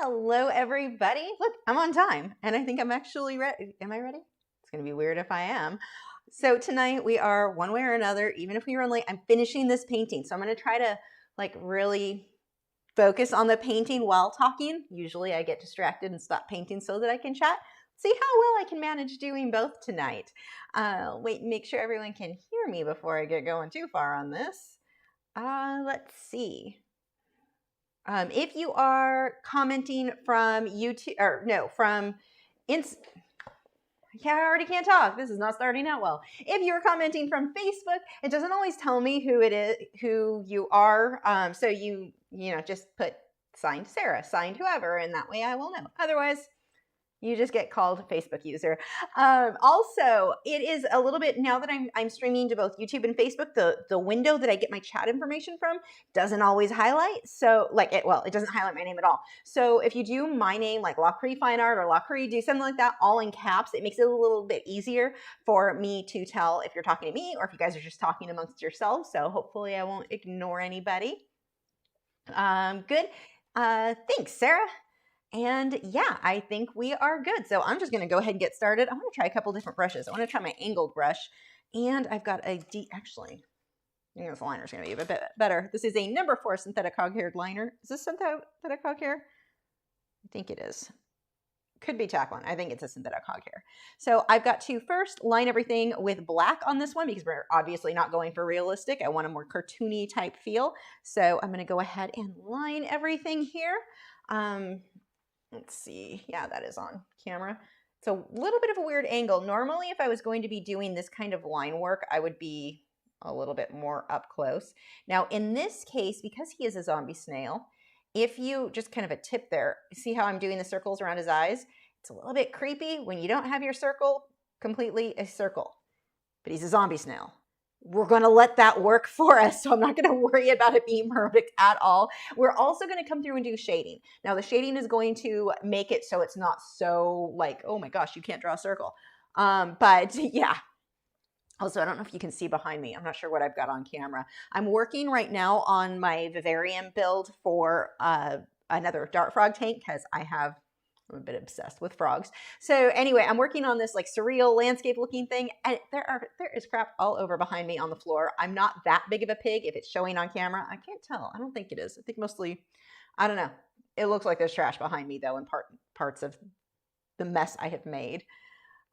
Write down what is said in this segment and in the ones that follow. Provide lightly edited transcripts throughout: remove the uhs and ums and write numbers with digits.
Hello, everybody. Look, I'm on time, and I think I'm actually ready. Am I ready? It's going to be weird if I am. So tonight we are, one way or another, even if we run late, I'm finishing this painting. So I'm going to try to really focus on the painting while talking. Usually I get distracted and stop painting so that I can chat. See how well I can manage doing both tonight. Wait, make sure everyone can hear me before I get going too far on this. Let's see. If you are commenting from YouTube, or no, from yeah, I already can't talk. This is not starting out well. If you're commenting from Facebook, it doesn't always tell me who it is, who you are. So you just put signed Sarah, signed whoever, and that way I will know. Otherwise, you just get called Facebook user. Also, it is a little bit, now that I'm streaming to both YouTube and Facebook, the window that I get my chat information from doesn't always highlight. So it doesn't highlight my name at all. So if you do my name, like Lachri Fine Art or Lachri, do something like that, all in caps, it makes it a little bit easier for me to tell if you're talking to me or if you guys are just talking amongst yourselves. So hopefully I won't ignore anybody. Good. Thanks, Sarah. And yeah, I think we are good. So I'm just going to go ahead and get started. I want to try a couple different brushes. I want to try my angled brush, and I've got actually, I think this liner is going to be a bit better. This is a number 4 synthetic hog-haired liner. Is this synthetic hog-hair? I think it is. Could be Taklon. I think it's a synthetic hog-hair. So I've got to first line everything with black on this one because we're obviously not going for realistic. I want a more cartoony type feel. So I'm going to go ahead and line everything here. Let's see. Yeah, that is on camera. It's a little bit of a weird angle. Normally, if I was going to be doing this kind of line work, I would be a little bit more up close. Now, in this case, because he is a zombie snail, if you just kind of a tip there, see how I'm doing the circles around his eyes? It's a little bit creepy when you don't have your circle completely a circle, but he's a zombie snail. We're going to let that work for us, so I'm not going to worry about it being perfect at all. We're also going to come through and do shading. Now, the shading is going to make it so it's not so like, oh my gosh, you can't draw a circle. But yeah. Also, I don't know if you can see behind me. I'm not sure what I've got on camera. I'm working right now on my vivarium build for another dart frog tank because I'm a bit obsessed with frogs. So anyway, I'm working on this surreal landscape looking thing, and there is crap all over behind me on the floor. I'm not that big of a pig if it's showing on camera. I can't tell. I don't think it is. I think mostly, I don't know. It looks like there's trash behind me though in parts of the mess I have made.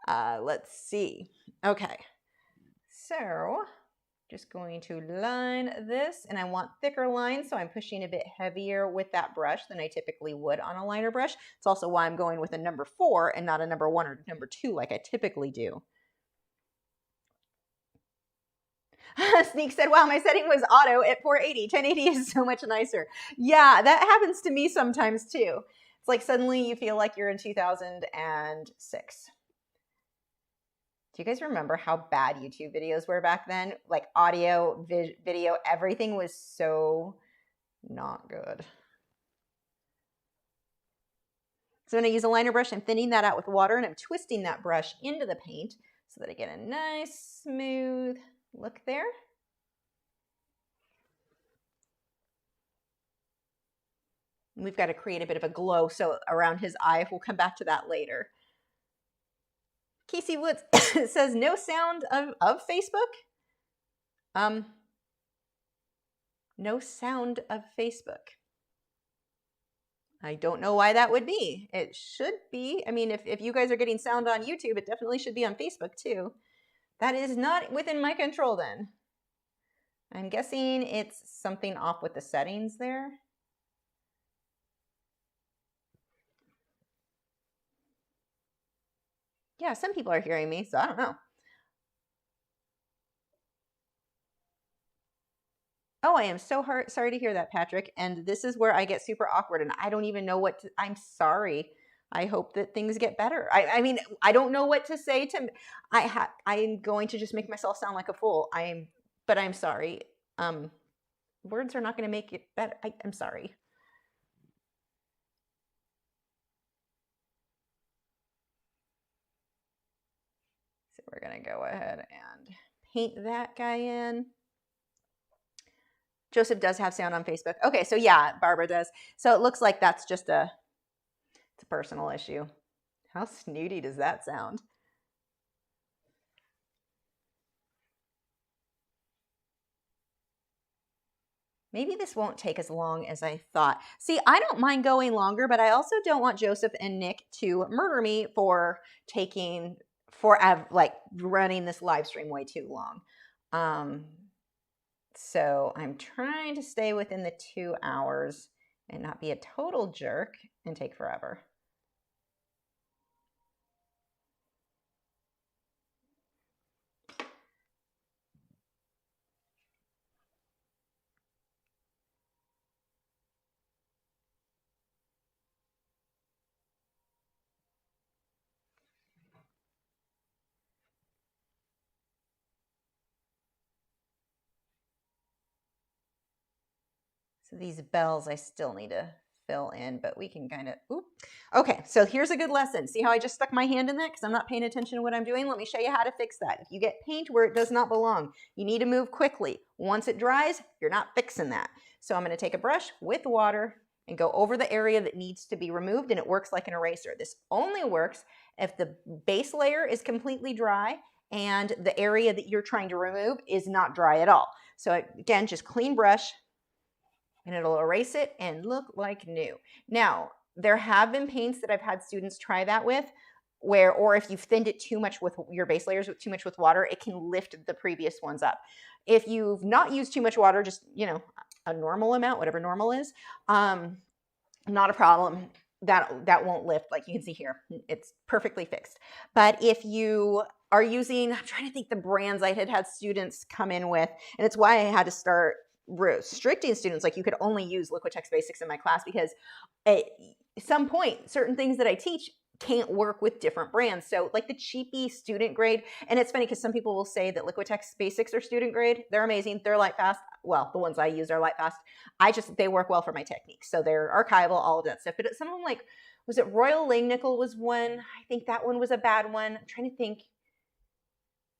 Let's see. Okay. So just going to line this, and I want thicker lines, so I'm pushing a bit heavier with that brush than I typically would on a liner brush. It's also why I'm going with a number 4 and not a number 1 or number 2 like I typically do. Sneak said, wow, my setting was auto at 480. 1080 is so much nicer. Yeah, that happens to me sometimes too. It's like suddenly you feel like you're in 2006. Do you guys remember how bad YouTube videos were back then? Like audio, video, everything was so not good. So when I use a liner brush, I'm thinning that out with water, and I'm twisting that brush into the paint so that I get a nice smooth look there. And we've got to create a bit of a glow so around his eye. We'll come back to that later. Casey Woods says no sound of Facebook. No sound of Facebook. I don't know why that would be. It should be. I mean, if you guys are getting sound on YouTube, it definitely should be on Facebook too. That is not within my control then. I'm guessing it's something off with the settings there. Yeah, some people are hearing me, so I don't know. Oh, I am so sorry to hear that, Patrick. And this is where I get super awkward, and I don't even know what to, I'm sorry. I hope that things get better. I mean, I don't know what to say to, I'm going to just make myself sound like a fool. But I'm sorry. Words are not going to make it better. I'm sorry. So we're going to go ahead and paint that guy in. Joseph does have sound on Facebook. Okay, so yeah, Barbara does. So it looks like that's just a It's a personal issue. How snooty does that sound? Maybe this won't take as long as I thought. See, I don't mind going longer, but I also don't want Joseph and Nick to murder me for taking forever, like running this live stream way too long. So I'm trying to stay within the 2 hours and not be a total jerk and take forever. So these bells I still need to fill in, but we can kind of, oop. Okay, so here's a good lesson. See how I just stuck my hand in that because I'm not paying attention to what I'm doing? Let me show you how to fix that. If you get paint where it does not belong, you need to move quickly. Once it dries, you're not fixing that. So I'm going to take a brush with water and go over the area that needs to be removed, and it works like an eraser. This only works if the base layer is completely dry and the area that you're trying to remove is not dry at all. So again, just clean brush, and it'll erase it and look like new. Now, there have been paints that I've had students try that with, where, or if you've thinned it too much with your base layers, too much with water, it can lift the previous ones up. If you've not used too much water, just, you know, a normal amount, whatever normal is, not a problem. That won't lift. Like you can see here, it's perfectly fixed. But if you are using, I'm trying to think the brands I had students come in with, and it's why I had to start restricting students. Like you could only use Liquitex Basics in my class because at some point, certain things that I teach can't work with different brands. So like the cheapy student grade, and it's funny because some people will say that Liquitex Basics are student grade. They're amazing. They're light fast. Well, the ones I use are light fast. They work well for my technique. So they're archival, all of that stuff. But some of them, like, was it Royal Langnickel was one? I think that one was a bad one. I'm trying to think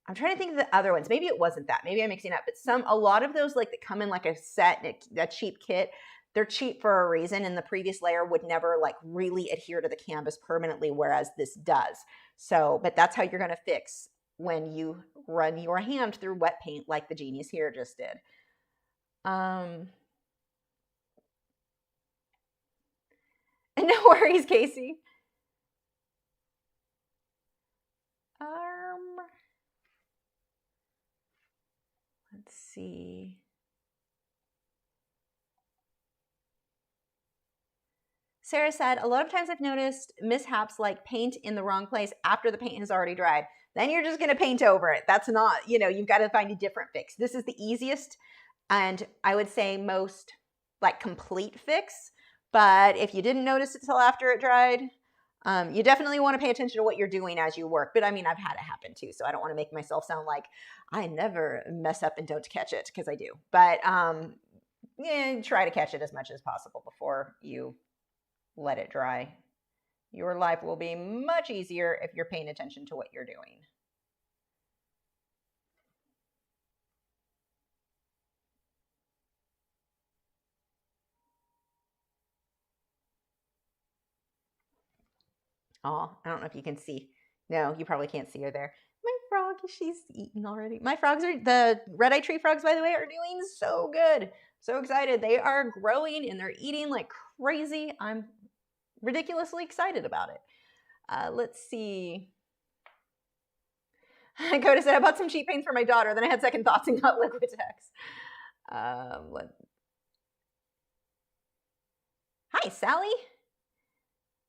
of the other ones. Maybe it wasn't that. Maybe I'm mixing up. But a lot of those, like, that come in like a set, a cheap kit, they're cheap for a reason, and the previous layer would never like really adhere to the canvas permanently, whereas this does. So, but that's how you're going to fix when you run your hand through wet paint like the genius here just did. No worries, Casey. Let's see. Sarah said, a lot of times I've noticed mishaps like paint in the wrong place after the paint has already dried. Then you're just going to paint over it. That's not, you've got to find a different fix. This is the easiest and I would say most like complete fix. But if you didn't notice it till after it dried, you definitely want to pay attention to what you're doing as you work. But I mean, I've had it happen too. So I don't want to make myself sound like I never mess up and don't catch it, because I do. But try to catch it as much as possible before you let it dry. Your life will be much easier if you're paying attention to what you're doing. Oh, I don't know if you can see. No, you probably can't see her there. My frog, she's eaten already. My frogs the red-eye tree frogs, by the way, are doing so good. So excited. They are growing and they're eating like crazy. I'm ridiculously excited about it. Let's see. Coda said, I bought some cheap paint for my daughter. Then I had second thoughts and got Liquitex. Hi, Sally.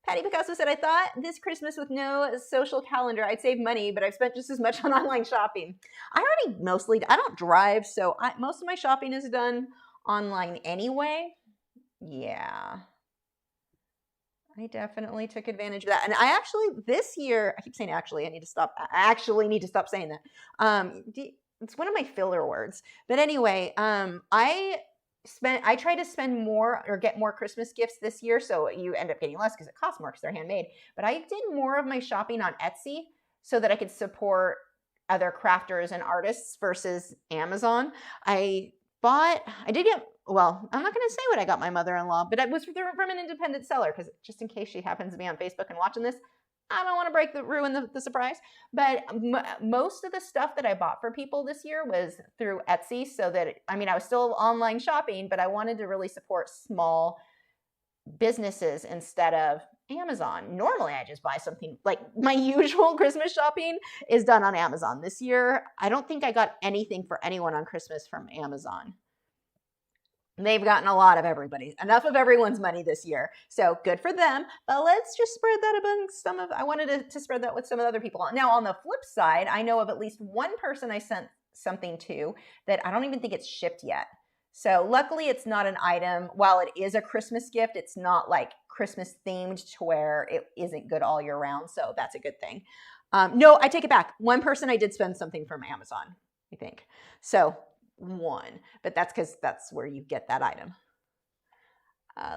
Patty Picasso said, I thought this Christmas with no social calendar, I'd save money, but I've spent just as much on online shopping. I don't drive, so most of my shopping is done online anyway. Yeah. I definitely took advantage of that. And I actually, this year, I keep saying actually, I actually need to stop saying that. It's one of my filler words. But anyway, I try to spend more or get more Christmas gifts this year. So you end up getting less because it costs more because they're handmade. But I did more of my shopping on Etsy so that I could support other crafters and artists versus Amazon. I did get well, I'm not going to say what I got my mother-in-law, but it was from an independent seller, because just in case she happens to be on Facebook and watching this, I don't want to ruin the surprise. But most of the stuff that I bought for people this year was through Etsy, so that, I was still online shopping, but I wanted to really support small businesses instead of Amazon. Normally I just buy something, like my usual Christmas shopping is done on Amazon. This year, I don't think I got anything for anyone on Christmas from Amazon. They've gotten a lot of enough of everyone's money this year. So good for them. But let's just spread that among I wanted to spread that with some of the other people. Now, on the flip side, I know of at least one person I sent something to that I don't even think it's shipped yet. So luckily it's not an item. While it is a Christmas gift, it's not like Christmas themed to where it isn't good all year round. So that's a good thing. No, I take it back. One person I did spend something from Amazon, I think. So one, but that's because that's where you get that item.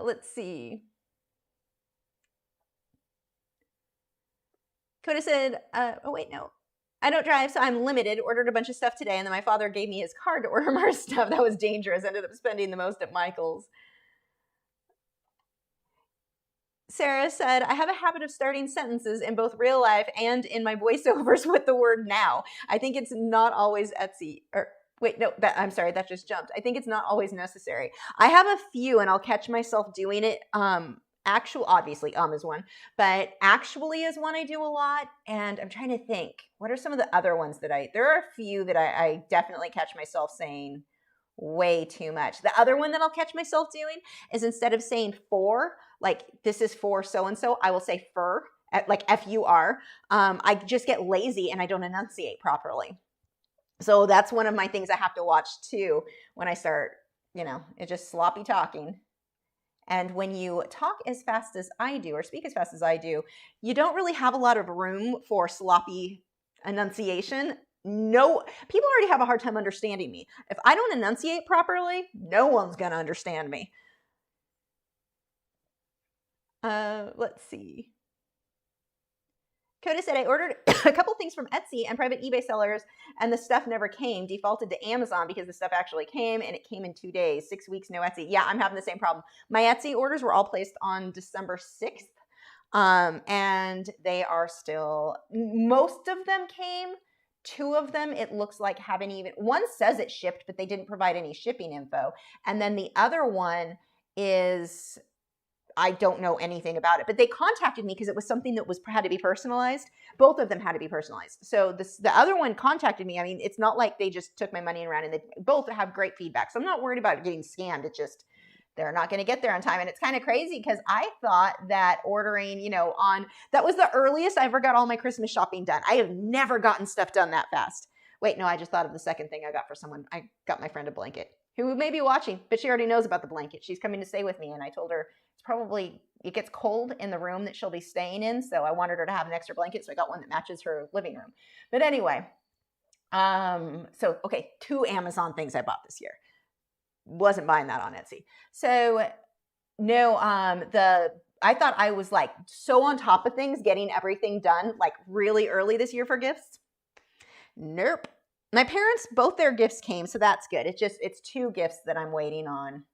Let's see. Coda said, oh wait, no. I don't drive, so I'm limited. Ordered a bunch of stuff today, and then my father gave me his card to order more stuff. That was dangerous. Ended up spending the most at Michael's. Sarah said, I have a habit of starting sentences in both real life and in my voiceovers with the word now. I think it's not always Etsy. Or wait, no, I'm sorry, that just jumped. I think it's not always necessary. I have a few, and I'll catch myself doing it. Obviously, is one, but actually is one I do a lot. And I'm trying to think, what are some of the other ones that there are a few that I definitely catch myself saying way too much. The other one that I'll catch myself doing is, instead of saying for, like this is for so-and-so, I will say fur, like F-U-R. I just get lazy and I don't enunciate properly. So that's one of my things I have to watch too when I start, it's just sloppy talking. And when you talk as fast as I do, or speak as fast as I do, you don't really have a lot of room for sloppy enunciation. No, people already have a hard time understanding me. If I don't enunciate properly, no one's going to understand me. Let's see. Coda said, I ordered a couple things from Etsy and private eBay sellers, and the stuff never came. Defaulted to Amazon because the stuff actually came, and it came in 2 days. 6 weeks, no Etsy. Yeah, I'm having the same problem. My Etsy orders were all placed on December 6th, and they are still, most of them came. 2 of them, it looks like, haven't even, one says it shipped, but they didn't provide any shipping info. And then the other one is, I don't know anything about it, but they contacted me because it was something that had to be personalized. Both of them had to be personalized. So the other one contacted me. It's not like they just took my money and ran, and they both have great feedback. So I'm not worried about getting scammed. It's just, they're not going to get there on time. And it's kind of crazy because I thought that ordering, that was the earliest I ever got all my Christmas shopping done. I have never gotten stuff done that fast. Wait, no, I just thought of the second thing I got for someone. I got my friend a blanket, who may be watching, but she already knows about the blanket. She's coming to stay with me, and I told her it gets cold in the room that she'll be staying in, so I wanted her to have an extra blanket, so I got one that matches her living room. But anyway, so, okay, 2 Amazon things I bought this year. Wasn't buying that on Etsy. So, no, I thought I was like so on top of things, getting everything done like really early this year for gifts. Nope. My parents, both their gifts came, so that's good. It's 2 gifts that I'm waiting on.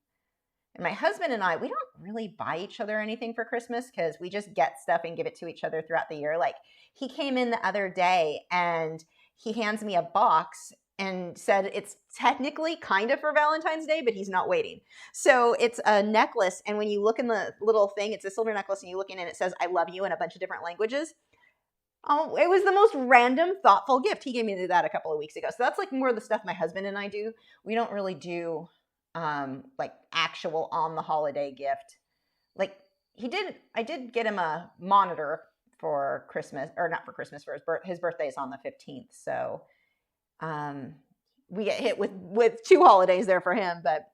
And my husband and I, we don't really buy each other anything for Christmas because we just get stuff and give it to each other throughout the year. Like, he came in the other day and he hands me a box and said it's technically kind of for Valentine's Day, but he's not waiting. So it's a necklace, and when you look in the little thing, it's a silver necklace, and you look in and it says, I love you, in a bunch of different languages. Oh, it was the most random, thoughtful gift. He gave me that a couple of weeks ago. So that's like more of the stuff my husband and I do. We don't really do like actual on the holiday gift. Like, I did get him a monitor for Christmas, or not for Christmas, for his birthday is on the 15th. So we get hit with 2 holidays there for him, but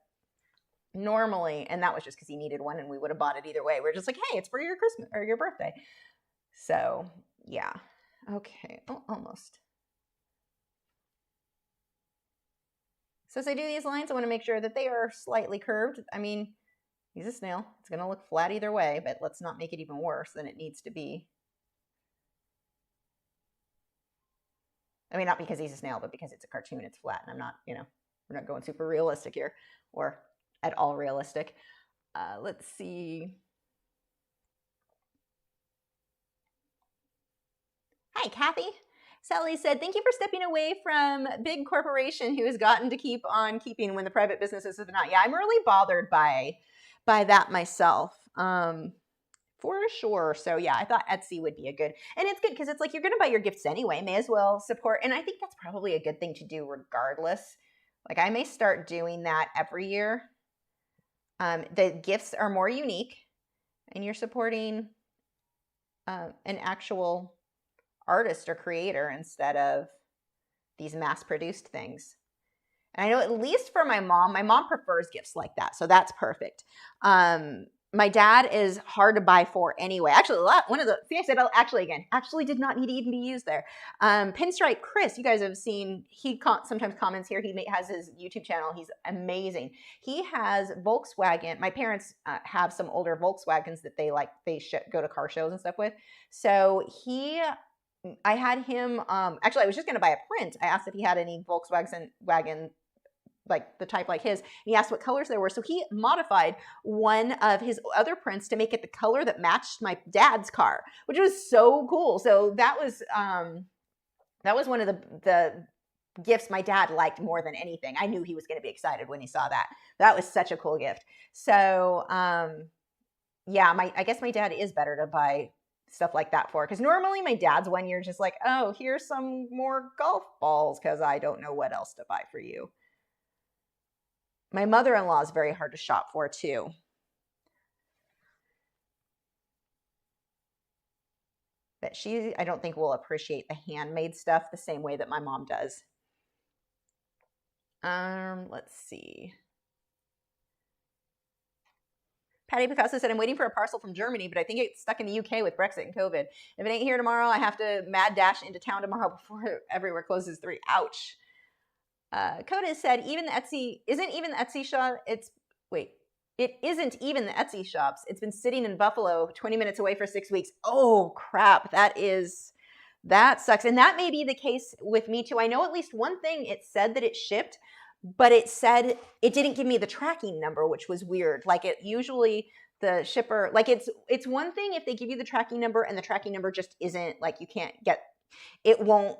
normally, and that was just because he needed one and we would have bought it either way. We're just like, hey, it's for your Christmas or your birthday. So yeah. Okay. Oh, almost. So as I do these lines, I want to make sure that they are slightly curved. He's a snail. It's going to look flat either way, but let's not make it even worse than it needs to be. Not because he's a snail, but because it's a cartoon, it's flat, and I'm not, we're not going super realistic here. Or at all realistic. Let's see. Hi, Kathy. Sally said, thank you for stepping away from big corporation who has gotten to keep on keeping when the private businesses have not. Yeah, I'm really bothered by that myself. For sure. So yeah, I thought Etsy would be a good, and it's good because it's like you're going to buy your gifts anyway, may as well support. And I think that's probably a good thing to do regardless. Like I may start doing that every year. The gifts are more unique and you're supporting an actual artist or creator instead of these mass-produced things. And I know at least for my mom prefers gifts like that, so that's perfect. My dad is hard to buy for anyway. Actually, one of the things I said actually did not need to even be used there. Pinstripe Chris, you guys have seen, he sometimes comments here. He has his YouTube channel. He's amazing. He has Volkswagen. My parents have some older Volkswagens that they go to car shows and stuff with. So I had him, actually I was just going to buy a print. I asked if he had any Volkswagen like the type like his, and he asked what colors there were. So he modified one of his other prints to make it the color that matched my dad's car, which was so cool. So that was one of the gifts my dad liked more than anything. I knew he was going to be excited when he saw that. That was such a cool gift. So yeah, I guess my dad is better to buy stuff like that for, because normally my dad's one, you're just like, oh, here's some more golf balls because I don't know what else to buy for you. My mother-in-law is very hard to shop for too. But I don't think will appreciate the handmade stuff the same way that my mom does. Let's see. Patty Picasso said, I'm waiting for a parcel from Germany, but I think it's stuck in the UK with Brexit and COVID. If it ain't here tomorrow, I have to mad dash into town tomorrow before everywhere closes 3. Ouch. Coda said, it isn't even the Etsy shops. It's been sitting in Buffalo 20 minutes away for 6 weeks. Oh, crap. That sucks. And that may be the case with me too. I know at least one thing, it said that it shipped, but it said it didn't give me the tracking number, which was weird. Like it usually the shipper, like it's one thing if they give you the tracking number and the tracking number just isn't like, you can't get, it won't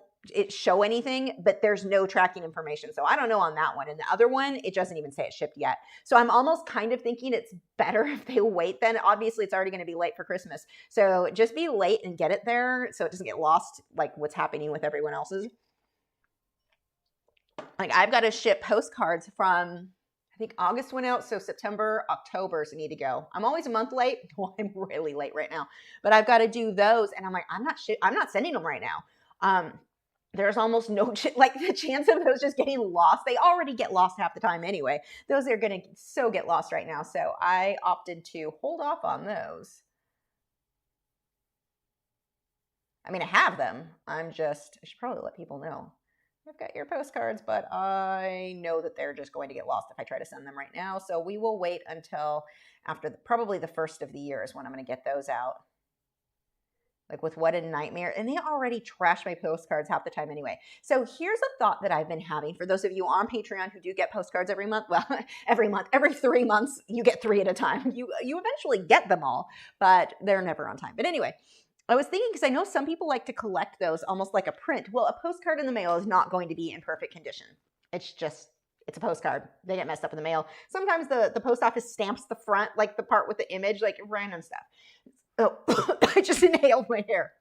show anything, but there's no tracking information. So I don't know on that one. And the other one, it doesn't even say it shipped yet. So I'm almost kind of thinking it's better if they wait then. Obviously it's already going to be late for Christmas. So just be late and get it there so it doesn't get lost like what's happening with everyone else's. Like I've got to ship postcards from, I think August went out. So September, October's need to go. I'm always a month late. Well, I'm really late right now, but I've got to do those. And I'm like, I'm not sending them right now. There's almost no, like the chance of those just getting lost. They already get lost half the time anyway. Those are going to so get lost right now. So I opted to hold off on those. I mean, I have them. I should probably let people know. I've got your postcards, but I know that they're just going to get lost if I try to send them right now. So we will wait until after probably the first of the year is when I'm going to get those out. Like with What a Nightmare. And they already trash my postcards half the time anyway. So here's a thought that I've been having for those of you on Patreon who do get postcards every month. Well, every 3 months, you get 3 at a time. You eventually get them all, but they're never on time. But anyway, I was thinking, because I know some people like to collect those almost like a print. Well, a postcard in the mail is not going to be in perfect condition. It's a postcard. They get messed up in the mail. Sometimes the post office stamps the front, like the part with the image, like random stuff. Oh, I just inhaled my hair.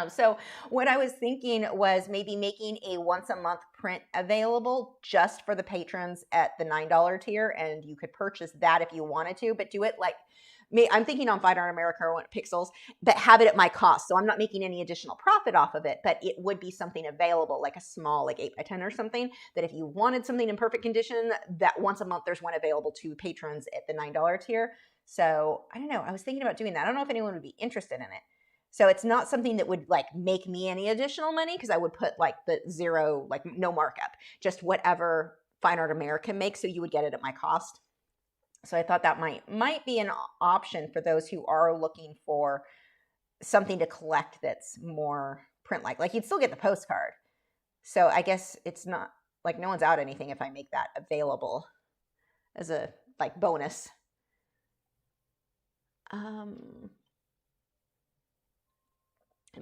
So what I was thinking was maybe making a once a month print available just for the patrons at the $9 tier. And you could purchase that if you wanted to, but do it like, I'm thinking on Fine Art America or Pixels, but have it at my cost. So I'm not making any additional profit off of it, but it would be something available, like a small, like 8x10 or something, that if you wanted something in perfect condition, that once a month there's one available to patrons at the $9 tier. So I don't know. I was thinking about doing that. I don't know if anyone would be interested in it. So it's not something that would like make me any additional money, because I would put like the zero, like no markup, just whatever Fine Art America makes. So you would get it at my cost. So I thought that might be an option for those who are looking for something to collect that's more print-like. Like you'd still get the postcard. So I guess it's not like no one's out anything if I make that available as a like bonus.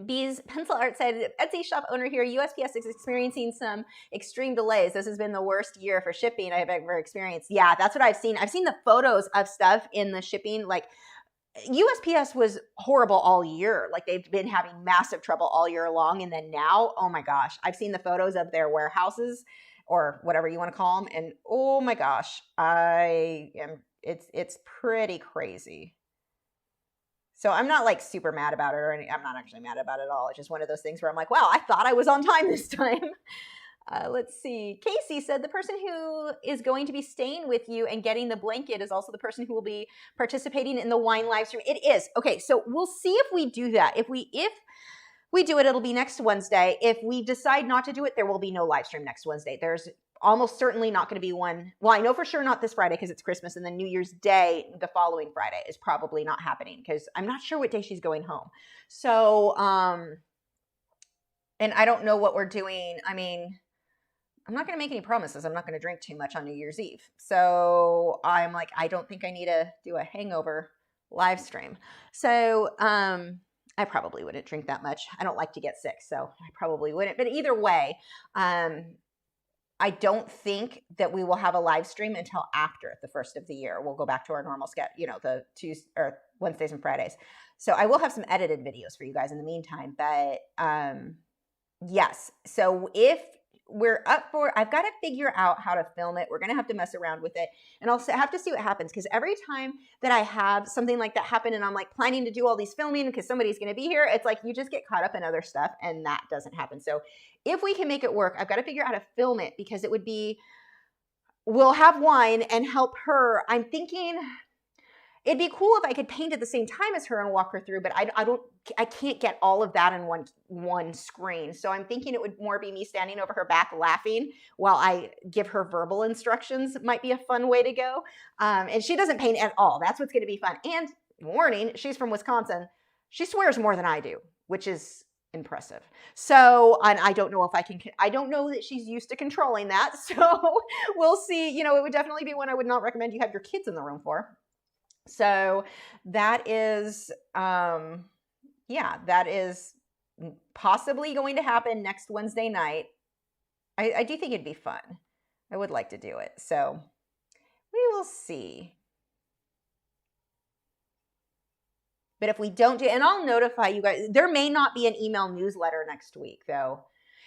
Bees Pencil Art said, Etsy shop owner here, USPS is experiencing some extreme delays. This has been the worst year for shipping I've ever experienced. Yeah, that's what I've seen. I've seen the photos of stuff in the shipping. Like USPS was horrible all year. Like they've been having massive trouble all year long. And then now, oh my gosh, I've seen the photos of their warehouses or whatever you want to call them. And oh my gosh, it's pretty crazy. So I'm not like super mad about it or anything. I'm not actually mad about it at all. It's just one of those things where I'm like, wow, I thought I was on time this time. Let's see. Casey said the person who is going to be staying with you and getting the blanket is also the person who will be participating in the wine live stream. It is. Okay, so we'll see if we do that. If we do it, it'll be next Wednesday. If we decide not to do it, there will be no live stream next Wednesday. There's almost certainly not going to be one. Well, I know for sure not this Friday because it's Christmas, and then New Year's Day, the following Friday, is probably not happening because I'm not sure what day she's going home. So, and I don't know what we're doing. I mean, I'm not going to make any promises. I'm not going to drink too much on New Year's Eve. So I'm like, I don't think I need to do a hangover live stream. So, I probably wouldn't drink that much. I don't like to get sick, so I probably wouldn't. But either way, I don't think that we will have a live stream until after the first of the year. We'll go back to our normal schedule, the Tuesdays or Wednesdays and Fridays. So I will have some edited videos for you guys in the meantime. But yes, so if we're up for, I've got to figure out how to film it. We're going to have to mess around with it. And I'll have to see what happens. Because every time that I have something like that happen and I'm like planning to do all these filming because somebody's going to be here, it's like you just get caught up in other stuff and that doesn't happen. So if we can make it work, I've got to figure out how to film it because it would be, we'll have wine and help her. I'm thinking it'd be cool if I could paint at the same time as her and walk her through, but I can't get all of that in one screen. So I'm thinking it would more be me standing over her back laughing while I give her verbal instructions. Might be a fun way to go. And she doesn't paint at all. That's what's going to be fun. And warning, she's from Wisconsin. She swears more than I do, which is impressive. So, and I don't know if I don't know that she's used to controlling that. So we'll see. It would definitely be one I would not recommend you have your kids in the room for. So that is, that is possibly going to happen next Wednesday night. I do think it'd be fun. I would like to do it. So we will see. But if we don't do, and I'll notify you guys, there may not be an email newsletter next week though.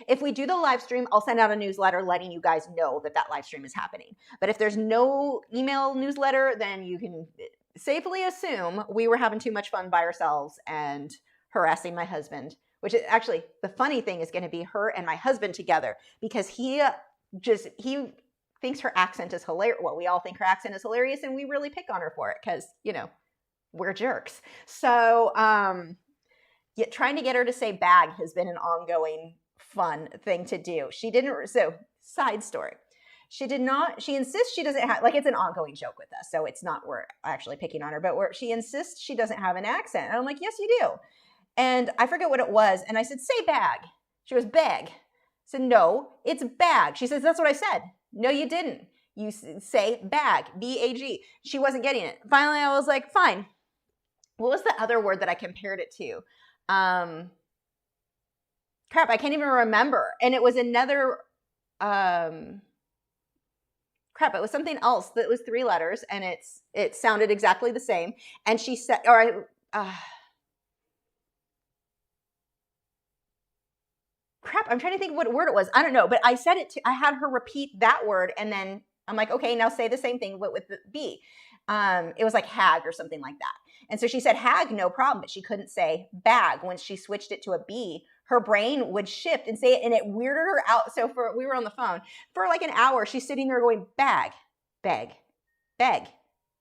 If we do the live stream, I'll send out a newsletter letting you guys know that live stream is happening. But if there's no email newsletter, then you can safely assume we were having too much fun by ourselves and harassing my husband, which is actually the funny thing is going to be her and my husband together because he thinks her accent is hilarious. Well, we all think her accent is hilarious and we really pick on her for it because, we're jerks. So, trying to get her to say bag has been an ongoing fun thing to do. So side story. She insists she doesn't have, it's an ongoing joke with us. So it's not, we're actually picking on her, but she insists she doesn't have an accent. And I'm like, yes, you do. And I forget what it was. And I said, say bag. She goes, bag. I said, no, it's bag. She says, that's what I said. No, you didn't. You say bag, B-A-G. She wasn't getting it. Finally, I was like, fine. What was the other word that I compared it to? Crap, I can't even remember. And it was another, it was something else that was 3 letters and it sounded exactly the same. And she said, I'm trying to think what word it was. I don't know, but I had her repeat that word and then I'm like, okay, now say the same thing, but with the B. It was like hag or something like that. And so she said hag, no problem, but she couldn't say bag. When she switched it to a B, her brain would shift and say it, and it weirded her out. So we were on the phone for like an hour. She's sitting there going bag, bag, bag,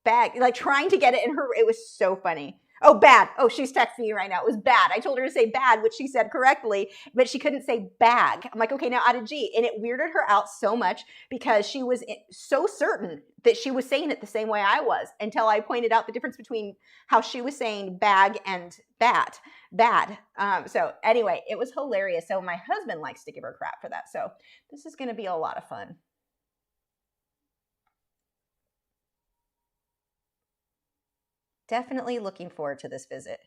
bag, like trying to get it in her. It was so funny. Oh, bad. Oh, she's texting me right now. It was bad. I told her to say bad, which she said correctly, but she couldn't say bag. I'm like, okay, now add a G. And it weirded her out so much because she was so certain that she was saying it the same way I was until I pointed out the difference between how she was saying bag and bad. So anyway, it was hilarious. So my husband likes to give her crap for that. So this is going to be a lot of fun. Definitely looking forward to this visit.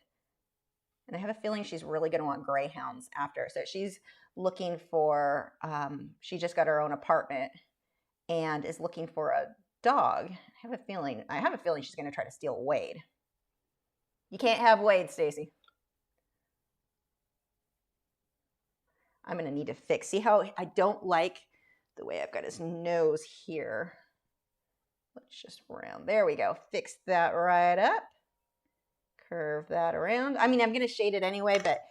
And I have a feeling she's really going to want greyhounds after. So she's looking for, she just got her own apartment and is looking for a dog. I have a feeling she's going to try to steal Wade. You can't have Wade, Stacy. I'm going to need to fix. See how I don't like the way I've got his nose here. Let's just round. There we go. Fix that right up. Curve that around. I mean, I'm going to shade it anyway, but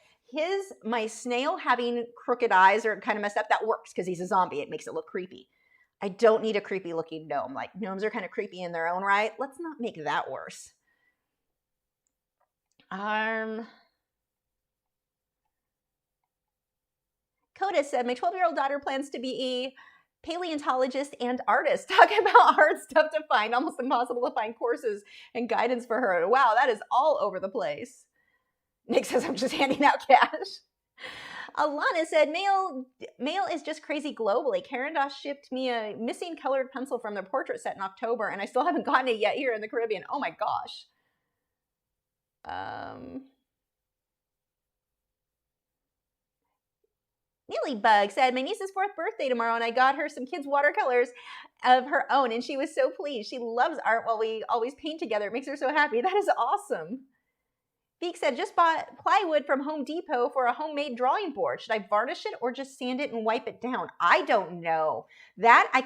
my snail having crooked eyes or kind of messed up, that works because he's a zombie. It makes it look creepy. I don't need a creepy looking gnome. Like, gnomes are kind of creepy in their own right. Let's not make that worse. Coda said, my 12-year-old daughter plans to be a paleontologist and artist. Talk about hard stuff to find. Almost impossible to find courses and guidance for her. Wow, that is all over the place. Nick says, I'm just handing out cash. Alana said, mail is just crazy globally. Karen Doss shipped me a missing colored pencil from their portrait set in October, and I still haven't gotten it yet here in the Caribbean. Oh my gosh. Neelybug said, my niece's 4th birthday tomorrow, and I got her some kids' watercolors of her own, and she was so pleased. She loves art while we always paint together. It makes her so happy. That is awesome. Beak said, just bought plywood from Home Depot for a homemade drawing board. Should I varnish it or just sand it and wipe it down? I don't know. That I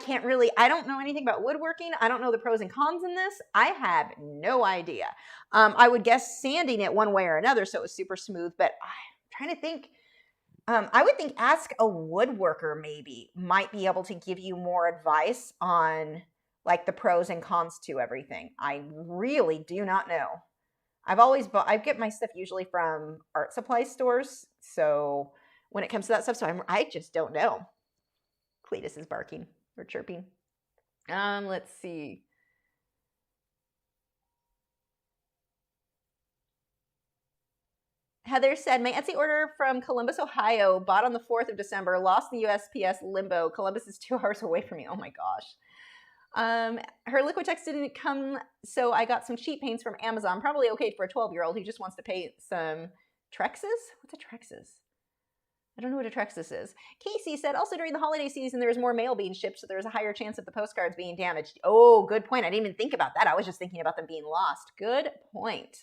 don't know anything about woodworking. I don't know the pros and cons in this. I have no idea. I would guess sanding it one way or another so it was super smooth, but I'm trying to think. I would think ask a woodworker maybe might be able to give you more advice on like the pros and cons to everything. I really do not know. I get my stuff usually from art supply stores. So when it comes to that stuff, I just don't know. Cletus is barking or chirping. Let's see. Heather said, my Etsy order from Columbus, Ohio, bought on the 4th of December, lost in the USPS limbo. Columbus is 2 hours away from me. Oh my gosh. Her Liquitex didn't come, so I got some cheap paints from Amazon. Probably okay for a 12-year-old who just wants to paint some Trexes. What's a Trexes? I don't know what a Trexes is. Casey said, also during the holiday season, there was more mail being shipped, so there's a higher chance of the postcards being damaged. Oh, good point. I didn't even think about that. I was just thinking about them being lost. Good point.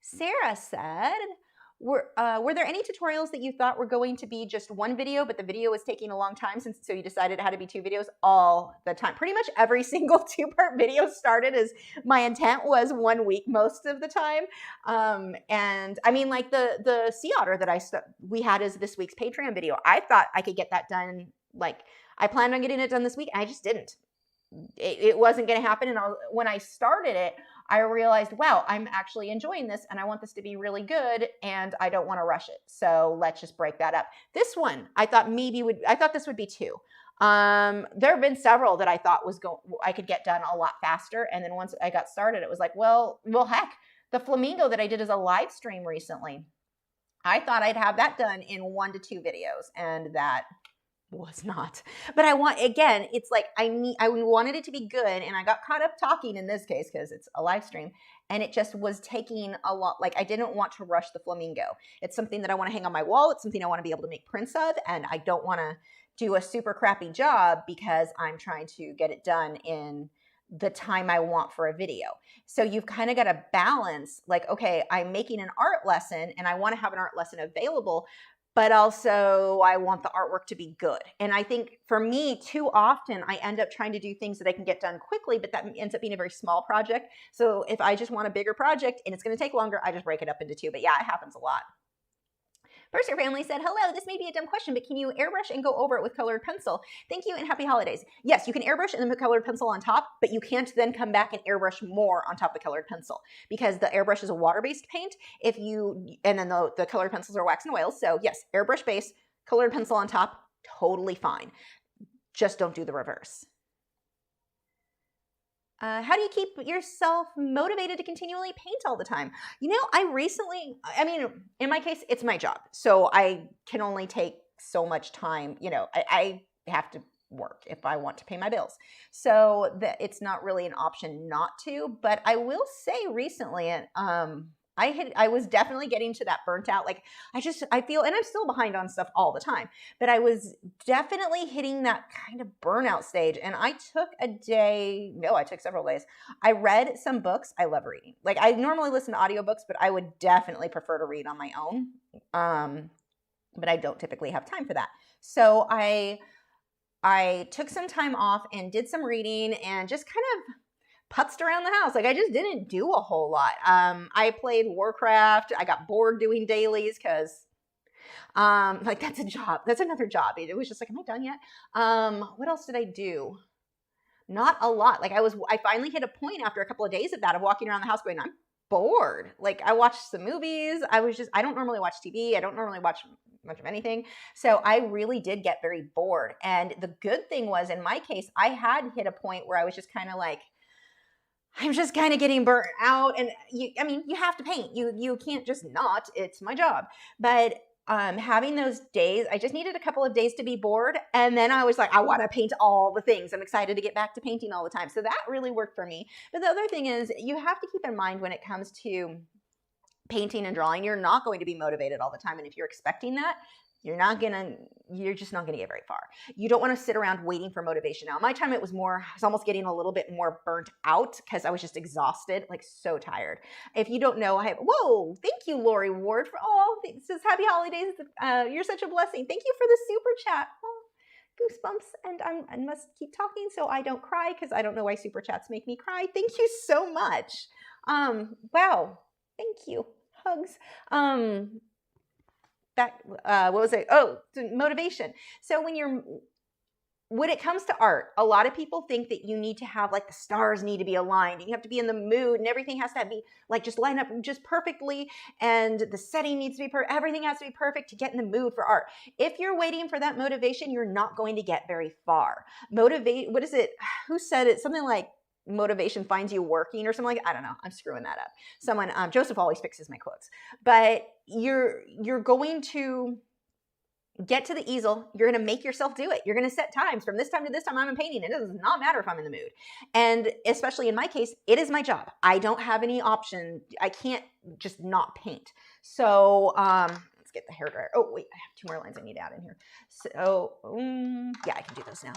Sarah said, were there any tutorials that you thought were going to be just one video, but the video was taking a long time so you decided it had to be 2 videos? All the time. Pretty much every single 2-part video started as my intent was 1 week most of the time. And I mean, like the sea otter that we had as this week's Patreon video, I thought I could get that done. Like I planned on getting it done this week. I just didn't. It wasn't going to happen. And when I started it, I realized, wow, I'm actually enjoying this and I want this to be really good and I don't want to rush it. So let's just break that up. This one, I thought this would be 2. There have been several that I thought I could get done a lot faster. And then once I got started, it was like, well, heck, the flamingo that I did as a live stream recently, I thought I'd have that done in 1 to 2 videos, and that was not. But it's like I wanted it to be good, and I got caught up talking in this case because it's a live stream, and it just was taking a lot. Like I didn't want to rush the flamingo. It's something that I want to hang on my wall. It's something I want to be able to make prints of, and I don't want to do a super crappy job because I'm trying to get it done in the time I want for a video. So you've kind of got to balance, like, okay, I'm making an art lesson and I want to have an art lesson available, but also I want the artwork to be good. And I think for me, too often I end up trying to do things that I can get done quickly, but that ends up being a very small project. So if I just want a bigger project and it's going to take longer, I just break it up into 2. But yeah, it happens a lot. Mercer family said, hello, this may be a dumb question, but can you airbrush and go over it with colored pencil? Thank you and happy holidays. Yes, you can airbrush and then put colored pencil on top, but you can't then come back and airbrush more on top of the colored pencil because the airbrush is a water-based paint. And then the colored pencils are wax and oils. So yes, airbrush base, colored pencil on top, totally fine. Just don't do the reverse. How do you keep yourself motivated to continually paint all the time? You know, in my case, it's my job. So I can only take so much time. You know, I have to work if I want to pay my bills. So that it's not really an option not to, but I will say recently, I was definitely getting to that burnt out. Like I feel, and I'm still behind on stuff all the time, but I was definitely hitting that kind of burnout stage. And I took several days. I read some books. I love reading. Like I normally listen to audiobooks, but I would definitely prefer to read on my own. But I don't typically have time for that. So I took some time off and did some reading and just kind of putzed around the house. Like I just didn't do a whole lot. I played Warcraft. I got bored doing dailies because like that's a job. That's another job. It was just like, am I done yet? What else did I do? Not a lot. Like I finally hit a point after a couple of days of that, of walking around the house going, I'm bored. Like I watched some movies. I don't normally watch TV. I don't normally watch much of anything. So I really did get very bored. And the good thing was, in my case, I had hit a point where I was just kind of like, I'm just kind of getting burnt out. And you have to paint. You can't just not. It's my job. But having those days, I just needed a couple of days to be bored. And then I was like, I want to paint all the things. I'm excited to get back to painting all the time. So that really worked for me. But the other thing is, you have to keep in mind when it comes to painting and drawing, you're not going to be motivated all the time. And if you're expecting that, you're just not going to get very far. You don't want to sit around waiting for motivation. Now, my time, I was almost getting a little bit more burnt out because I was just exhausted, like so tired. If you don't know, whoa, thank you, Lori Ward, for it says happy holidays. You're such a blessing. Thank you for the super chat. Goosebumps, and I must keep talking so I don't cry because I don't know why super chats make me cry. Thank you so much. Wow, thank you. Hugs. What was it? Oh, motivation. So when it comes to art, a lot of people think that you need to have, like, the stars need to be aligned. You have to be in the mood, and everything has to be like just line up just perfectly, and the setting needs to be perfect. Everything has to be perfect to get in the mood for art. If you're waiting for that motivation, you're not going to get very far. What is it? Who said it? Something like motivation finds you working or something like that. I don't know. I'm screwing that up. Someone, Joseph always fixes my quotes. But you're going to get to the easel. You're going to make yourself do it. You're going to set times from this time to this time. I'm painting. It does not matter if I'm in the mood. And especially in my case, it is my job. I don't have any option. I can't just not paint. So let's get the hairdryer. Oh wait, I have 2 more lines I need to add in here. So yeah, I can do those now.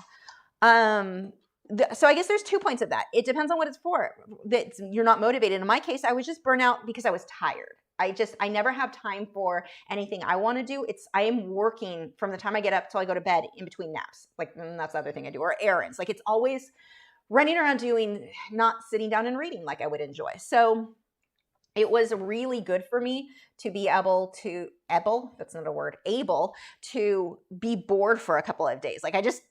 So I guess there's 2 points of that. It depends on what it's for. That you're not motivated. In my case, I was just burnt out because I was tired. I never have time for anything I want to do. I am working from the time I get up till I go to bed in between naps. Like, that's the other thing I do, or errands. Like, it's always running around not sitting down and reading like I would enjoy. So it was really good for me to be able to be bored for a couple of days. Like, I just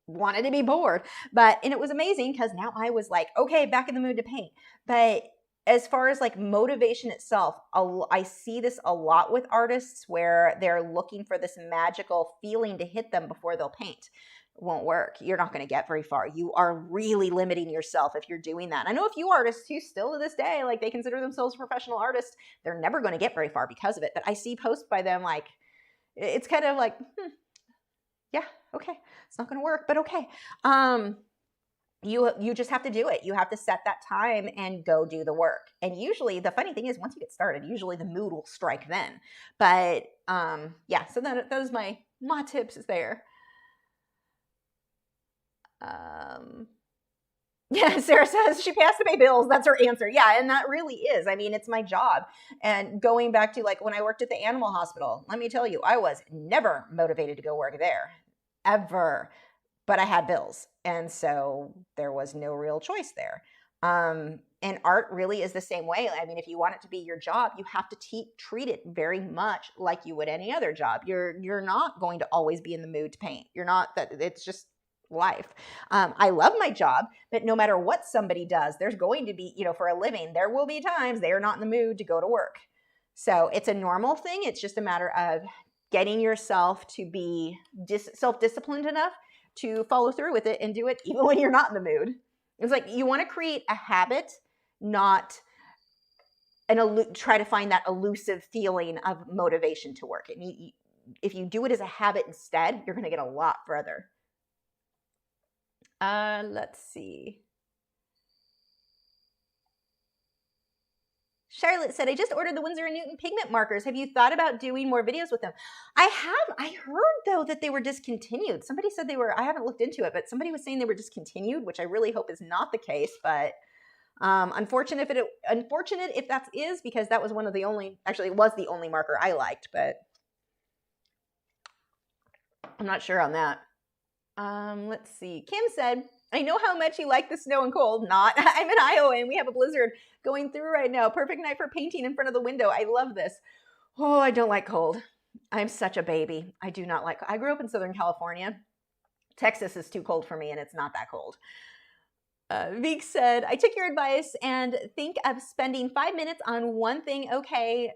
wanted to be bored, and it was amazing because now I was like, okay, back in the mood to paint. But as far as like motivation itself, I see this a lot with artists where they're looking for this magical feeling to hit them before they'll paint. It won't work. You're not going to get very far. You are really limiting yourself if you're doing that. I know a few artists who still to this day, like, they consider themselves professional artists. They're never going to get very far because of it. But I see posts by them, like, it's kind of like, yeah, okay, it's not going to work, but okay. You just have to do it. You have to set that time and go do the work. And usually, the funny thing is, once you get started, usually the mood will strike then. But yeah, so that is my tips there. Yeah, Sarah says she has to pay bills. That's her answer. Yeah, and that really is. I mean, it's my job. And going back to, like, when I worked at the animal hospital, let me tell you, I was never motivated to go work there, ever. But I had bills, and so there was no real choice there. And art really is the same way. I mean, if you want it to be your job, you have to treat it very much like you would any other job. You're not going to always be in the mood to paint. You're not. That it's just life. I love my job, but no matter what somebody does, there's going to be, for a living, there will be times they are not in the mood to go to work. So it's a normal thing. It's just a matter of getting yourself to be self-disciplined enough to follow through with it and do it even when you're not in the mood. It's like, you want to create a habit, not try to find that elusive feeling of motivation to work. And if you do it as a habit instead, you're going to get a lot further. Let's see. Charlotte said, I just ordered the Winsor & Newton pigment markers. Have you thought about doing more videos with them? I have. I heard, though, that they were discontinued. Somebody said they were. I haven't looked into it, but somebody was saying they were discontinued, which I really hope is not the case. But unfortunate if that is, because that was one of the only, actually, it was the only marker I liked, but I'm not sure on that. Let's see. Kim said, I know how much you like the snow and cold. Not. I'm in Iowa and we have a blizzard going through right now. Perfect night for painting in front of the window. I love this. Oh, I don't like cold. I'm such a baby. I do not like. I grew up in Southern California. Texas is too cold for me, and it's not that cold. Veek said, I took your advice and think of spending 5 minutes on one thing. Okay,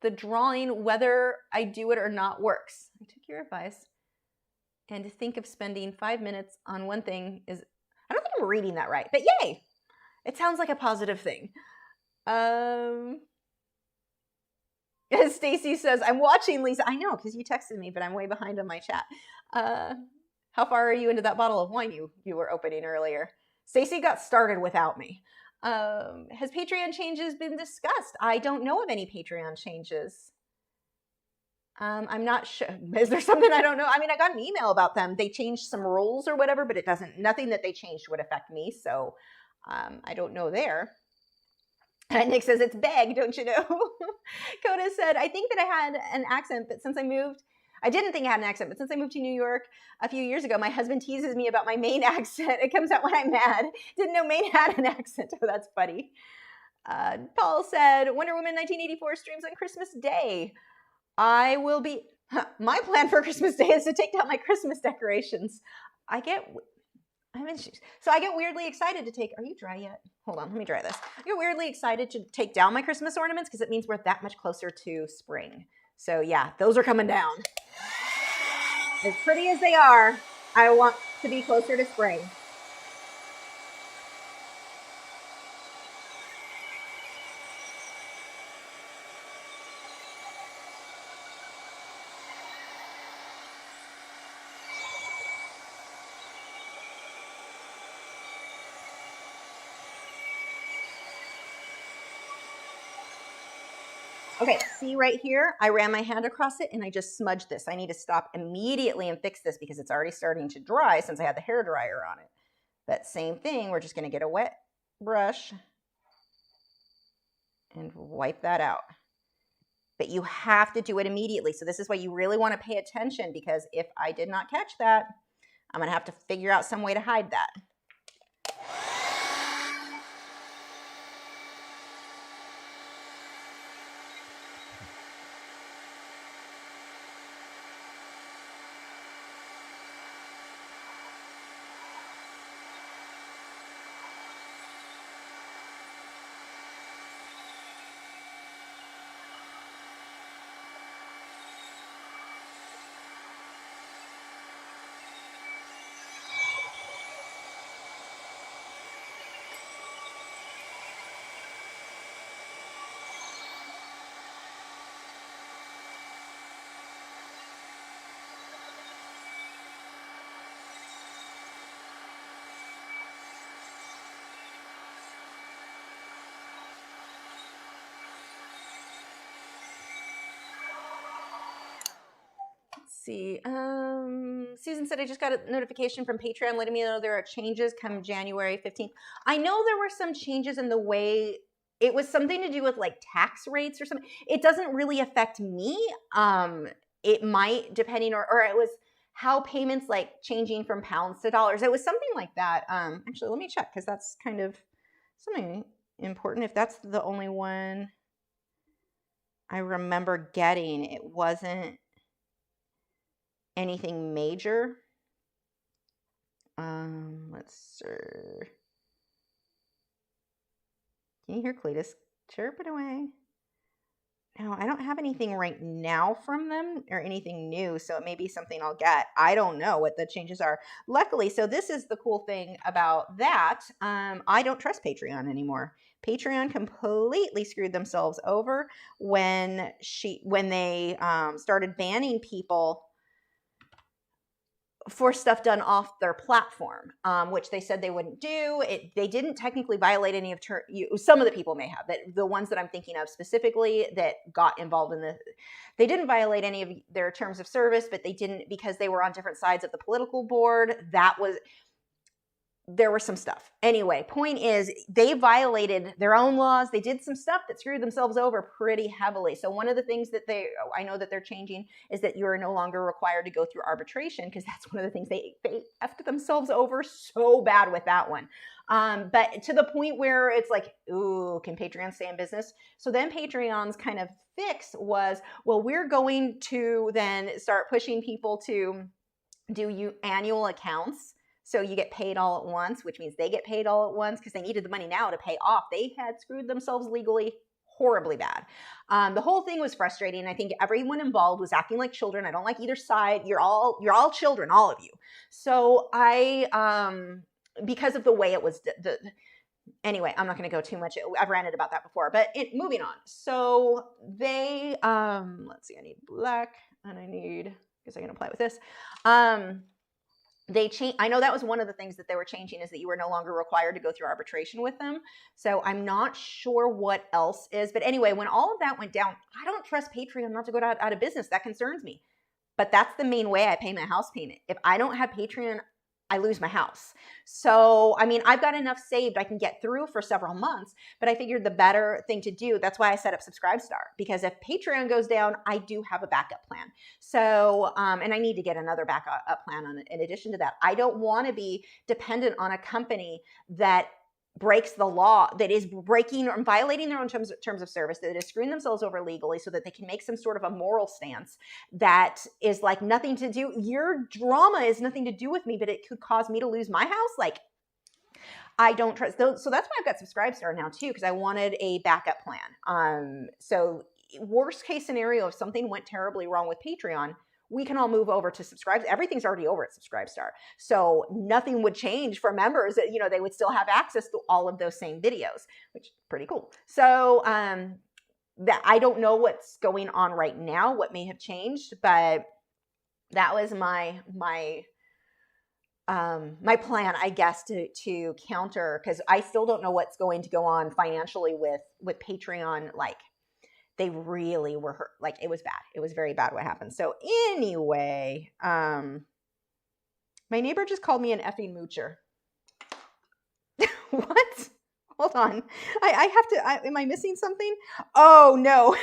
the drawing, whether I do it or not, works. I took your advice. And to think of spending 5 minutes on one thing is, I don't think I'm reading that right, but yay. It sounds like a positive thing. Stacy says, I'm watching Lisa. I know, because you texted me, but I'm way behind on my chat. How far are you into that bottle of wine you were opening earlier? Stacy got started without me. Has Patreon changes been discussed? I don't know of any Patreon changes. I'm not sure. Is there something I don't know? I mean, I got an email about them. They changed some rules or whatever, but nothing that they changed would affect me. So I don't know there. And Nick says, it's beg, don't you know? Coda said, I think that I had an accent, but since I moved, I didn't think I had an accent, but since I moved to New York a few years ago, my husband teases me about my Maine accent. It comes out when I'm mad. Didn't know Maine had an accent. Oh, that's funny. Paul said, Wonder Woman 1984 streams on Christmas Day. I will be, my plan for Christmas Day is to take down my Christmas decorations. I get weirdly excited to take, are you dry yet? Hold on, let me dry this. I get weirdly excited to take down my Christmas ornaments because it means we're that much closer to spring. So yeah, those are coming down. As pretty as they are, I want to be closer to spring. Okay, see right here, I ran my hand across it and I just smudged this. I need to stop immediately and fix this because it's already starting to dry since I had the hairdryer on it. That same thing, we're just gonna get a wet brush and wipe that out. But you have to do it immediately. So this is why you really wanna pay attention, because if I did not catch that, I'm gonna have to figure out some way to hide that. See, Susan said, I just got a notification from Patreon letting me know there are changes come January 15th. I know there were some changes in the way, it was something to do with like tax rates or something. It doesn't really affect me. It might, depending, or it was how payments like changing from pounds to dollars. It was something like that. Actually, let me check, because that's kind of something important. If that's the only one I remember getting, it wasn't anything major. Let's see. Can you hear Cletus chirping away? No, I don't have anything right now from them or anything new, so it may be something I'll get. I don't know what the changes are. Luckily, so this is the cool thing about that. I don't trust Patreon anymore. Patreon completely screwed themselves over when they started banning people. for stuff done off their platform, which they said they wouldn't do. They didn't technically violate any of some of the people may have, but the ones that I'm thinking of specifically that got involved in they didn't violate any of their terms of service, but they didn't, because they were on different sides of the political board. There was some stuff. Anyway, point is, they violated their own laws. They did some stuff that screwed themselves over pretty heavily. So one of the things that I know that they're changing is that you're no longer required to go through arbitration, because that's one of the things they effed themselves over so bad with that one. But to the point where it's like, ooh, can Patreon stay in business? So then Patreon's kind of fix was, well, we're going to then start pushing people to do annual accounts. So you get paid all at once, which means they get paid all at once because they needed the money now to pay off. They had screwed themselves legally horribly bad. The whole thing was frustrating. I think everyone involved was acting like children. I don't like either side. You're all children, all of you. So because of the way it was, anyway, I'm not going to go too much. I've ranted about that before, but moving on. So they, let's see, I need black and I guess I can apply with this. I know that was one of the things that they were changing, is that you were no longer required to go through arbitration with them. So I'm not sure what else is. But anyway, when all of that went down, I don't trust Patreon not to go out of business. That concerns me. But that's the main way I pay my house payment. If I don't have Patreon, I lose my house. So, I mean, I've got enough saved I can get through for several months, but I figured the better thing to do, that's why I set up Subscribestar, because if Patreon goes down, I do have a backup plan. So, and I need to get another backup plan in addition to that. I don't want to be dependent on a company that breaks the law, that is breaking or violating their own terms of service, that is screwing themselves over legally so that they can make some sort of a moral stance that is like nothing to do. Your drama is nothing to do with me, but it could cause me to lose my house. Like, I don't trust those. So that's why I've got Subscribestar now too, because I wanted a backup plan. So worst case scenario, if something went terribly wrong with Patreon, we can all move over to Subscribe. Everything's already over at Subscribestar. So nothing would change for members. They would still have access to all of those same videos, which is pretty cool. So that I don't know what's going on right now, what may have changed, but that was my plan, I guess, to counter, because I still don't know what's going to go on financially with Patreon. Like, they really were hurt. Like, it was bad. It was very bad what happened. So anyway, my neighbor just called me an effing moocher. What? Hold on. I have to, am I missing something? Oh, no.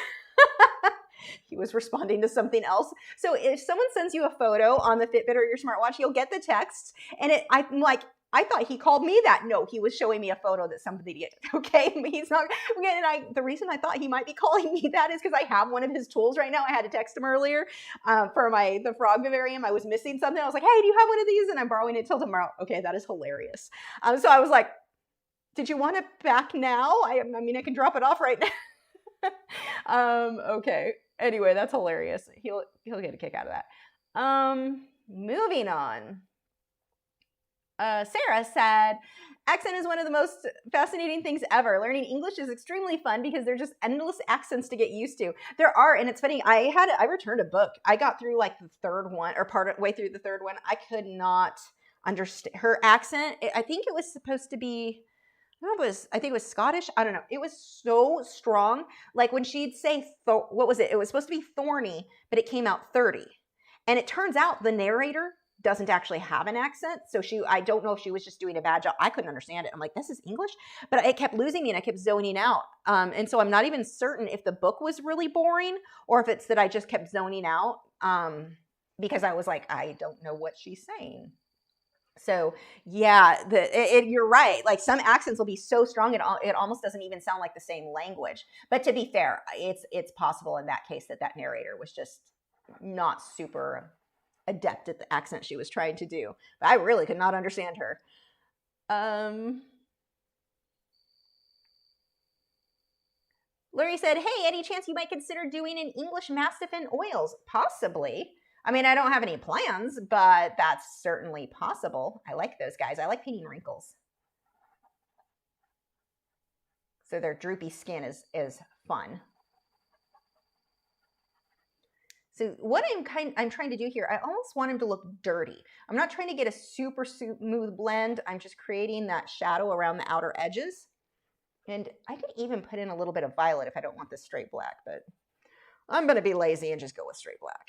He was responding to something else. So if someone sends you a photo on the Fitbit or your smartwatch, you'll get the text. And I'm like, I thought he called me that. No, he was showing me a photo that somebody did. Okay, he's not. And the reason I thought he might be calling me that is because I have one of his tools right now. I had to text him earlier for the frog vivarium. I was missing something. I was like, hey, do you have one of these? And I'm borrowing it till tomorrow. Okay, that is hilarious. So I was like, did you want it back now? I mean, I can drop it off right now. Okay. Anyway, that's hilarious. He'll get a kick out of that. Moving on. Sarah said, accent is one of the most fascinating things ever. Learning English is extremely fun because there's just endless accents to get used to. There are, and it's funny, I returned a book. I got through like the third one, or way through the third one. I could not understand her accent. I think it was supposed to be, I think it was Scottish. I don't know. It was so strong. Like when she'd say, what was it? It was supposed to be thorny, but it came out 30. And it turns out the narrator doesn't actually have an accent. So I don't know if she was just doing a bad job. I couldn't understand it. I'm like, this is English? But it kept losing me and I kept zoning out. And so I'm not even certain if the book was really boring or if it's that I just kept zoning out because I was like, I don't know what she's saying. So yeah, you're right. Like some accents will be so strong, it almost doesn't even sound like the same language. But to be fair, it's possible in that case that narrator was just not super adept at the accent she was trying to do. But I really could not understand her. Larry said, hey, any chance you might consider doing an English Mastiff in oils? Possibly. I mean, I don't have any plans, but that's certainly possible. I like those guys. I like painting wrinkles. So their droopy skin is fun. So what I'm trying to do here, I almost want him to look dirty. I'm not trying to get a super smooth blend. I'm just creating that shadow around the outer edges. And I could even put in a little bit of violet if I don't want this straight black, but I'm going to be lazy and just go with straight black.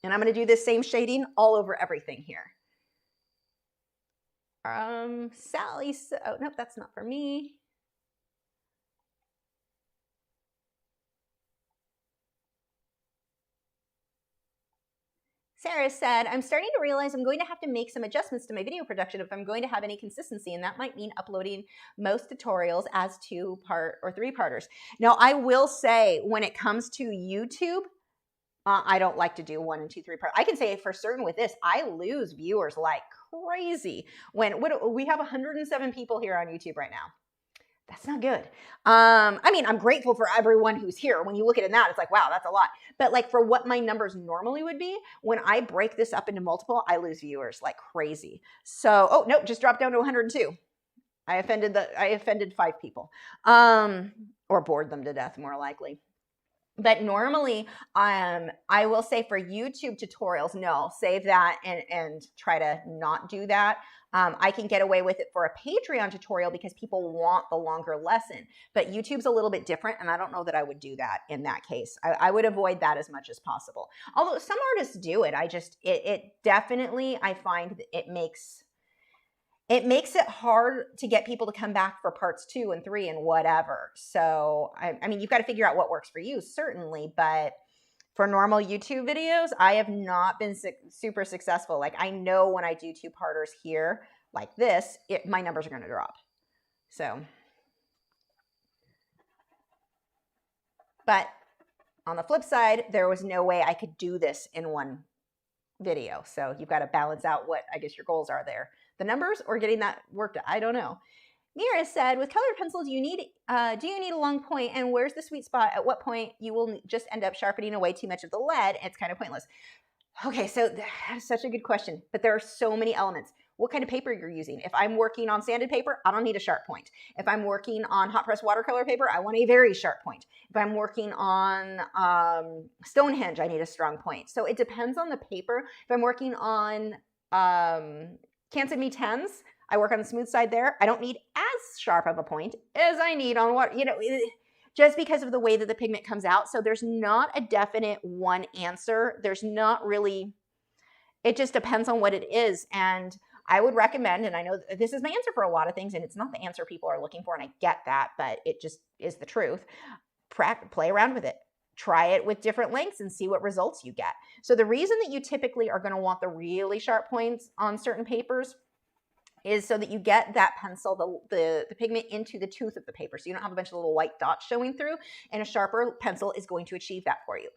And I'm going to do this same shading all over everything here. Sally, oh, nope, that's not for me. Sarah said, I'm starting to realize I'm going to have to make some adjustments to my video production if I'm going to have any consistency, and that might mean uploading most tutorials as 2-part or 3-parters. Now, I will say when it comes to YouTube, I don't like to do 1 and 2, 3 part. I can say for certain with this, I lose viewers like crazy. When we have 107 people here on YouTube right now. That's not good. I mean, I'm grateful for everyone who's here. When you look at it now, it's like, wow, that's a lot. But like for what my numbers normally would be, when I break this up into multiple, I lose viewers like crazy. So, oh, nope, just dropped down to 102. I offended 5 people, or bored them to death, more likely. But normally, I will say for YouTube tutorials, no, save that and try to not do that. I can get away with it for a Patreon tutorial because people want the longer lesson. But YouTube's a little bit different, and I don't know that I would do that in that case. I would avoid that as much as possible. Although some artists do it. It definitely, I find that it makes it hard to get people to come back for parts 2 and 3 and whatever. So, I mean, you've got to figure out what works for you, certainly. But for normal YouTube videos, I have not been super successful. Like, I know when I do 2-parters here like this, my numbers are going to drop. So, but on the flip side, there was no way I could do this in one video. So you've got to balance out what I guess your goals are there. The numbers or getting that worked out. I don't know. Mira said, with colored pencils, do you need a long point, and where's the sweet spot? At what point you will just end up sharpening away too much of the lead, and it's kind of pointless. Okay, so that's such a good question, but there are so many elements. What kind of paper you're using. If I'm working on sanded paper, I don't need a sharp point. If I'm working on hot press watercolor paper, I want a very sharp point. If I'm working on Stonehenge, I need a strong point. So it depends on the paper. If I'm working on Canson Me10s, I work on the smooth side there. I don't need as sharp of a point as I need on what, just because of the way that the pigment comes out. So there's not a definite one answer. There's not really, it just depends on what it is. And I would recommend, and I know this is my answer for a lot of things, and it's not the answer people are looking for, and I get that, but it just is the truth. Play around with it. Try it with different lengths and see what results you get. So the reason that you typically are going to want the really sharp points on certain papers is so that you get that pencil, the pigment into the tooth of the paper. So you don't have a bunch of little white dots showing through, and a sharper pencil is going to achieve that for you.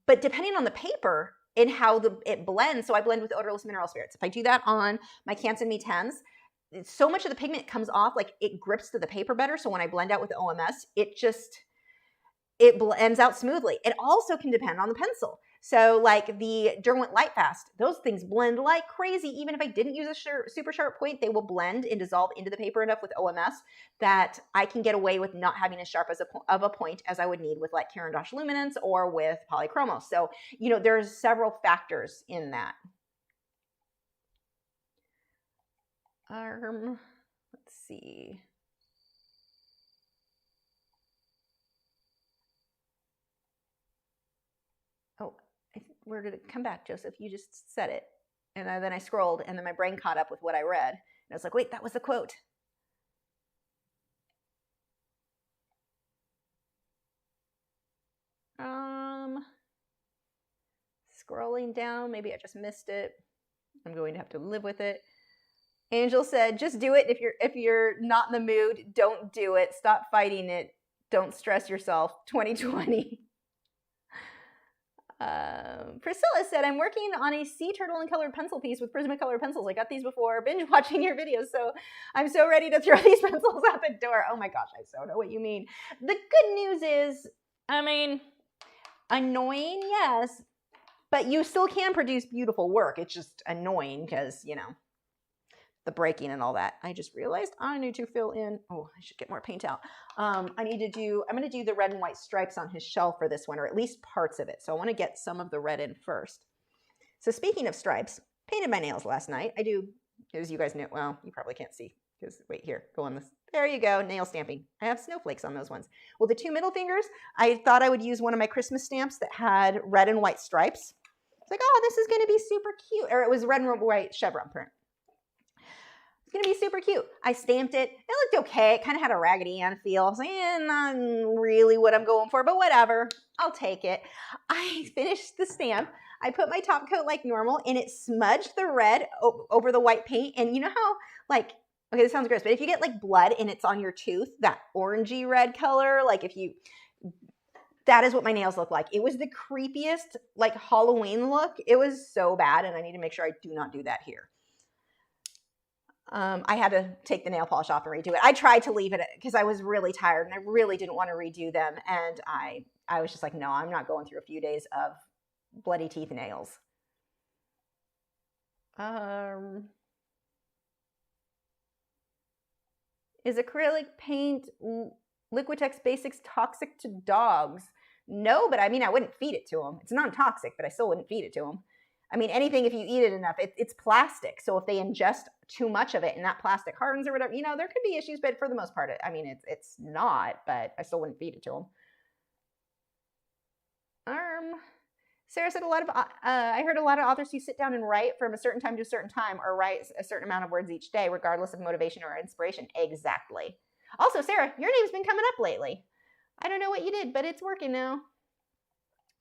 But depending on the paper and how it blends, so I blend with odorless mineral spirits. If I do that on my Canson Me10s, so much of the pigment comes off, like it grips to the paper better. So when I blend out with the OMS, it blends out smoothly. It also can depend on the pencil. So like the Derwent Lightfast, those things blend like crazy. Even if I didn't use a super sharp point, they will blend and dissolve into the paper enough with OMS that I can get away with not having as sharp of a point as I would need with like Caran d'Ache Luminance or with Polychromos. So, there's several factors in that. Let's see. Where did it come back, Joseph? You just said it. And then I scrolled, and then my brain caught up with what I read. And I was like, wait, that was the quote. Scrolling down, maybe I just missed it. I'm going to have to live with it. Angel said, just do it. If you're not in the mood, don't do it. Stop fighting it. Don't stress yourself. 2020. Priscilla said, I'm working on a sea turtle and colored pencil piece with Prismacolor pencils. I got these before binge watching your videos, so I'm so ready to throw these pencils out the door. Oh my gosh, I so know what you mean. The good news is, annoying, yes, but you still can produce beautiful work. It's just annoying because, the breaking and all that. I just realized I need to fill in. Oh, I should get more paint out. I'm going to do the red and white stripes on his shell for this one, or at least parts of it. So I want to get some of the red in first. So speaking of stripes, painted my nails last night. I do, as you guys know, well, you probably can't see because wait here, go on this. There you go, nail stamping. I have snowflakes on those ones. Well, the two middle fingers, I thought I would use one of my Christmas stamps that had red and white stripes. It's like, oh, this is going to be super cute. Or it was red and white chevron print. It's going to be super cute. I stamped it. It looked okay. It kind of had a Raggedy Ann feel. I was like, not really what I'm going for, but whatever. I'll take it. I finished the stamp. I put my top coat like normal, and it smudged the red over the white paint. And you know how, like, okay, this sounds gross, but if you get like blood and it's on your tooth, that orangey red color, like that is what my nails look like. It was the creepiest, like, Halloween look. It was so bad, and I need to make sure I do not do that here. I had to take the nail polish off and redo it. I tried to leave it because I was really tired and I really didn't want to redo them. And I was just like, no, I'm not going through a few days of bloody teeth nails. Is acrylic paint Liquitex Basics toxic to dogs? No, but I mean, I wouldn't feed it to them. It's non-toxic, but I still wouldn't feed it to them. I mean, anything, if you eat it enough, it's plastic. So if they ingest too much of it and that plastic hardens or whatever, you know, there could be issues, but for the most part, I mean, it's not, but I still wouldn't feed it to them. Sarah said I heard a lot of authors who sit down and write from a certain time to a certain time or write a certain amount of words each day, regardless of motivation or inspiration. Exactly. Also, Sarah, your name's been coming up lately. I don't know what you did, but it's working now.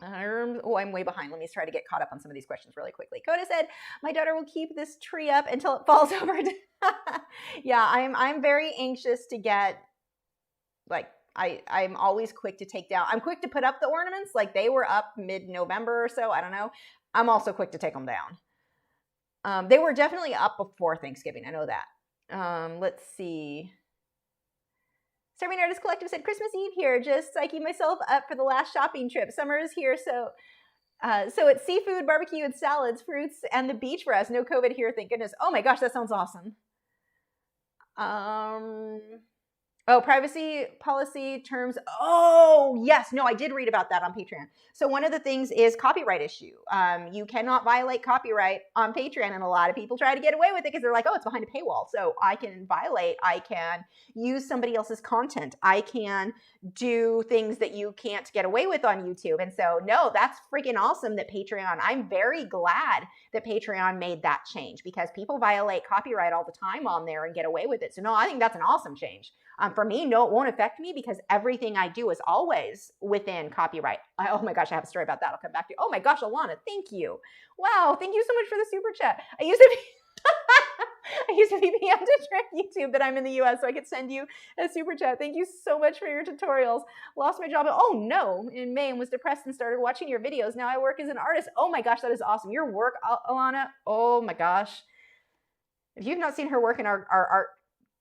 Oh, I'm way behind. Let me try to get caught up on some of these questions really quickly. Coda said, my daughter will keep this tree up until it falls over. Yeah, I'm very anxious to get, like, I'm always quick to take down. I'm quick to put up the ornaments. Like, they were up mid-November or so. I don't know. I'm also quick to take them down. They were definitely up before Thanksgiving. I know that. Let's see. Serving Artist Collective said, Christmas Eve here, just psyching myself up for the last shopping trip. Summer is here, so it's seafood, barbecue, and salads, fruits, and the beach for us. No COVID here, thank goodness. Oh my gosh, that sounds awesome. Oh, privacy policy terms. Oh, yes. No, I did read about that on Patreon. So one of the things is copyright issue. You cannot violate copyright on Patreon, and a lot of people try to get away with it because they're like, oh, it's behind a paywall. So I can use somebody else's content. I can do things that you can't get away with on YouTube. And so, no, that's freaking awesome that Patreon, I'm very glad that Patreon made that change because people violate copyright all the time on there and get away with it. So no, I think that's an awesome change. For me, no, it won't affect me because everything I do is always within copyright. Oh my gosh, I have a story about that. I'll come back to you. Oh my gosh, Alana, thank you. Wow, thank you so much for the super chat. I used to be beyond to trick YouTube that I'm in the US so I could send you a super chat. Thank you so much for your tutorials. Lost my job, oh no, in May and was depressed and started watching your videos. Now I work as an artist. Oh my gosh, that is awesome. Your work, Alana, oh my gosh. If you've not seen her work in our art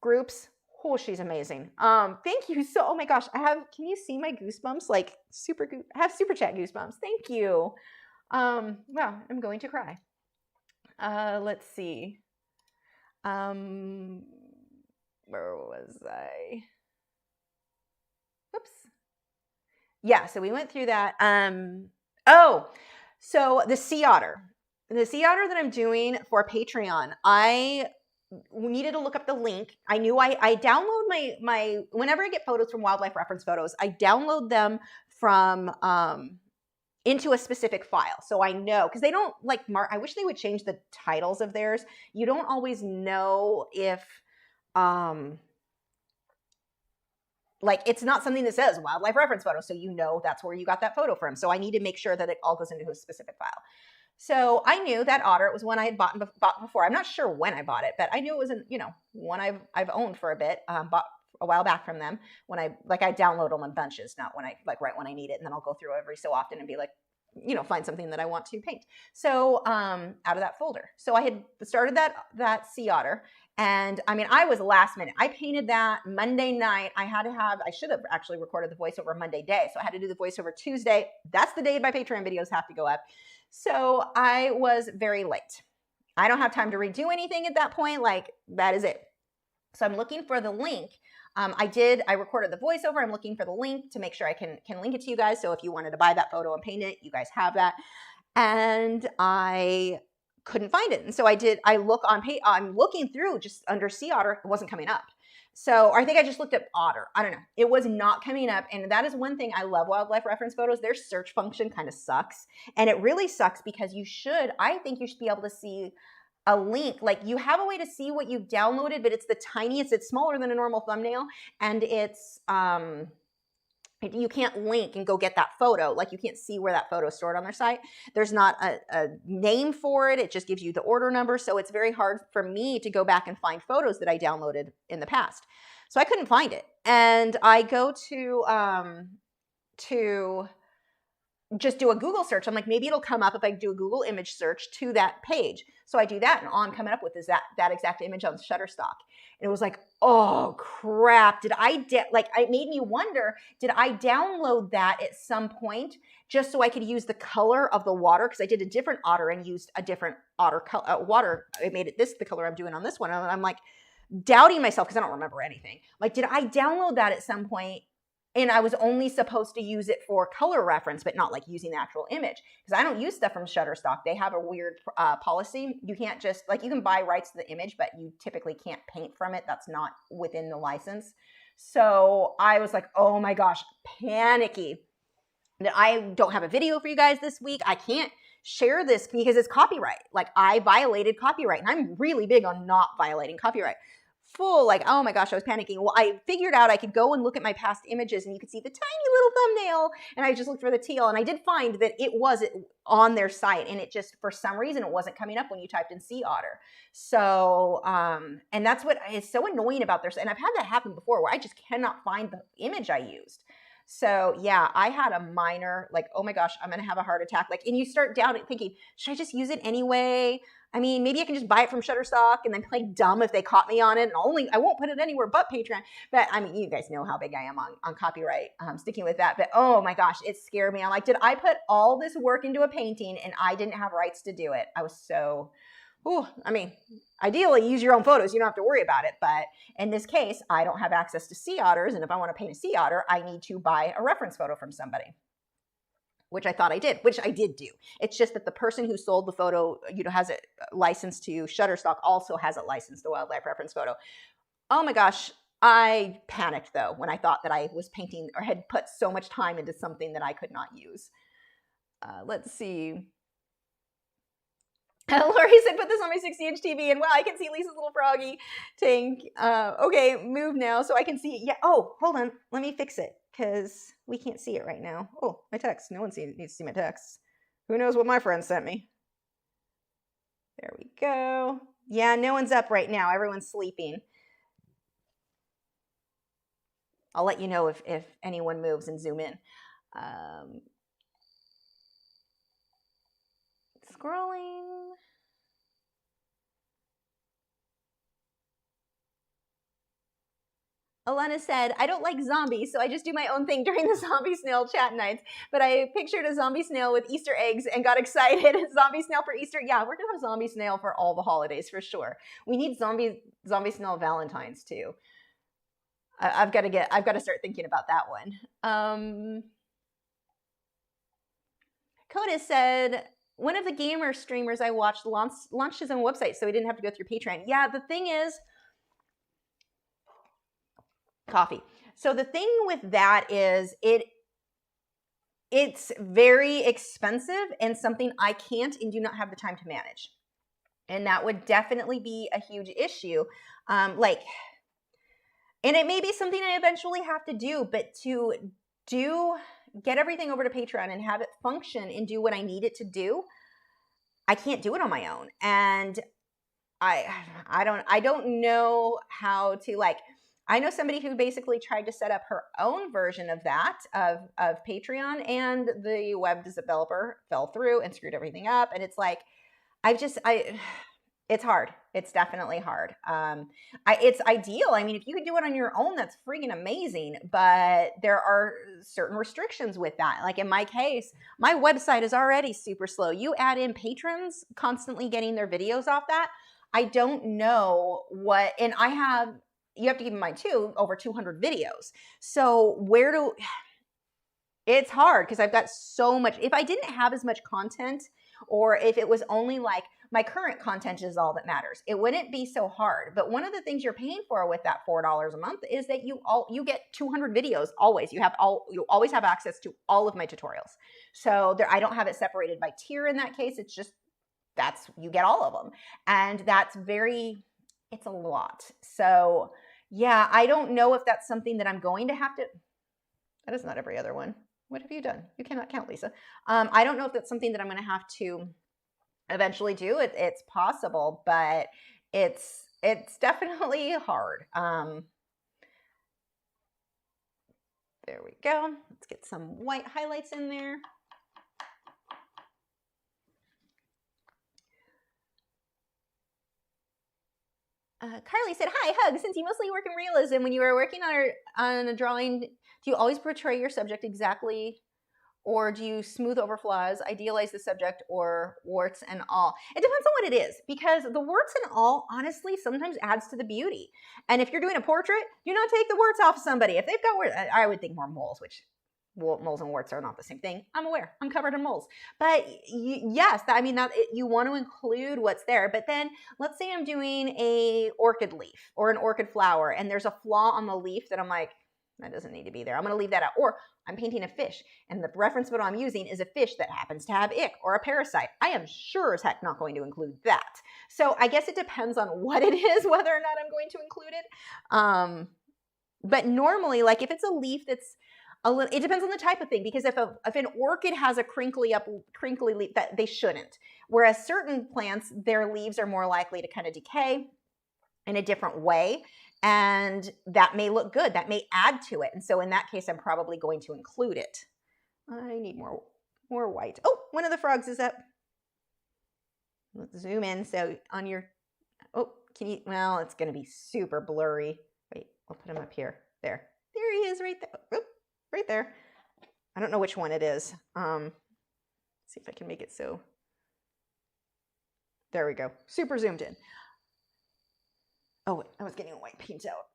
groups, oh, she's amazing. Thank you so, oh my gosh, can you see my goosebumps? Like I have super chat goosebumps. Thank you. Wow, I'm going to cry. Let's see. Where was I? Whoops. Yeah, so we went through that. So the sea otter. The sea otter that I'm doing for Patreon, I needed to look up the link. I knew I download my whenever I get photos from Wildlife Reference Photos, I download them from into a specific file. So I know, because they don't like I wish they would change the titles of theirs. You don't always know if like it's not something that says Wildlife Reference Photo, so you know that's where you got that photo from. So I need to make sure that it all goes into a specific file. So I knew that otter, it was one I had bought before. I'm not sure when I bought it, but I knew it was one I've owned for a bit, bought a while back from them when I download them in bunches, not when I right when I need it. And then I'll go through every so often and be like, find something that I want to paint. So out of that folder. So I had started that sea otter. And I mean, I was last minute. I painted that Monday night. I should have actually recorded the voiceover Monday day. So I had to do the voiceover Tuesday. That's the day my Patreon videos have to go up. So I was very late. I don't have time to redo anything at that point. Like, that is it. So I'm looking for the link. I recorded the voiceover. I'm looking for the link to make sure I can link it to you guys. So if you wanted to buy that photo and paint it, you guys have that. And I couldn't find it. And so I'm looking through just under sea otter. It wasn't coming up. So I think I just looked up otter. I don't know. It was not coming up. And that is one thing I love wildlife reference photos. Their search function kind of sucks. And it really sucks because I think you should be able to see a link. Like, you have a way to see what you've downloaded, but it's the tiniest, it's smaller than a normal thumbnail. And it's, you can't link and go get that photo. Like, you can't see where that photo is stored on their site. There's not a name for it. It just gives you the order number. So it's very hard for me to go back and find photos that I downloaded in the past. So I couldn't find it. And I go to just do a Google search. I'm like, maybe it'll come up if I do a Google image search to that page. So I do that, and all I'm coming up with is that exact image on Shutterstock. And it was like, oh crap, it made me wonder, did I download that at some point just so I could use the color of the water? Because I did a different otter and used a different otter water. I made it the color I'm doing on this one. And I'm like doubting myself because I don't remember anything. Like, did I download that at some point? And I was only supposed to use it for color reference, but not like using the actual image. Because I don't use stuff from Shutterstock. They have a weird policy. You can't just, like, you can buy rights to the image, but you typically can't paint from it. That's not within the license. So I was like, oh my gosh, panicky. I don't have a video for you guys this week. I can't share this because it's copyright. Like, I violated copyright, and I'm really big on not violating copyright. Oh my gosh, I was panicking. Well, I figured out I could go and look at my past images, and you could see the tiny little thumbnail, and I just looked for the teal, and I did find that it was on their site, and it just, for some reason, it wasn't coming up when you typed in sea otter. So, and that's what is so annoying about this, and I've had that happen before where I just cannot find the image I used. So yeah, I had a minor, like, oh my gosh, I'm going to have a heart attack. Like, and you start down thinking, should I just use it anyway? I mean, maybe I can just buy it from Shutterstock and then play dumb if they caught me on it. And I won't put it anywhere but Patreon. But I mean, you guys know how big I am on copyright, sticking with that. But oh my gosh, it scared me. I'm like, did I put all this work into a painting and I didn't have rights to do it? I was so, I mean, ideally use your own photos. You don't have to worry about it. But in this case, I don't have access to sea otters. And if I want to paint a sea otter, I need to buy a reference photo from somebody, which I thought I did, which I did do. It's just that the person who sold the photo, has a license to Shutterstock, also has a license to Wildlife Reference Photo. Oh my gosh, I panicked though when I thought that I was painting or had put so much time into something that I could not use. Let's see. Lori said, put this on my 60-inch TV, and wow, I can see Lisa's little froggy tank. Okay, move now so I can see it. Yeah, oh, hold on. Let me fix it because we can't see it right now. Oh, my text. No one needs to see my text. Who knows what my friend sent me? There we go. Yeah, no one's up right now. Everyone's sleeping. I'll let you know if anyone moves and zoom in. Scrolling. Alana said, I don't like zombies, so I just do my own thing during the zombie snail chat nights. But I pictured a zombie snail with Easter eggs and got excited. Zombie snail for Easter. Yeah, we're going to have zombie snail for all the holidays for sure. We need zombie snail Valentines too. I've got to start thinking about that one. Cletus said, one of the gamer streamers I watched launched his own website, so he didn't have to go through Patreon. Yeah, the thing is, coffee. So the thing with that is it's very expensive and something I can't and do not have the time to manage. And that would definitely be a huge issue. And it may be something I eventually have to do, but to get everything over to Patreon and have it function and do what I need it to do, I can't do it on my own. And I don't know how to, like, I know somebody who basically tried to set up her own version of that, of Patreon, and the web developer fell through and screwed everything up. And it's like, It's hard. It's definitely hard. It's ideal. I mean, if you could do it on your own, that's freaking amazing. But there are certain restrictions with that. Like in my case, my website is already super slow. You add in patrons constantly getting their videos off that. I don't know what, and you have to keep in mind too, over 200 videos. So it's hard because I've got so much. If I didn't have as much content, or if it was only like my current content is all that matters, it wouldn't be so hard. But one of the things you're paying for with that $4 a month is that you get 200 videos always. You always have access to all of my tutorials. So I don't have it separated by tier in that case. It's just you get all of them, and it's a lot. So yeah, I don't know if that's something that I'm going to have to. That is not every other one. What have you done? You cannot count, Lisa. I don't know if that's something that I'm going to have to eventually do. It's possible, but it's definitely hard. There we go. Let's get some white highlights in there. Carly said, hi, hug. Since you mostly work in realism, when you are working on a drawing, do you always portray your subject exactly, or do you smooth over flaws, idealize the subject, or warts and all? It depends on what it is, because the warts and all, honestly, sometimes adds to the beauty. And if you're doing a portrait, do not take the warts off of somebody. If they've got warts, I would think more moles, which moles and warts are not the same thing. I'm aware. I'm covered in moles. But yes, you want to include what's there. But then let's say I'm doing a orchid leaf or an orchid flower, and there's a flaw on the leaf that I'm like, that doesn't need to be there. I'm going to leave that out. Or I'm painting a fish, and the reference photo I'm using is a fish that happens to have ick or a parasite. I am sure as heck not going to include that. So I guess it depends on what it is, whether or not I'm going to include it. But normally, like if it's a leaf that's it depends on the type of thing, because if an orchid has a crinkly leaf, that they shouldn't. Whereas certain plants, their leaves are more likely to kind of decay in a different way, and that may look good. That may add to it. And so in that case, I'm probably going to include it. I need more white. Oh, one of the frogs is up. Let's zoom in. So on your, well, it's going to be super blurry. Wait, I'll put him up here. There he is right there. Oop. Right there. I don't know which one it is. Let's see if I can make it so. There we go. Super zoomed in. Oh, I was getting a white paint out.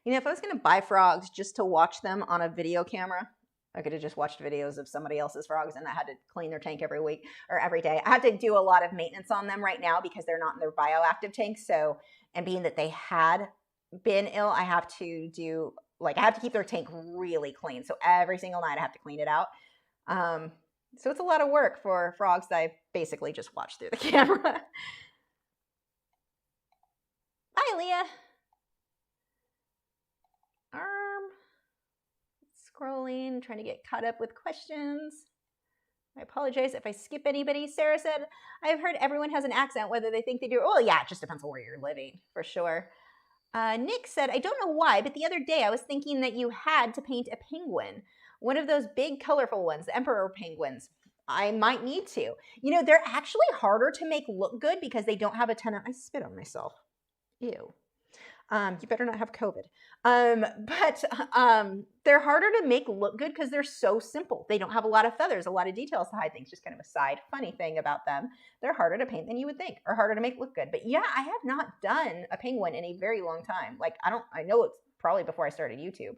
You know, if I was going to buy frogs just to watch them on a video camera, I could have just watched videos of somebody else's frogs, and I had to clean their tank every week or every day. I have to do a lot of maintenance on them right now because they're not in their bioactive tanks. So, and being that they had been ill, I have to keep their tank really clean. So every single night I have to clean it out. So it's a lot of work for frogs that I basically just watch through the camera. Bye, Leah. Scrolling, trying to get caught up with questions. I apologize if I skip anybody. Sarah said, I've heard everyone has an accent, whether they think they do. Oh, yeah, it just depends on where you're living, for sure. Nick said, I don't know why, but the other day I was thinking that you had to paint a penguin. One of those big, colorful ones, the emperor penguins. I might need to. You know, they're actually harder to make look good because they don't have a ton of... I spit on myself. Ew. You better not have COVID. But they're harder to make look good because they're so simple. They don't have a lot of feathers, a lot of details to hide things. Just kind of a side funny thing about them. They're harder to paint than you would think, or harder to make look good. But yeah, I have not done a penguin in a very long time. Like, I know it's probably before I started YouTube.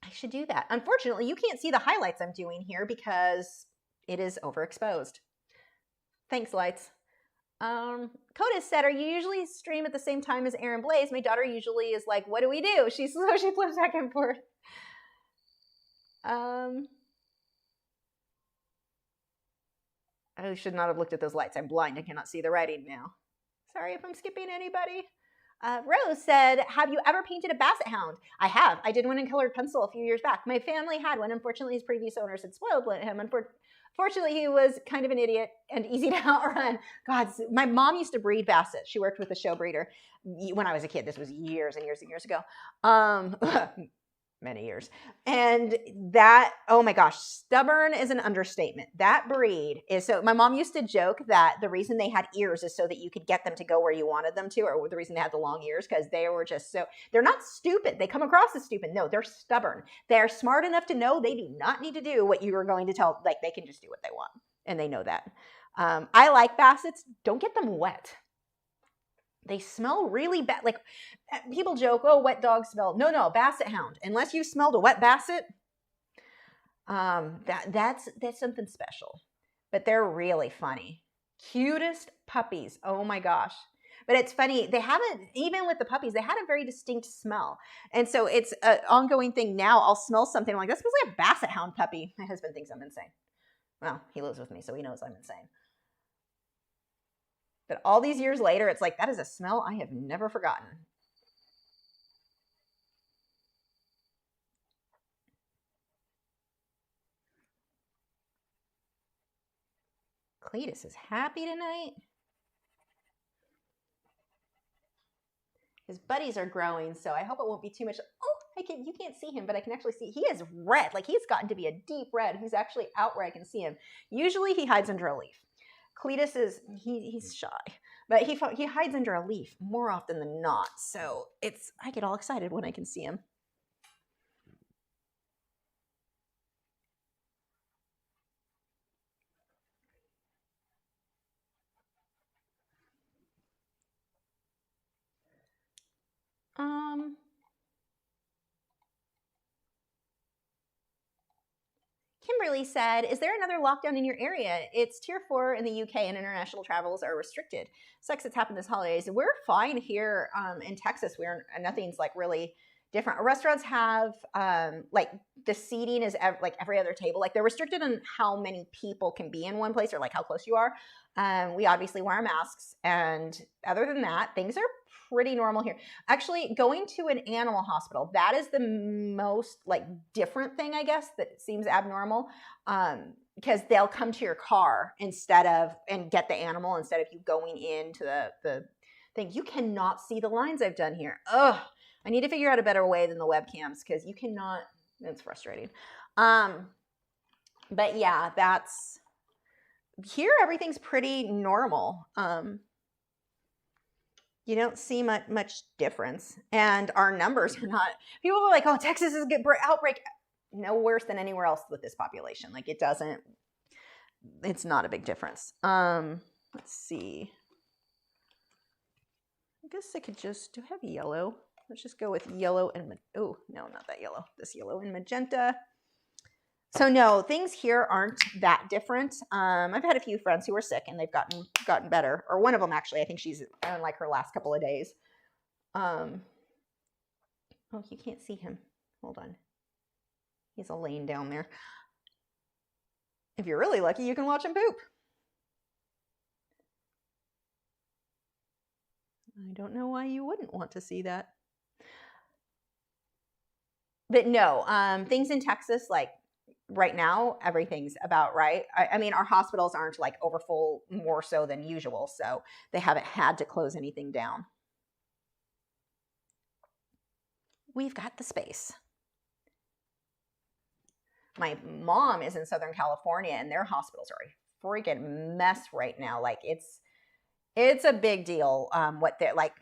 I should do that. Unfortunately, you can't see the highlights I'm doing here because it is overexposed. Thanks, lights. Cletus said, are you usually stream at the same time as Aaron Blaze? My daughter usually is like, what do we do? She flips back and forth. I should not have looked at those lights. I'm blind. I cannot see the writing now. Sorry if I'm skipping anybody. Rose said, have you ever painted a Basset Hound? I have. I did one in colored pencil a few years back. My family had one. Unfortunately, his previous owners had spoiled him. Fortunately, he was kind of an idiot and easy to outrun. God, my mom used to breed Basset. She worked with a show breeder when I was a kid. This was years and years and years ago. Many years. And that, oh my gosh, stubborn is an understatement. That breed is so, my mom used to joke that the reason they had ears is so that you could get them to go where you wanted them to, or the reason they had the long ears, because they were just so, they're not stupid. They come across as stupid. No, they're stubborn. They're smart enough to know they do not need to do what you are going to tell, like they can just do what they want. And they know that. I like Bassets. Don't get them wet. They smell really bad. Like people joke, oh, wet dogs smell. No, Basset Hound. Unless you smelled a wet Basset, that's something special. But they're really funny. Cutest puppies. Oh my gosh. But it's funny. They haven't, even with the puppies, they had a very distinct smell. And so it's an ongoing thing now. I'll smell something I'm like, that smells like a Basset Hound puppy. My husband thinks I'm insane. Well, he lives with me, so he knows I'm insane. But all these years later, it's like, that is a smell I have never forgotten. Cletus is happy tonight. His buddies are growing, so I hope it won't be too much. Oh, you can't see him, but I can actually see. He is red. Like he's gotten to be a deep red. He's actually out where I can see him. Usually he hides under a leaf. Cletus is, he's shy. But he hides under a leaf more often than not. So I get all excited when I can see him. Kimberly said, is there another lockdown in your area? It's tier 4 in the UK and international travels are restricted. Sucks it's happened this holidays. We're fine here in Texas. Nothing's like really different. Restaurants have like the seating is like every other table. Like they're restricted on how many people can be in one place or like how close you are. We obviously wear masks. And other than that, things are pretty normal here. Actually, going to an animal hospital, that is the most like different thing, I guess, that seems abnormal. Because they'll come to your car and get the animal instead of you going into the thing. You cannot see the lines I've done here. Ugh. I need to figure out a better way than the webcams because you cannot, it's frustrating. But yeah, here everything's pretty normal. You don't see much difference. And our numbers are not, people are like, oh, Texas is a good outbreak. No worse than anywhere else with this population. Like it's not a big difference. Let's see. I guess I could do I have yellow? Let's just go with yellow and, oh, no, not that yellow. This yellow and magenta. So no, things here aren't that different. I've had a few friends who were sick and they've gotten better. Or one of them actually, I think she's on like her last couple of days. Oh, you can't see him. Hold on. He's a lane down there. If you're really lucky, you can watch him poop. I don't know why you wouldn't want to see that. But no, things in Texas, like right now, everything's about right. I mean, our hospitals aren't like overfull more so than usual, so they haven't had to close anything down. We've got the space. My mom is in Southern California, and their hospitals are a freaking mess right now. Like it's a big deal. What they're like.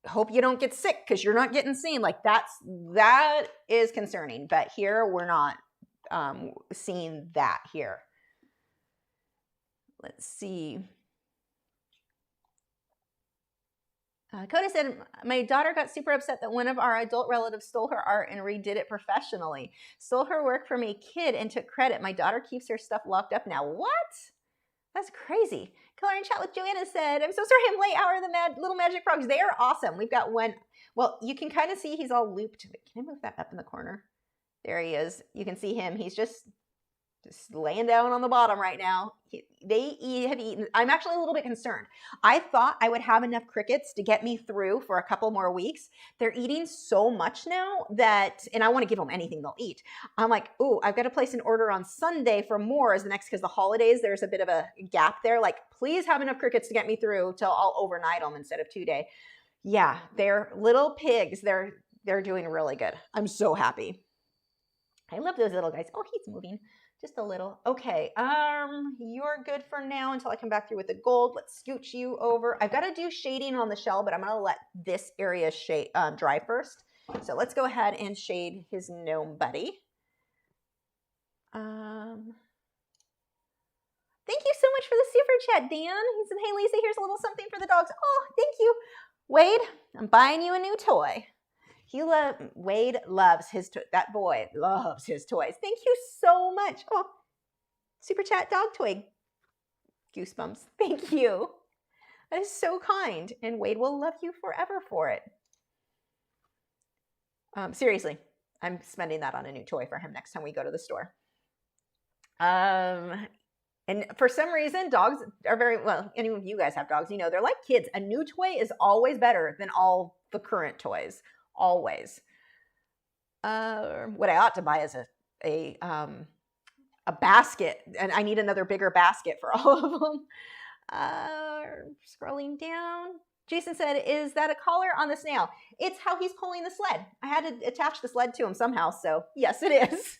Hope you don't get sick because you're not getting seen. Like that is concerning. But here we're not seeing that here. Let's see. Coda said, my daughter got super upset that one of our adult relatives stole her art and redid it professionally. Stole her work from a kid and took credit. My daughter keeps her stuff locked up now. What? That's crazy. Color and Chat with Joanna said, I'm so sorry I'm late. How are the little magic frogs? They are awesome. We've got one. Well, you can kind of see he's all looped. Can I move that up in the corner? There he is. You can see him. He's just just laying down on the bottom right now. They have eaten. I'm actually a little bit concerned. I thought I would have enough crickets to get me through for a couple more weeks. They're eating so much now that, and I want to give them anything they'll eat. I'm like, ooh, I've got to place an order on Sunday for more as the next, because the holidays, there's a bit of a gap there. Like, please have enough crickets to get me through till I'll overnight them instead of 2-day. Yeah, they're little pigs. They're doing really good. I'm so happy. I love those little guys. Oh, he's moving. Just a little. Okay, you're good for now until I come back through with the gold. Let's scooch you over. I've got to do shading on the shell, but I'm going to let this area dry first. So let's go ahead and shade his gnome buddy. Thank you so much for the super chat, Dan. He said, hey, Lisa, here's a little something for the dogs. Oh, thank you. Wade, I'm buying you a new toy. Wade loves that boy loves his toys. Thank you so much. Oh, super chat dog toy. Goosebumps. Thank you. That is so kind. And Wade will love you forever for it. Seriously, I'm spending that on a new toy for him next time we go to the store. And for some reason, dogs are well, any of you guys have dogs, you know, they're like kids. A new toy is always better than all the current toys. Always. What I ought to buy is a basket, and I need another bigger basket for all of them. Scrolling down. Jason said, is that a collar on the snail? It's how he's pulling the sled. I had to attach the sled to him somehow, so yes, it is.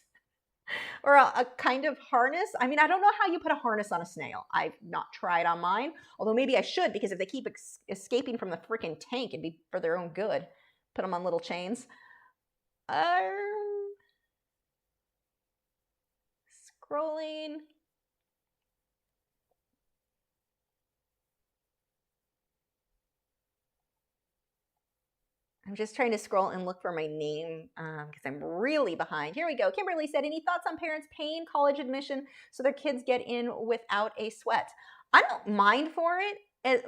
Or a kind of harness. I mean, I don't know how you put a harness on a snail. I've not tried on mine, although maybe I should, because if they keep escaping from the freaking tank, it'd be for their own good. Put them on little chains. Scrolling. I'm just trying to scroll and look for my name because I'm really behind. Here we go. Kimberly said, any thoughts on parents paying college admission so their kids get in without a sweat? I don't mind for it.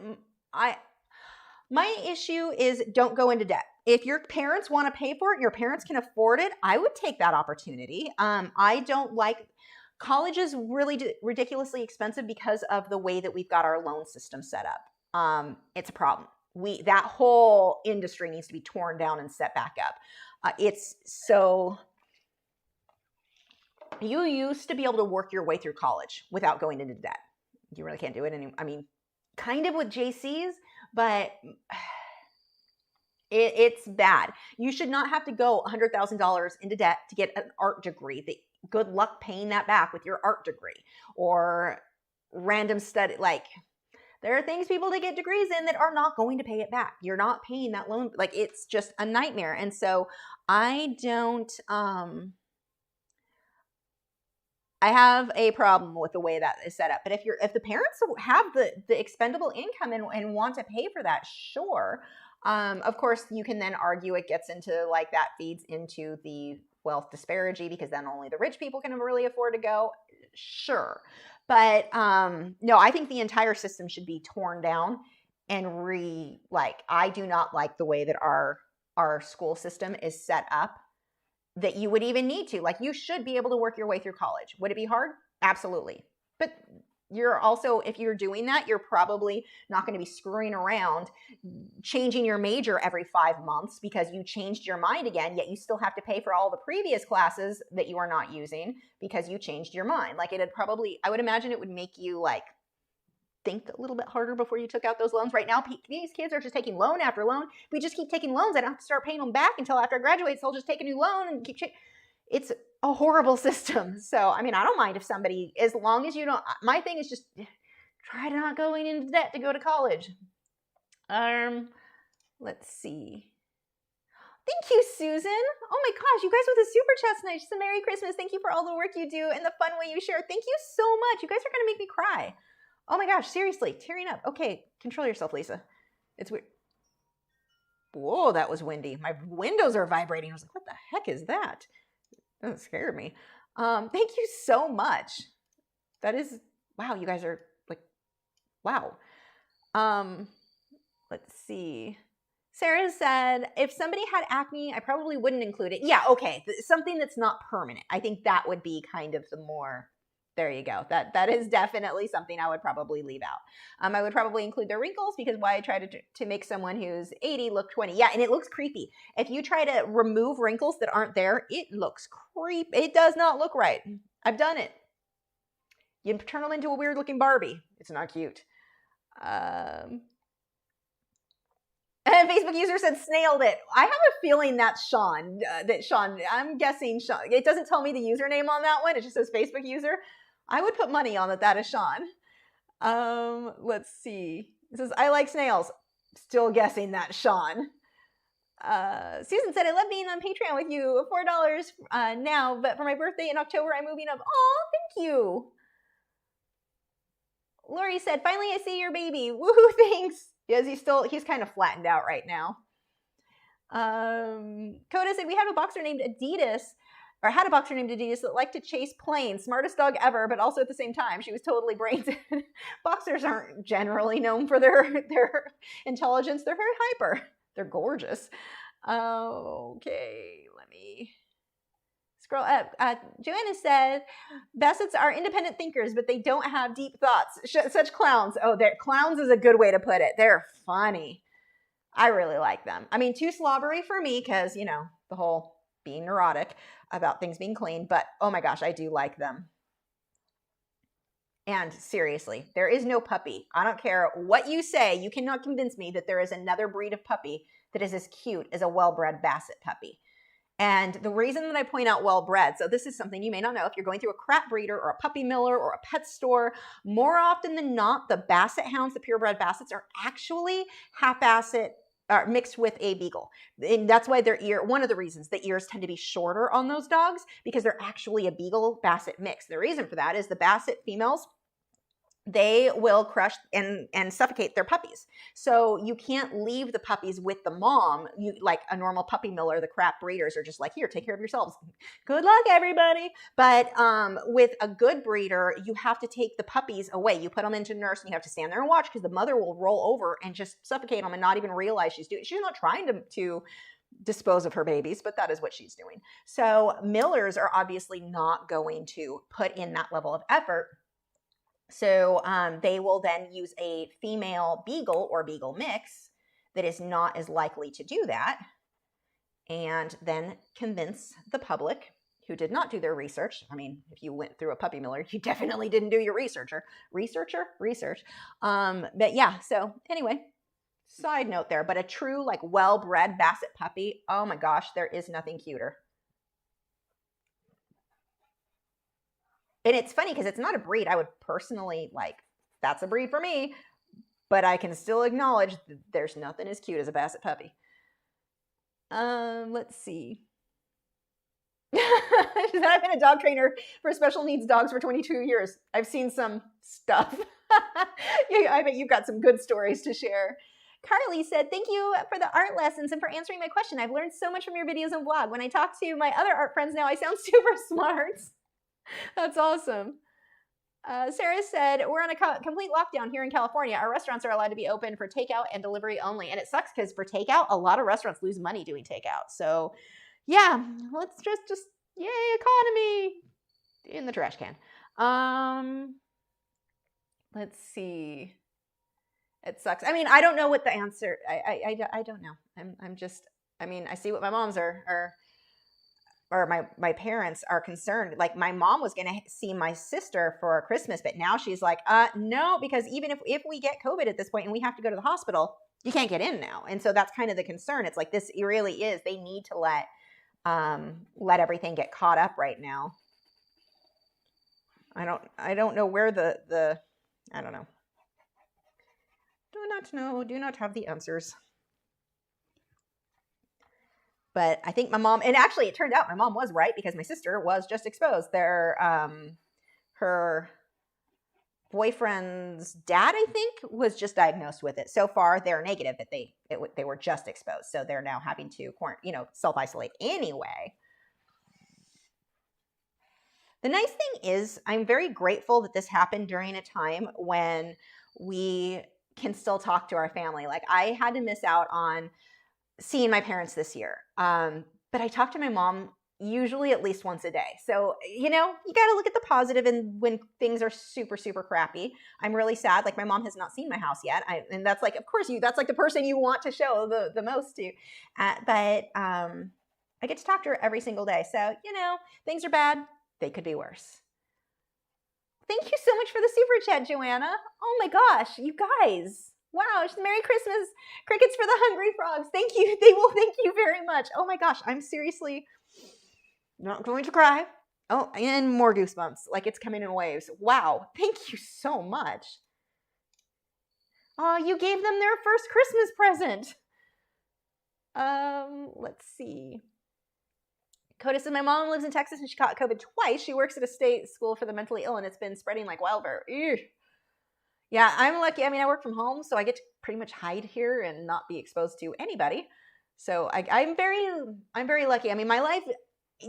My issue is don't go into debt. If your parents want to pay for it, your parents can afford it, I would take that opportunity. I don't like, college is really ridiculously expensive because of the way that we've got our loan system set up. It's a problem. That whole industry needs to be torn down and set back up. It's so, you used to be able to work your way through college without going into debt. You really can't do it anymore. I mean, kind of with JCs, but it's bad. You should not have to go $100,000 into debt to get an art degree. Good luck paying that back with your art degree or random study. Like, there are things people to get degrees in that are not going to pay it back. You're not paying that loan. Like, it's just a nightmare. And so I don't, I have a problem with the way that is set up. But if the parents have the expendable income and want to pay for that, sure. Of course, you can then argue it gets into, like, that feeds into the wealth disparity because then only the rich people can really afford to go. Sure. But no, I think the entire system should be torn down and I do not like the way that our school system is set up, that you would even need to. Like, you should be able to work your way through college. Would it be hard? Absolutely. But you're also, if you're doing that, you're probably not going to be screwing around changing your major every 5 months because you changed your mind again, yet you still have to pay for all the previous classes that you are not using because you changed your mind. Like, I would imagine it would make you, like, think a little bit harder before you took out those loans. Right now, these kids are just taking loan after loan. If we just keep taking loans, I don't have to start paying them back until after I graduate, so I'll just take a new loan and keep it's a horrible system. So, I mean, I don't mind if somebody, as long as you don't, my thing is just try to not going into debt to go to college. Let's see. Thank you, Susan. Oh my gosh, you guys with the super chats tonight. Just a Merry Christmas. Thank you for all the work you do and the fun way you share. Thank you so much. You guys are going to make me cry. Oh my gosh, seriously, tearing up. Okay, control yourself, Lisa. It's weird. Whoa, that was windy. My windows are vibrating. I was like, what the heck is that? That scared me. Thank you so much. That is, wow, you guys are like, wow. Let's see. Sarah said, if somebody had acne, I probably wouldn't include it. Yeah, okay, something that's not permanent. I think that would be kind of the more there you go. That is definitely something I would probably leave out. I would probably include their wrinkles, because why try to make someone who's 80 look 20? Yeah, and it looks creepy. If you try to remove wrinkles that aren't there, it looks creepy. It does not look right. I've done it. You turn them into a weird looking Barbie. It's not cute. And Facebook user said snailed it. I have a feeling that's Sean. I'm guessing Sean. It doesn't tell me the username on that one. It just says Facebook user. I would put money on that is Sean. Let's see. It says, I like snails. Still guessing that's Sean. Susan said, I love being on Patreon with you. $4 now, but for my birthday in October, I'm moving up. Oh, thank you. Lori said, finally I see your baby. Woohoo, thanks. Yes, he's kind of flattened out right now. Coda said, we have a boxer named Adidas, or had a boxer named Adidas that liked to chase planes. Smartest dog ever, but also at the same time, she was totally brain dead. Boxers aren't generally known for their intelligence. They're very hyper. They're gorgeous. Okay, let me scroll up. Joanna said, Bassets are independent thinkers, but they don't have deep thoughts. Such clowns. Oh, clowns is a good way to put it. They're funny. I really like them. I mean, too slobbery for me because, you know, the whole being neurotic about things being clean, but oh my gosh, I do like them. And seriously, there is no puppy. I don't care what you say. You cannot convince me that there is another breed of puppy that is as cute as a well-bred Basset puppy. And the reason that I point out well-bred, so this is something you may not know, if you're going through a crap breeder or a puppy miller or a pet store, more often than not, the Basset hounds, the purebred Bassets, are actually half Basset mixed with a beagle. And that's why one of the reasons the ears tend to be shorter on those dogs, because they're actually a beagle Basset mix. The reason for that is the Basset females, they will crush and suffocate their puppies. So you can't leave the puppies with the mom. Like a normal puppy miller, the crap breeders are just like, here, take care of yourselves. Good luck, everybody. But with a good breeder, you have to take the puppies away. You put them into nurse and you have to stand there and watch, because the mother will roll over and just suffocate them and not even realize she's doing it. She's not trying to dispose of her babies, but that is what she's doing. So millers are obviously not going to put in that level of effort. So they will then use a female beagle or beagle mix that is not as likely to do that, and then convince the public who did not do their research. I mean, if you went through a puppy miller, you definitely didn't do your research. But yeah, so anyway, side note there, but a true like well-bred Basset puppy, oh my gosh, there is nothing cuter. And it's funny because it's not a breed I would personally like. That's a breed for me, but I can still acknowledge that there's nothing as cute as a Basset puppy. Let's see. I've been a dog trainer for special needs dogs for 22 years. I've seen some stuff. I bet you've got some good stories to share. Carly said, thank you for the art lessons and for answering my question. I've learned so much from your videos and vlog. When I talk to my other art friends now, I sound super smart. That's awesome. Sarah said, we're on a complete lockdown here in California. Our restaurants are allowed to be open for takeout and delivery only. And it sucks because for takeout, a lot of restaurants lose money doing takeout. So yeah, let's just yay, economy in the trash can. Let's see. It sucks. I mean, I don't know what the answer, I don't know. I see what my moms or my parents are concerned. Like my mom was going to see my sister for Christmas, but now she's like, no, because even if we get COVID at this point and we have to go to the hospital, you can't get in now. And so that's kind of the concern. It's like, this really is, they need to let everything get caught up right now. I don't know where I don't know. Do not know, do not have the answers. But I think my mom, and actually it turned out my mom was right, because my sister was just exposed. Her boyfriend's dad, I think, was just diagnosed with it. So far, they're negative that they were just exposed. So they're now having to self-isolate anyway. The nice thing is, I'm very grateful that this happened during a time when we can still talk to our family. Like I had to miss out on seeing my parents this year. But I talk to my mom usually at least once a day. So, you know, you got to look at the positive, and when things are super, super crappy. I'm really sad. Like, my mom has not seen my house yet. And that's like, of course, that's like the person you want to show the most to. But I get to talk to her every single day. So, you know, things are bad. They could be worse. Thank you so much for the super chat, Joanna. Oh my gosh, you guys. Wow, Merry Christmas. Crickets for the hungry frogs. Thank you. They will thank you very much. Oh my gosh, I'm seriously not going to cry. Oh, and more goosebumps. Like, it's coming in waves. Wow, thank you so much. Oh, you gave them their first Christmas present. Let's see. Coda says, my mom lives in Texas and she caught COVID twice. She works at a state school for the mentally ill and it's been spreading like wildfire. Ew. Yeah, I'm lucky. I mean, I work from home, so I get to pretty much hide here and not be exposed to anybody. So I'm very lucky. I mean, my life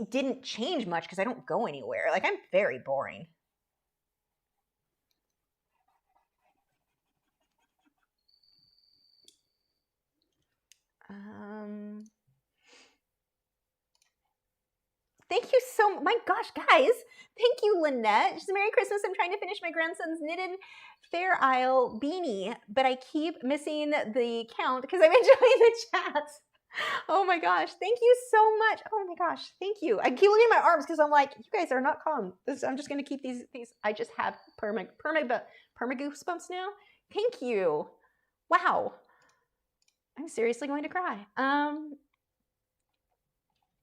didn't change much because I don't go anywhere. Like, I'm very boring. Thank you so much. My gosh, guys. Thank you, Lynette. She says, Merry Christmas. I'm trying to finish my grandson's knitted Fair Isle beanie, but I keep missing the count because I'm enjoying the chat. Oh my gosh. Thank you so much. Oh my gosh. Thank you. I keep looking at my arms because I'm like, you guys are not calm. I'm just going to keep these. I just have perma goosebumps now. Thank you. Wow. I'm seriously going to cry.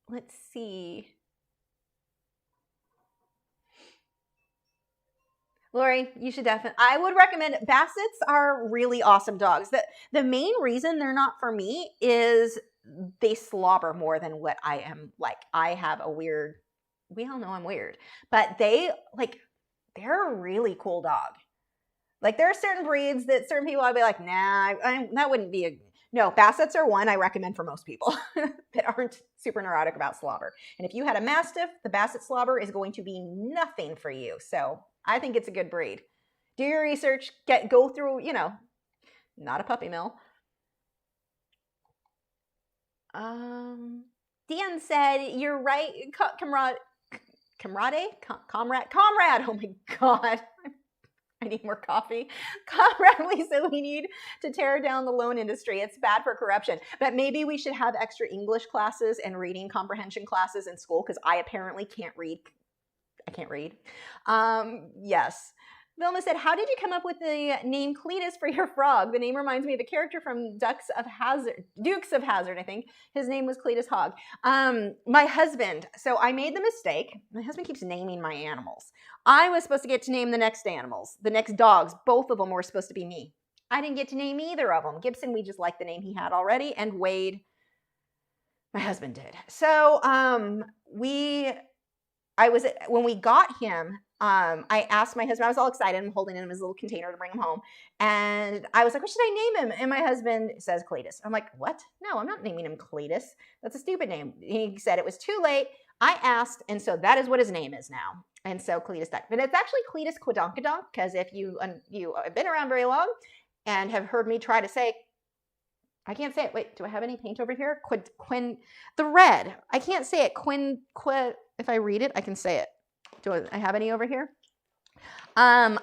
Let's see. Lori, you should definitely, I would recommend, Bassets are really awesome dogs. The main reason they're not for me is they slobber more than what I am like. I have a weird, we all know I'm weird, but they're a really cool dog. Like, there are certain breeds that certain people I'd be like, nah, that wouldn't be a, no, Bassets are one I recommend for most people that aren't super neurotic about slobber. And if you had a Mastiff, the Basset slobber is going to be nothing for you. So I think it's a good breed. Do your research, go through, you know, not a puppy mill. Dion said, you're right, comrade. Oh my God. I need more coffee. Comrade Lisa, we need to tear down the loan industry. It's bad for corruption. But maybe we should have extra English classes and reading comprehension classes in school, because I apparently can't read. I can't read. Yes. Vilma said, how did you come up with the name Cletus for your frog? The name reminds me of a character from Dukes of Hazzard, I think. His name was Cletus Hogg. My husband, so I made the mistake. My husband keeps naming my animals. I was supposed to get to name the next animals, the next dogs. Both of them were supposed to be me. I didn't get to name either of them. Gibson, we just liked the name he had already. And Wade, my husband did. So when we got him, I asked my husband, I was all excited. I'm holding him in his little container to bring him home. And I was like, what should I name him? And my husband says Cletus. I'm like, what? No, I'm not naming him Cletus. That's a stupid name. He said it was too late. I asked, and so that is what his name is now. And so Cletus Duck. But it's actually Cletus Quidonkadonk, because if you have been around very long and have heard me try to say, I can't say it. Wait, do I have any paint over here? The red. I can't say it. If I read it, I can say it. Do I have any over here? I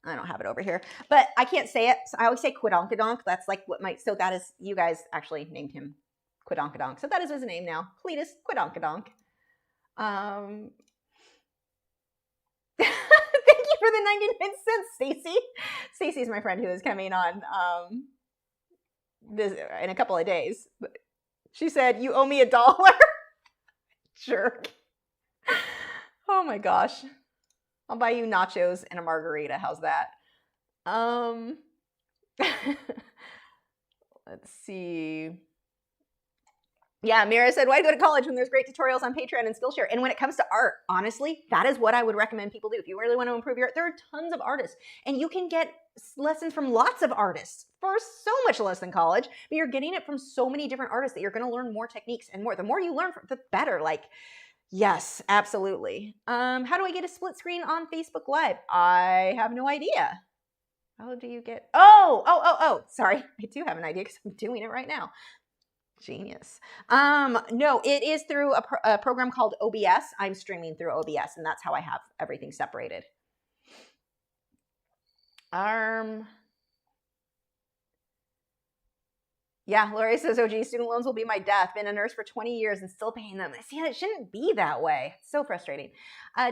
don't have it over here, but I can't say it. So I always say Quidonkadonk. That's like so that is, you guys actually named him Quidonkadonk. So that is his name now. Cletus Quidonkadonk. Thank you for the 99 cents, Stacy. Stacy's my friend who is coming on in a couple of days. She said, you owe me $1. Jerk. Oh my gosh. I'll buy you nachos and a margarita. How's that? Let's see. Yeah, Mira said, why go to college when there's great tutorials on Patreon and Skillshare? And when it comes to art, honestly, that is what I would recommend people do. If you really want to improve your art, there are tons of artists. And you can get lessons from lots of artists for so much less than college. But you're getting it from so many different artists that you're going to learn more techniques and more. The more you learn, the better. Like, yes, absolutely. How do I get a split screen on Facebook Live? I have no idea. How do you get... Oh, sorry. I do have an idea because I'm doing it right now. Genius. No, it is through a program called OBS. I'm streaming through OBS, and that's how I have everything separated. Yeah, Lori says, oh, gee, student loans will be my death. Been a nurse for 20 years and still paying them. I see, it shouldn't be that way. It's so frustrating.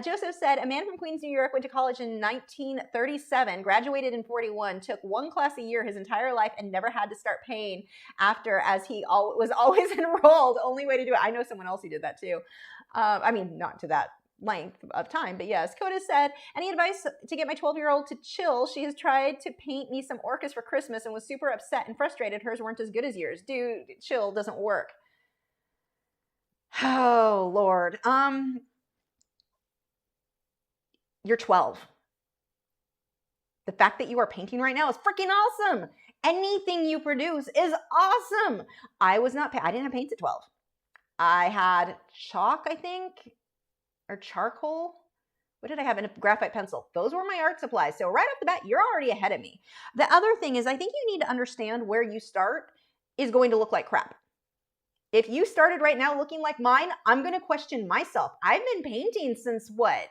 Joseph said, a man from Queens, New York went to college in 1937, graduated in 41, took one class a year his entire life and never had to start paying after, as he was always enrolled. Only way to do it. I know someone else who did that too. I mean, not to that length of time, but yes. Coda said, any advice to get my 12-year-old to chill? She has tried to paint me some orcas for Christmas and was super upset and frustrated. Hers weren't as good as yours. Dude, chill doesn't work. Oh, Lord. You're 12. The fact that you are painting right now is freaking awesome. Anything you produce is awesome. I didn't have paints at 12. I had chalk, I think, or charcoal. What did I have? In a graphite pencil. Those were my art supplies. So right off the bat, you're already ahead of me. The other thing is, I think you need to understand where you start is going to look like crap. If you started right now looking like mine, I'm going to question myself. I've been painting since what?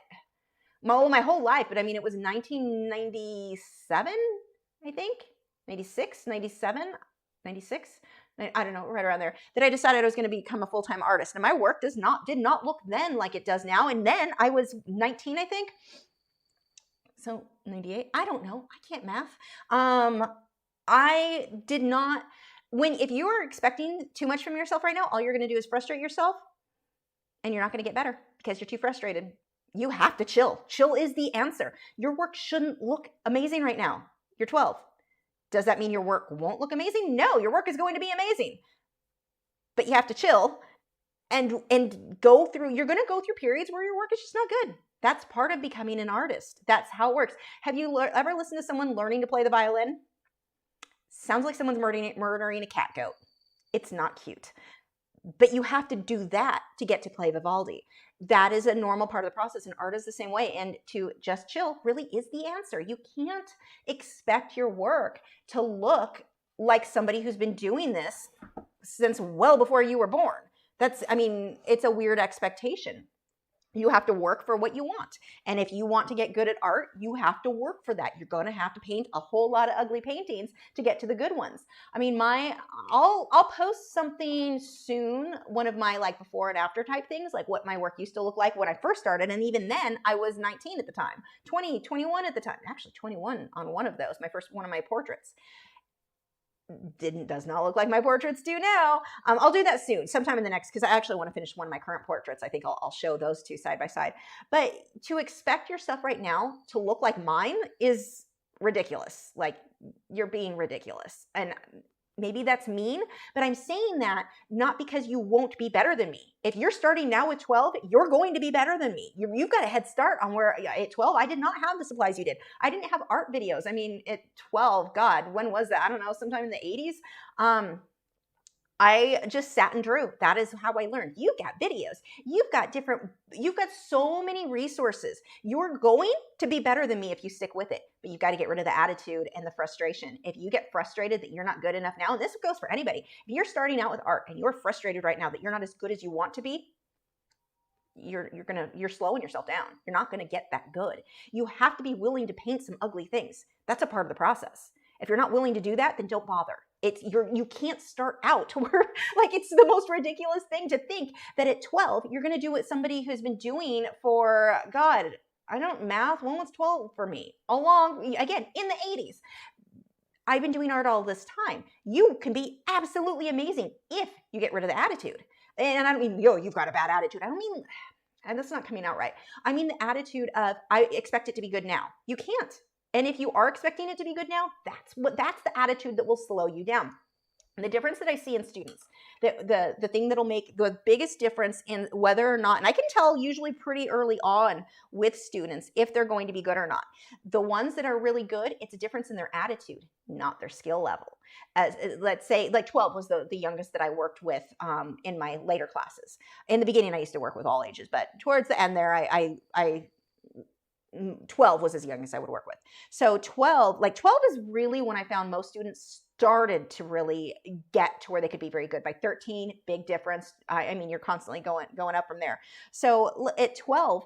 My whole life, but I mean, it was 1997, I think, 96, 97, 96. I don't know, right around there, that I decided I was going to become a full-time artist. And my work did not look then like it does now. And then I was 19, I think. So 98, I don't know. I can't math. I did not, if you are expecting too much from yourself right now, all you're going to do is frustrate yourself and you're not going to get better because you're too frustrated. You have to chill. Chill is the answer. Your work shouldn't look amazing right now. You're 12. Does that mean your work won't look amazing? No, your work is going to be amazing. But you have to chill and go through, you're going to go through periods where your work is just not good. That's part of becoming an artist. That's how it works. Have you ever listened to someone learning to play the violin? Sounds like someone's murdering a cat goat. It's not cute. But you have to do that to get to play Vivaldi. That is a normal part of the process, and art is the same way. And to just chill really is the answer. You can't expect your work to look like somebody who's been doing this since well before you were born. It's a weird expectation. You have to work for what you want. And if you want to get good at art, you have to work for that. You're going to have to paint a whole lot of ugly paintings to get to the good ones. I mean, I'll post something soon, one of my like before and after type things, like what my work used to look like when I first started. And even then I was 19 at the time, 20, 21 at the time, actually 21 on one of those, one of my portraits. Does not look like my portraits do now. I'll do that soon, sometime in the next, because I actually want to finish one of my current portraits. I think I'll show those two side by side. But to expect your stuff right now to look like mine is ridiculous. Like, you're being ridiculous. And maybe that's mean, but I'm saying that not because you won't be better than me. If you're starting now with 12, you're going to be better than me. You've got a head start on where at 12, I did not have the supplies you did. I didn't have art videos. I mean, at 12, God, when was that? I don't know, sometime in the 80s. I just sat and drew. That is how I learned. You've got videos. You've got so many resources. You're going to be better than me if you stick with it, but you've got to get rid of the attitude and the frustration. If you get frustrated that you're not good enough now, and this goes for anybody, if you're starting out with art and you're frustrated right now that you're not as good as you want to be, you're slowing yourself down. You're not going to get that good. You have to be willing to paint some ugly things. That's a part of the process. If you're not willing to do that, then don't bother. You can't start out to where, like, it's the most ridiculous thing to think that at 12, you're going to do what somebody who's been doing for, God, I don't math. When was 12 for me? Again, in the 80s. I've been doing art all this time. You can be absolutely amazing if you get rid of the attitude. And I don't mean, you've got a bad attitude. I don't mean, and that's not coming out right. I mean the attitude of, I expect it to be good now. You can't. And if you are expecting it to be good now, that's the attitude that will slow you down. And the difference that I see in students, the thing that'll make the biggest difference in whether or not, and I can tell usually pretty early on with students if they're going to be good or not. The ones that are really good, it's a difference in their attitude, not their skill level. Let's say like 12 was the youngest that I worked with in my later classes. In the beginning, I used to work with all ages, but towards the end there, I 12 was as young as I would work with. So 12 is really when I found most students started to really get to where they could be very good. By 13, big difference. I mean, you're constantly going up from there. So at 12,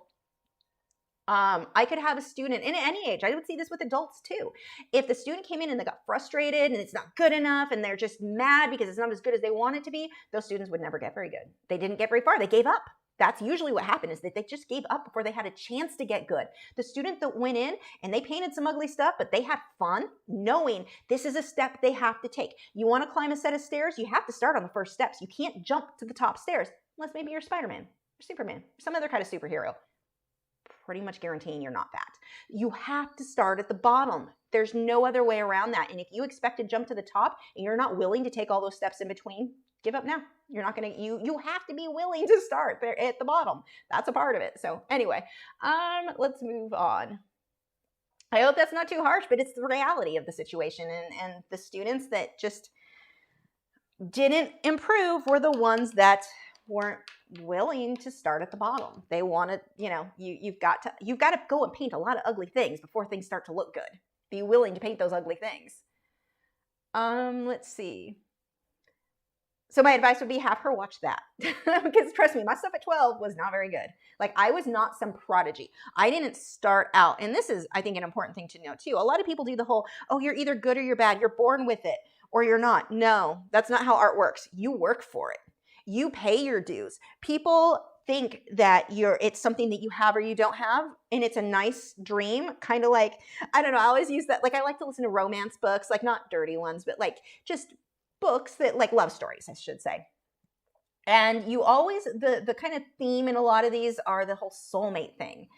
I could have a student in any age. I would see this with adults too. If the student came in and they got frustrated and it's not good enough and they're just mad because it's not as good as they want it to be, those students would never get very good. They didn't get very far. They gave up. That's usually what happened, is that they just gave up before they had a chance to get good. The student that went in and they painted some ugly stuff, but they had fun knowing this is a step they have to take. You want to climb a set of stairs, you have to start on the first steps. You can't jump to the top stairs unless maybe you're Spider-Man or Superman or some other kind of superhero. Pretty much guaranteeing you're not that. You have to start at the bottom. There's no other way around that. And if you expect to jump to the top and you're not willing to take all those steps in between, give up now. You're not going to, you have to be willing to start there at the bottom. That's a part of it. So anyway, let's move on. I hope that's not too harsh, but it's the reality of the situation. And the students that just didn't improve were the ones that weren't willing to start at the bottom. They wanted, you've got to go and paint a lot of ugly things before things start to look good. Be willing to paint those ugly things. Let's see. So my advice would be have her watch that. Because trust me, my stuff at 12 was not very good. Like, I was not some prodigy. I didn't start out, and this is, I think, an important thing to know too. A lot of people do the whole, oh, you're either good or you're bad. You're born with it or you're not. No, that's not how art works. You work for it. You pay your dues. People think that it's something that you have or you don't have, and it's a nice dream, kind of like, I don't know, I always use that, like, I like to listen to romance books, like not dirty ones, but like just books that, like, love stories, I should say. And you always, the kind of theme in a lot of these are the whole soulmate thing.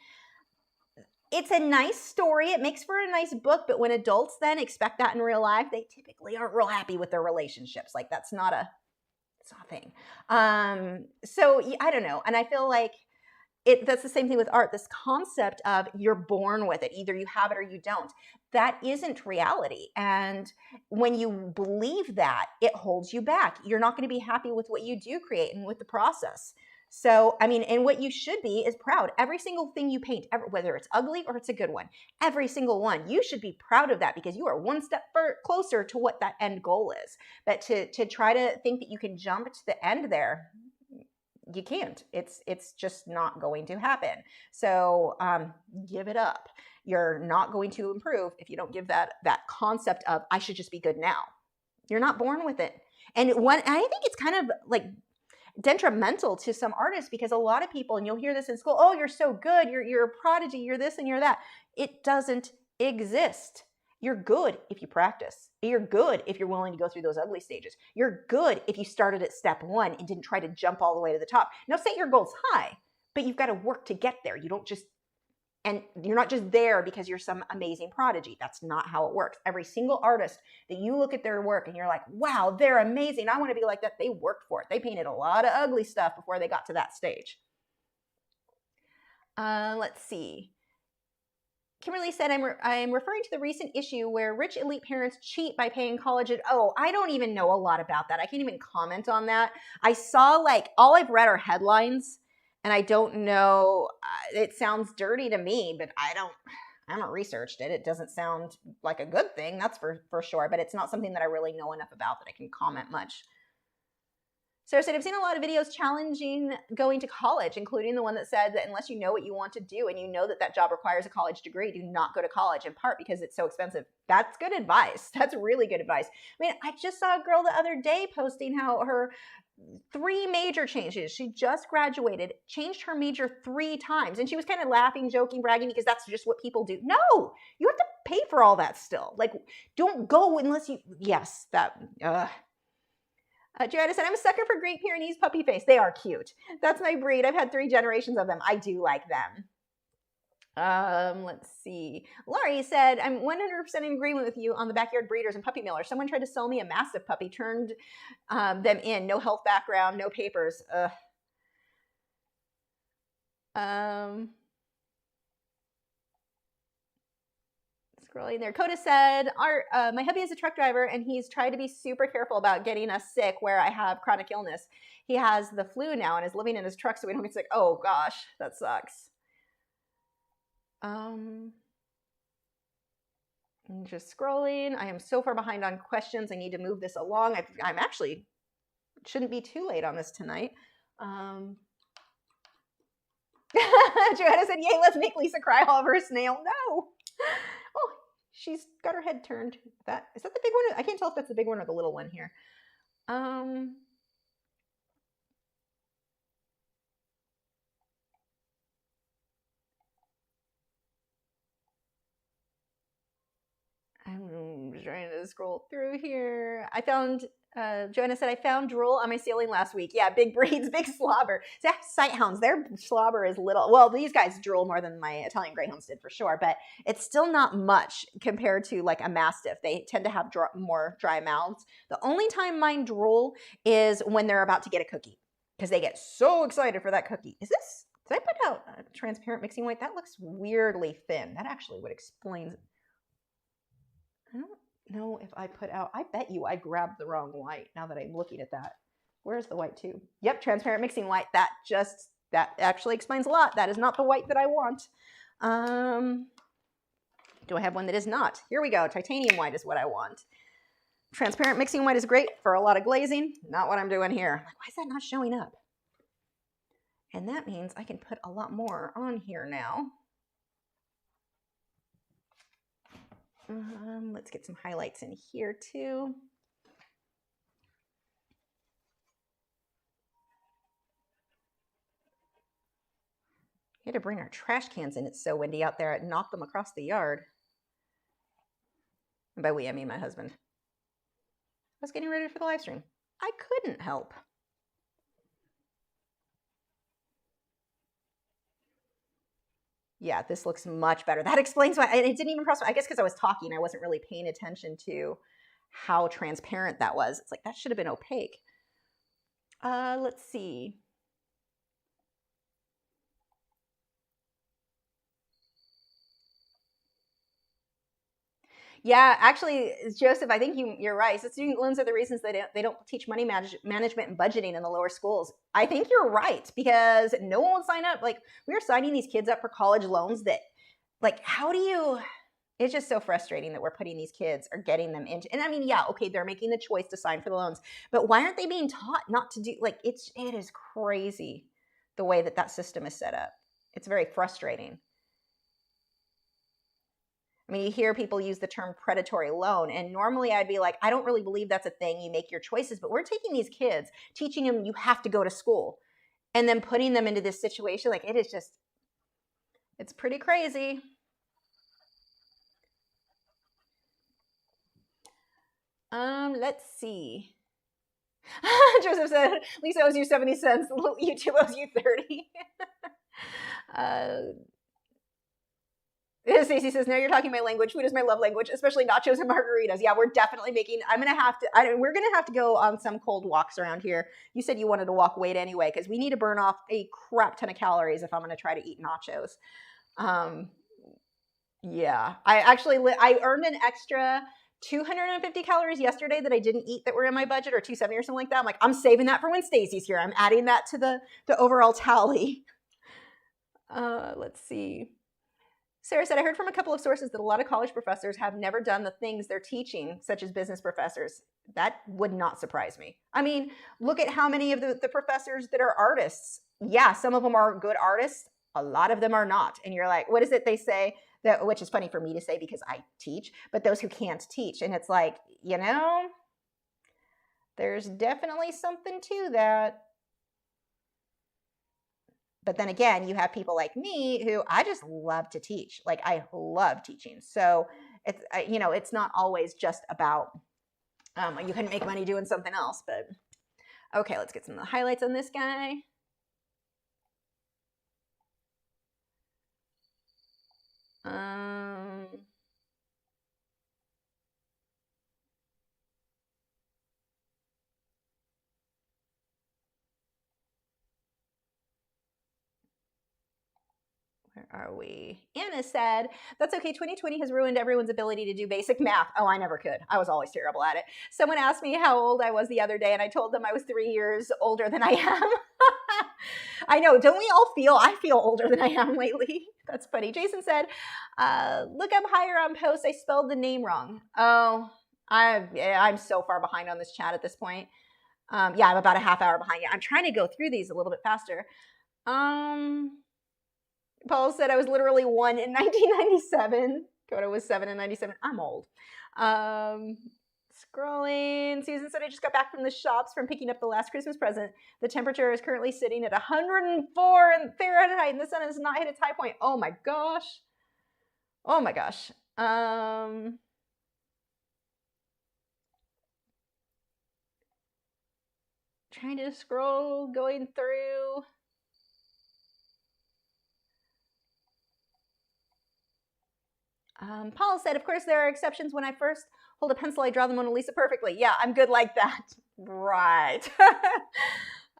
It's a nice story. It makes for a nice book, but when adults then expect that in real life, they typically aren't real happy with their relationships. Like, that's not a thing. So I don't know. And I feel like that's the same thing with art. This concept of you're born with it. Either you have it or you don't. That isn't reality. And when you believe that, it holds you back. You're not going to be happy with what you do create and with the process. So, I mean, and what you should be is proud. Every single thing you paint, whether it's ugly or it's a good one, every single one, you should be proud of that because you are one step closer to what that end goal is. But to try to think that you can jump to the end there, you can't. It's just not going to happen. So give it up. You're not going to improve if you don't give that concept of, I should just be good now. You're not born with it. And I think it's kind of like detrimental to some artists, because a lot of people, and you'll hear this in school, oh, you're so good, you're a prodigy, you're this and you're that. It doesn't exist. You're good if you practice. You're good if you're willing to go through those ugly stages. You're good if you started at step 1 and didn't try to jump all the way to the top. Now, set your goals high, but you've got to work to get there. And you're not just there because you're some amazing prodigy. That's not how it works. Every single artist that you look at their work and you're like, wow, they're amazing, I want to be like that. They worked for it. They painted a lot of ugly stuff before they got to that stage. Let's see. Kimberly said, I'm referring to the recent issue where rich elite parents cheat by paying college. Oh, I don't even know a lot about that. I can't even comment on that. I saw, all I've read are headlines. And I don't know, it sounds dirty to me, but I haven't researched it. It doesn't sound like a good thing, that's for sure, but it's not something that I really know enough about that I can comment much. So I said, I've seen a lot of videos challenging going to college, including the one that said that unless you know what you want to do and you know that job requires a college degree, do not go to college, in part because it's so expensive. That's good advice. That's really good advice. I mean, I just saw a girl the other day posting how her 3 major changes. She just graduated, changed her major 3 times. And she was kind of laughing, joking, bragging, because that's just what people do. No, you have to pay for all that still. Like, don't go unless you, yes, that, Joanna said, I'm a sucker for Great Pyrenees puppy face. They are cute. That's my breed. I've had 3 generations of them. I do like them. Let's see. Laurie said, I'm 100% in agreement with you on the backyard breeders and puppy millers. Someone tried to sell me a mastiff puppy, turned them in. No health background, no papers. Scrolling there. Coda said, my hubby is a truck driver and he's tried to be super careful about getting us sick where I have chronic illness. He has the flu now and is living in his truck so we don't get sick. Oh gosh, that sucks. I'm just scrolling. I am so far behind on questions. I need to move this along. I'm actually, shouldn't be too late on this tonight. Joanna said, yay, let's make Lisa cry all over a snail. No. Oh, she's got her head turned. Is that the big one? I can't tell if that's the big one or the little one here. I'm trying to scroll through here. I found, Joanna said, I found drool on my ceiling last week. Yeah, big breeds, big slobber. Sight hounds, their slobber is little. Well, these guys drool more than my Italian Greyhounds did for sure, but it's still not much compared to like a Mastiff. They tend to have more dry mouths. The only time mine drool is when they're about to get a cookie because they get so excited for that cookie. Did I put out a transparent mixing white? That looks weirdly thin. That actually would explain. I don't know if I put out, I bet you I grabbed the wrong white now that I'm looking at that. Where's the white tube? Yep, transparent mixing white. That actually explains a lot. That is not the white that I want. Do I have one that is not? Here we go. Titanium white is what I want. Transparent mixing white is great for a lot of glazing. Not what I'm doing here. Like, why is that not showing up? And that means I can put a lot more on here now. Let's get some highlights in here too. We had to bring our trash cans in. It's so windy out there. It knocked them across the yard. And by we, I mean my husband. I was getting ready for the live stream. I couldn't help. Yeah, this looks much better. That explains why it didn't even cross. I guess because I was talking, I wasn't really paying attention to how transparent that was. It's like that should have been opaque. Let's see. Yeah, actually, Joseph, I think you're right. So student loans are the reasons they don't teach money management and budgeting in the lower schools. I think you're right because no one would sign up. Like we were signing these kids up for college loans that, like, how do you? It's just so frustrating that we're putting these kids or getting them into. And I mean, yeah, okay, they're making the choice to sign for the loans, but why aren't they being taught not to do? Like it is crazy the way that system is set up. It's very frustrating. I mean, you hear people use the term predatory loan, and normally I'd be like, I don't really believe that's a thing. You make your choices, but we're taking these kids, teaching them you have to go to school, and then putting them into this situation. Like it is just, it's pretty crazy. Let's see. Joseph said, Lisa owes you 70 cents. YouTube owes you 30. Stacey says, now you're talking my language. Food is my love language, especially nachos and margaritas. Yeah, we're definitely making, we're going to have to go on some cold walks around here. You said you wanted to walk weight anyway, because we need to burn off a crap ton of calories if I'm going to try to eat nachos. Yeah, I earned an extra 250 calories yesterday that I didn't eat that were in my budget, or 270 or something like that. I'm like, I'm saving that for when Stacey's here. I'm adding that to the overall tally. Let's see. Sarah said, I heard from a couple of sources that a lot of college professors have never done the things they're teaching, such as business professors. That would not surprise me. I mean, look at how many of the professors that are artists. Yeah, some of them are good artists. A lot of them are not. And you're like, what is it they say? Which is funny for me to say because I teach, but those who can't teach. And it's like, there's definitely something to that. But then again, you have people like me who I just love to teach. Like I love teaching. So it's not always just about, you can make money doing something else, but okay, let's get some of the highlights on this guy. Where are we? Anna said, that's okay. 2020 has ruined everyone's ability to do basic math. Oh, I never could. I was always terrible at it. Someone asked me how old I was the other day, and I told them I was 3 years older than I am. I know. Don't we all feel? I feel older than I am lately. That's funny. Jason said, look up higher on post. I spelled the name wrong. Oh, I'm so far behind on this chat at this point. Yeah, I'm about a half hour behind you. I'm trying to go through these a little bit faster. Paul said I was literally 1 in 1997. Coda was 7 in 97. I'm old. Scrolling. Susan said I just got back from the shops from picking up the last Christmas present. The temperature is currently sitting at 104 in Fahrenheit, and the sun has not hit its high point. Oh my gosh. Oh my gosh. Trying to scroll, going through. Paul said, of course, there are exceptions. When I first hold a pencil, I draw the Mona Lisa perfectly. Yeah, I'm good like that. Right.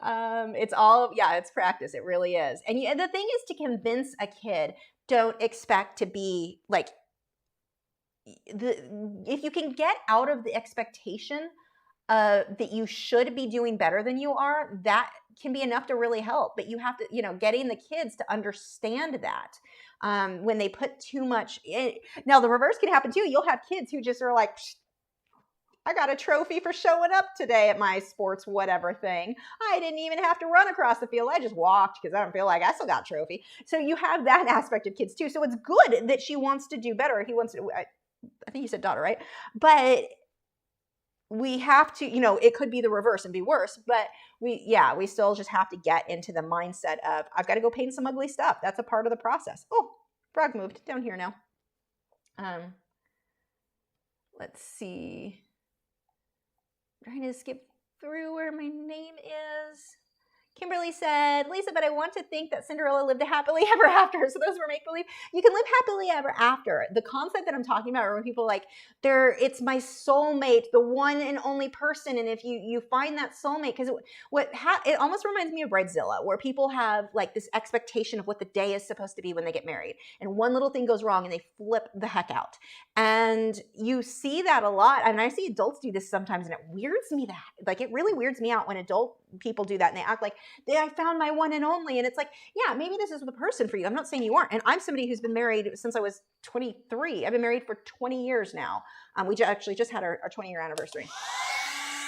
It's all, yeah, it's practice. It really is. And the thing is to convince a kid, don't expect to be like, if you can get out of the expectation that you should be doing better than you are, that can be enough to really help. But you have to, getting the kids to understand that. When they put too much in. Now the reverse can happen too. You'll have kids who just are like, I got a trophy for showing up today at my sports whatever thing. I didn't even have to run across the field. I just walked because I don't feel like I still got a trophy. So you have that aspect of kids too. So it's good that she wants to do better. He wants to, I think you said daughter, right? But we have to, it could be the reverse and be worse, but we still just have to get into the mindset of, I've got to go paint some ugly stuff. That's a part of the process. Oh, frog moved down here now. Let's see. I'm trying to skip through where my name is. Kimberly said, Lisa, but I want to think that Cinderella lived a happily ever after. So those were make-believe. You can live happily ever after. The concept that I'm talking about are when people like, it's my soulmate, the one and only person. And if you find that soulmate, because it almost reminds me of Bridezilla, where people have like this expectation of what the day is supposed to be when they get married. And one little thing goes wrong and they flip the heck out. And you see that a lot. And I see adults do this sometimes, and it weirds me it really weirds me out when adult people do that and they act like I found my one and only. And it's like, yeah, maybe this is the person for you. I'm not saying you aren't. And I'm somebody who's been married since I was 23. I've been married for 20 years now. We actually just had our 20-year anniversary.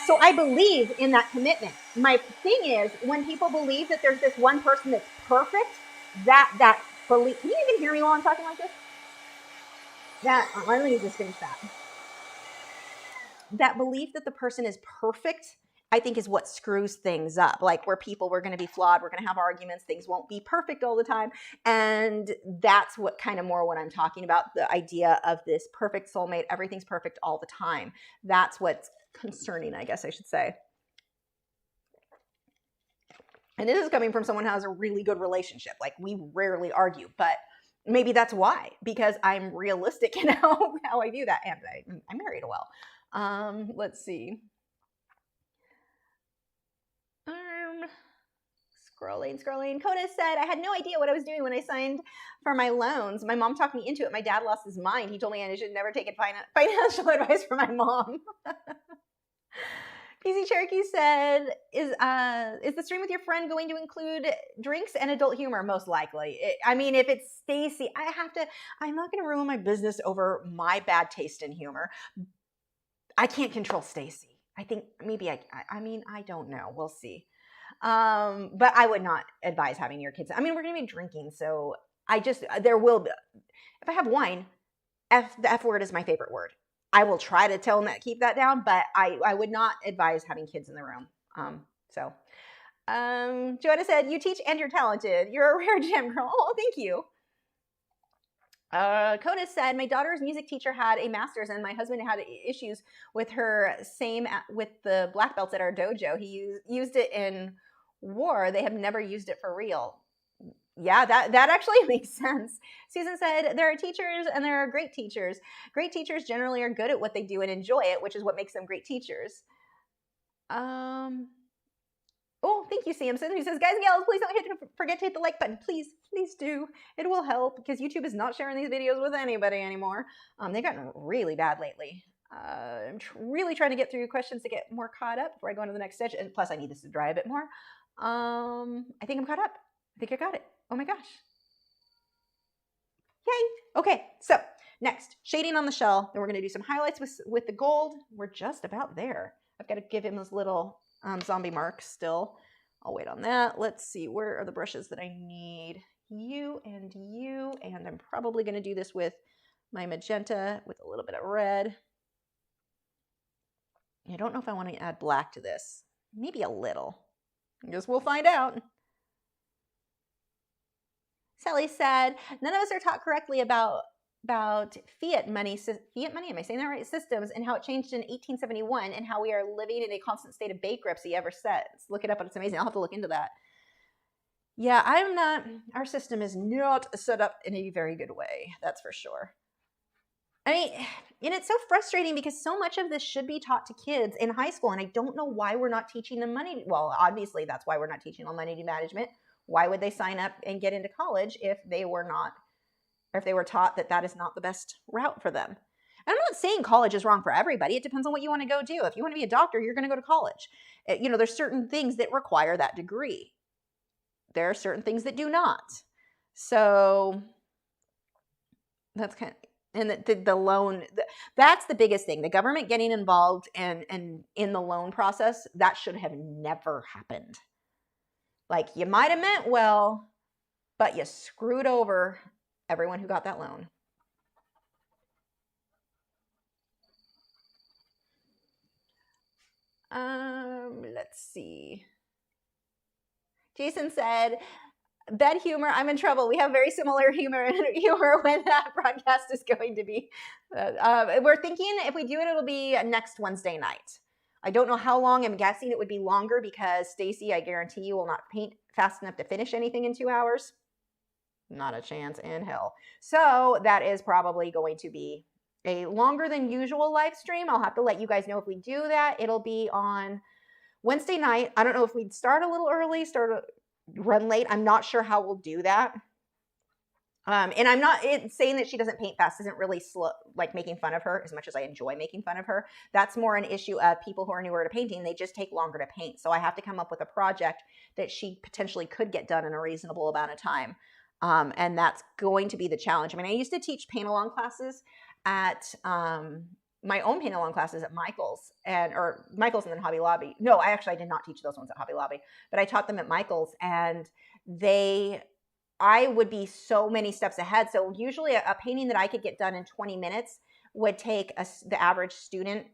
So I believe in that commitment. My thing is, when people believe that there's this one person that's perfect, that belief, can you even hear me while I'm talking like this? Let me just finish that. That belief that the person is perfect, I think, is what screws things up. Like we're going to be flawed. We're going to have arguments. Things won't be perfect all the time. And that's what kind of more what I'm talking about. The idea of this perfect soulmate. Everything's perfect all the time. That's what's concerning, I guess I should say. And this is coming from someone who has a really good relationship. Like we rarely argue, but maybe that's why, because I'm realistic in how I view that. And I married well. Let's see. Scrolling. Coda said, I had no idea what I was doing when I signed for my loans. My mom talked me into it. My dad lost his mind. He told me I should never take financial advice from my mom. PC Cherokee said, is the stream with your friend going to include drinks and adult humor? Most likely. If it's Stacy, I'm not going to ruin my business over my bad taste in humor. I can't control Stacy. I think maybe I don't know. We'll see. But I would not advise having your kids. We're going to be drinking. So there will be, if I have wine, the F word is my favorite word. I will try to tell them keep that down, but I would not advise having kids in the room. Joanna said, you teach and you're talented. You're a rare gem girl. Oh, thank you. Coda said, my daughter's music teacher had a master's and my husband had issues with her with the black belts at our dojo. He used it in war. They have never used it for real. Yeah, that actually makes sense. Susan said, there are teachers and there are great teachers. Great teachers generally are good at what they do and enjoy it, which is what makes them great teachers. Oh, thank you, Samson, who says, guys and gals, please don't forget to hit the like button. Please do. It will help because YouTube is not sharing these videos with anybody anymore. They've gotten really bad lately. I'm really trying to get through questions to get more caught up before I go on to the next stage. And plus, I need this to dry a bit more. I think I'm caught up. I think I got it. Oh my gosh. Yay. Okay, so next, shading on the shell. Then we're going to do some highlights with the gold. We're just about there. I've got to give him his little zombie marks still. I'll wait on that. Let's see, where are the brushes that I need? You, and I'm probably going to do this with my magenta with a little bit of red. I don't know if I want to add black to this. Maybe a little. I guess we'll find out. Sally said, none of us are taught correctly about fiat money, am I saying that right? Systems, and how it changed in 1871 and how we are living in a constant state of bankruptcy ever since. Look it up, it's amazing. I'll have to look into that. Yeah, our system is not set up in a very good way, that's for sure. I mean, and it's so frustrating because so much of this should be taught to kids in high school, and I don't know why we're not teaching them money. Well, obviously that's why we're not teaching them money management. Why would they sign up and get into college if they were not, or if they were taught that that is not the best route for them? And I'm not saying college is wrong for everybody. It depends on what you want to go do. If you want to be a doctor, you're going to go to college. You know, there's certain things that require that degree. There are certain things that do not. So that's kind of, and the loan, that's the biggest thing. The government getting involved and in the loan process, that should have never happened. Like, you might have meant well, but you screwed over everyone who got that loan. Let's see. Jason said, bad humor, I'm in trouble. We have very similar humor when that broadcast is going to be. We're thinking if we do it, it'll be next Wednesday night. I don't know how long. I'm guessing it would be longer because Stacy, I guarantee you, will not paint fast enough to finish anything in 2 hours. Not a chance in hell. So that is probably going to be a longer than usual live stream. I'll have to let you guys know if we do that. It'll be on Wednesday night. I don't know if we'd start a little early, run late. I'm not sure how we'll do that. And I'm not saying that she doesn't paint fast isn't really slow, like making fun of her as much as I enjoy making fun of her. That's more an issue of people who are newer to painting. They just take longer to paint. So I have to come up with a project that she potentially could get done in a reasonable amount of time. And that's going to be the challenge. I mean, I used to teach paint-along classes at my own paint-along classes at Michael's and then Hobby Lobby. No, I did not teach those ones at Hobby Lobby, but I taught them at Michael's, and I would be so many steps ahead. So usually a painting that I could get done in 20 minutes would take the average student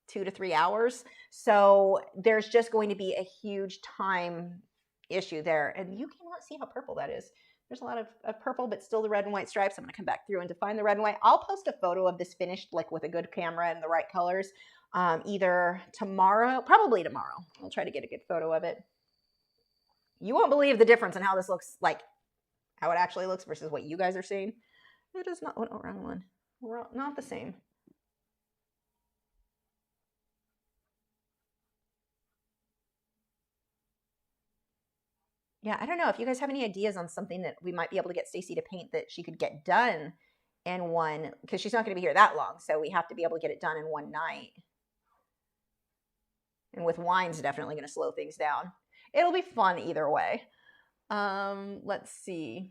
2 to 3 hours. So there's just going to be a huge time issue there. And you cannot see how purple that is. There's a lot of purple, but still the red and white stripes. I'm going to come back through and define the red and white. I'll post a photo of this finished, like with a good camera and the right colors, either tomorrow, probably tomorrow. I'll try to get a good photo of it. You won't believe the difference in how this looks, like how it actually looks versus what you guys are seeing. It is not, oh, wrong one. Not the same. Yeah, I don't know if you guys have any ideas on something that we might be able to get Stacy to paint that she could get done in one, because she's not going to be here that long, so we have to be able to get it done in one night. And with wine's definitely going to slow things down. It'll be fun either way. Let's see.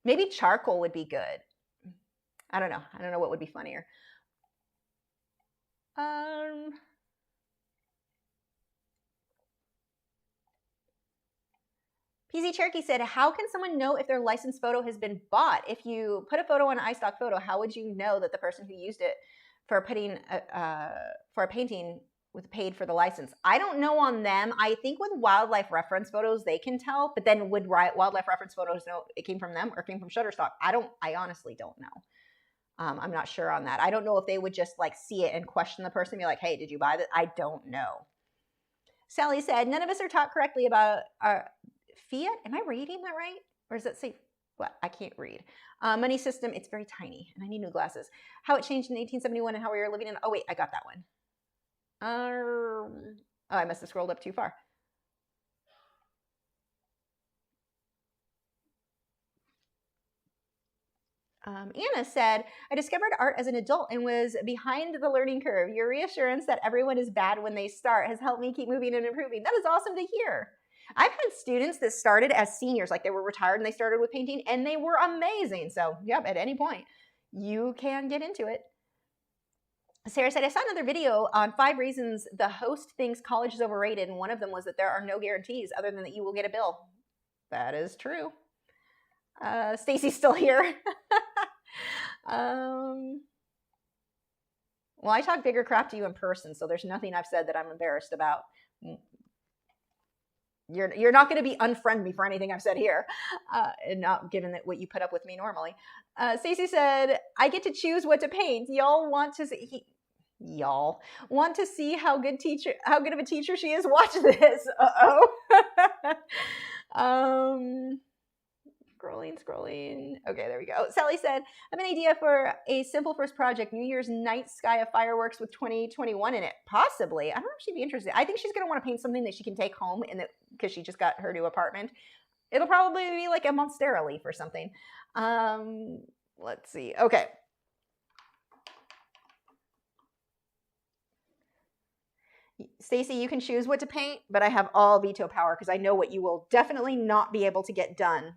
Maybe charcoal would be good. I don't know. I don't know what would be funnier. PZ Cherokee said, how can someone know if their licensed photo has been bought? If you put a photo on an iStock photo, how would you know that the person who used it for a painting was paid for the license? I don't know on them. I think with wildlife reference photos, they can tell, but then would wildlife reference photos know it came from them or came from Shutterstock? I honestly don't know. I'm not sure on that. I don't know if they would just like see it and question the person and be like, hey, did you buy that? I don't know. Sally said, none of us are taught correctly about our fiat. Am I reading that right? Or does that say, what? I can't read. Money system, it's very tiny and I need new glasses. How it changed in 1871 and how we are living in, oh wait, I got that one. Oh, I must have scrolled up too far. Anna said, I discovered art as an adult and was behind the learning curve. Your reassurance that everyone is bad when they start has helped me keep moving and improving. That is awesome to hear. I've had students that started as seniors, like they were retired and they started with painting and they were amazing. So, yep, at any point, you can get into it. Sarah said, I saw another video on 5 reasons the host thinks college is overrated, and one of them was that there are no guarantees other than that you will get a bill. That is true. Stacy's still here. Well, I talk bigger crap to you in person, so there's nothing I've said that I'm embarrassed about. You're not going to be unfriend me for anything I've said here, and not given that what you put up with me normally. Stacy said, I get to choose what to paint. Y'all want to see how good of a teacher she is? Watch this. Scrolling. Okay, there we go. Sally said, I have an idea for a simple first project, New Year's night sky of fireworks with 2021 in it. Possibly. I don't know if she'd be interested. I think she's going to want to paint something that she can take home because she just got her new apartment. It'll probably be like a monstera leaf or something. Let's see. Okay. Stacy, you can choose what to paint, but I have all veto power because I know what you will definitely not be able to get done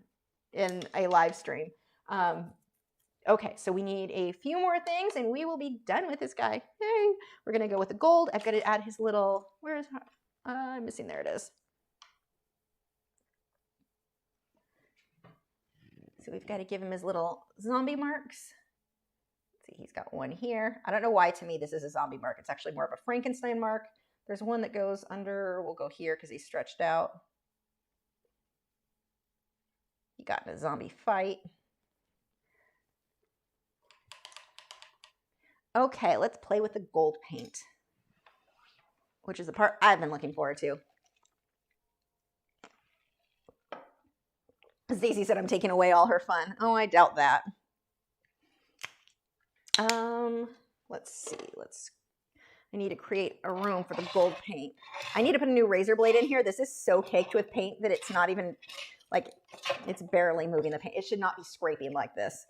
in a live stream. Okay, so we need a few more things and we will be done with this guy. Yay. We're going to go with the gold. I've got to add his little, where is, I'm missing, there it is. So we've got to give him his little zombie marks. Let's see, he's got one here. I don't know why to me this is a zombie mark. It's actually more of a Frankenstein mark. There's one that goes under, we'll go here because he's stretched out. He got in a zombie fight. Okay, let's play with the gold paint, which is the part I've been looking forward to. Stacey said I'm taking away all her fun. Oh, I doubt that. Let's see. I need to create a room for the gold paint. I need to put a new razor blade in here. This is so caked with paint that it's not even, like, it's barely moving the paint. It should not be scraping like this.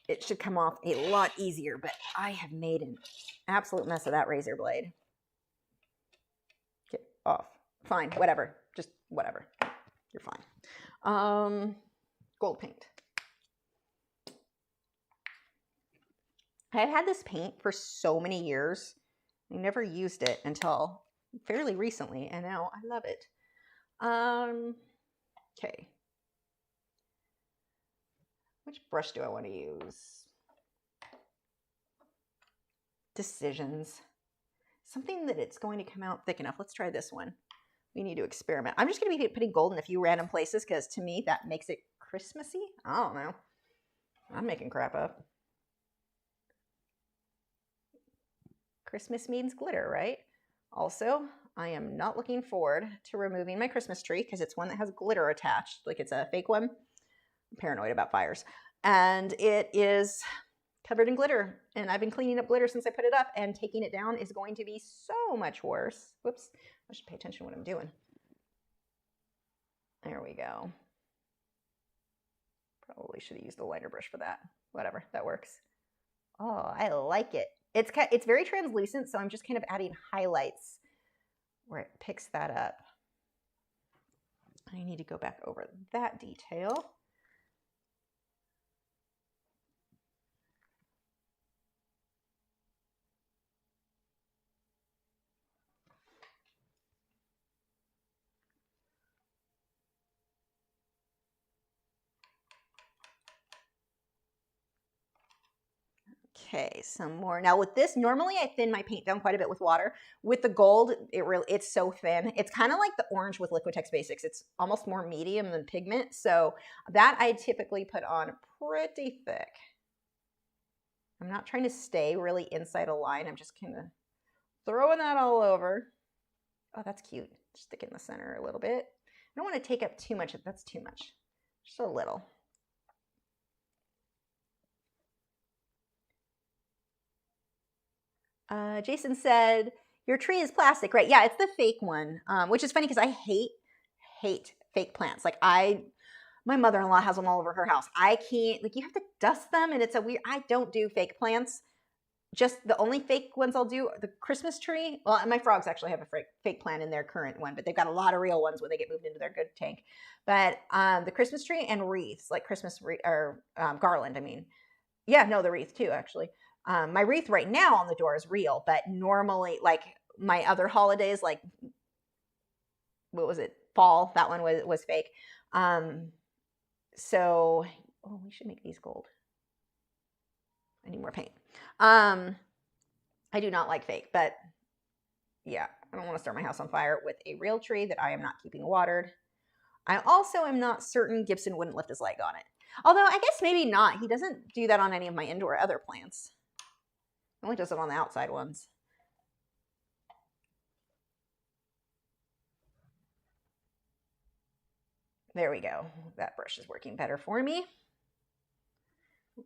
It should come off a lot easier, but I have made an absolute mess of that razor blade. Get off. Fine, whatever. Just whatever. You're fine. Gold paint. I've had this paint for so many years. I never used it until fairly recently, and now I love it. Okay. Which brush do I want to use? Decisions. Something that it's going to come out thick enough. Let's try this one. We need to experiment. I'm just going to be putting gold in a few random places because to me that makes it Christmassy. I don't know. I'm making crap up. Christmas means glitter, right? Also, I am not looking forward to removing my Christmas tree because it's one that has glitter attached. Like it's a fake one. I'm paranoid about fires. And it is covered in glitter. And I've been cleaning up glitter since I put it up, and taking it down is going to be so much worse. Whoops. I should pay attention to what I'm doing. There we go. Probably should have used a lighter brush for that. Whatever, that works. Oh, I like it. It's very translucent, so I'm just kind of adding highlights where it picks that up. I need to go back over that detail. Okay, some more. Now with this, normally I thin my paint down quite a bit with water. With the gold, it's so thin. It's kind of like the orange with Liquitex Basics. It's almost more medium than pigment. So that I typically put on pretty thick. I'm not trying to stay really inside a line. I'm just kind of throwing that all over. Oh, that's cute. Stick it in the center a little bit. I don't want to take up too much. That's too much. Just a little. Jason said, your tree is plastic, right? Yeah, it's the fake one, which is funny because I hate fake plants. Like my mother-in-law has them all over her house. I can't, like you have to dust them and it's a weird, I don't do fake plants. just the only fake ones I'll do are the Christmas tree. Well, my frogs actually have a fake plant in their current one, but they've got a lot of real ones when they get moved into their good tank. But the Christmas tree and wreaths, like Christmas or garland, I mean. Yeah, no, the wreath too, actually. My wreath right now on the door is real, but normally, like my other holidays, like, what was it? Fall, that one was fake. So, oh, we should make these gold. I need more paint. I do not like fake, but yeah, I don't want to start my house on fire with a real tree that I am not keeping watered. I also am not certain Gibson wouldn't lift his leg on it. Although I guess maybe not. He doesn't do that on any of my indoor other plants. He only does it on the outside ones. There we go. That brush is working better for me.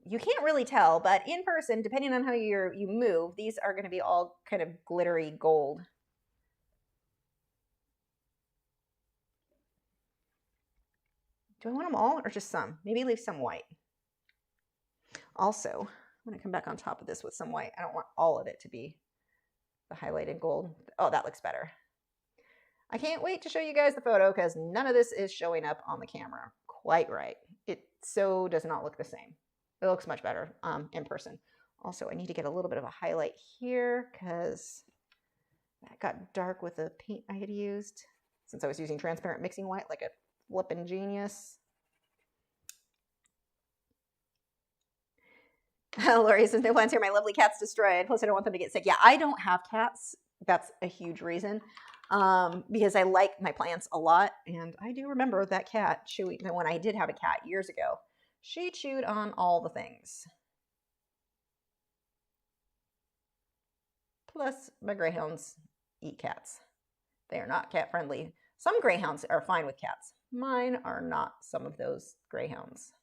You can't really tell, but in person, depending on how you move, these are going to be all kind of glittery gold. Do I want them all or just some? Maybe leave some white. Also, I'm going to come back on top of this with some white. I don't want all of it to be the highlighted gold. Oh, that looks better. I can't wait to show you guys the photo because none of this is showing up on the camera quite right. It so does not look the same. It looks much better in person. Also, I need to get a little bit of a highlight here because that got dark with the paint I had used since I was using transparent mixing white like a flippin' genius. Lori says, no plants here. My lovely cat's destroyed. Plus, I don't want them to get sick. Yeah, I don't have cats. That's a huge reason because I like my plants a lot. And I do remember that cat chewing, when I did have a cat years ago. She chewed on all the things. Plus, my greyhounds eat cats. They are not cat friendly. Some greyhounds are fine with cats. Mine are not some of those greyhounds.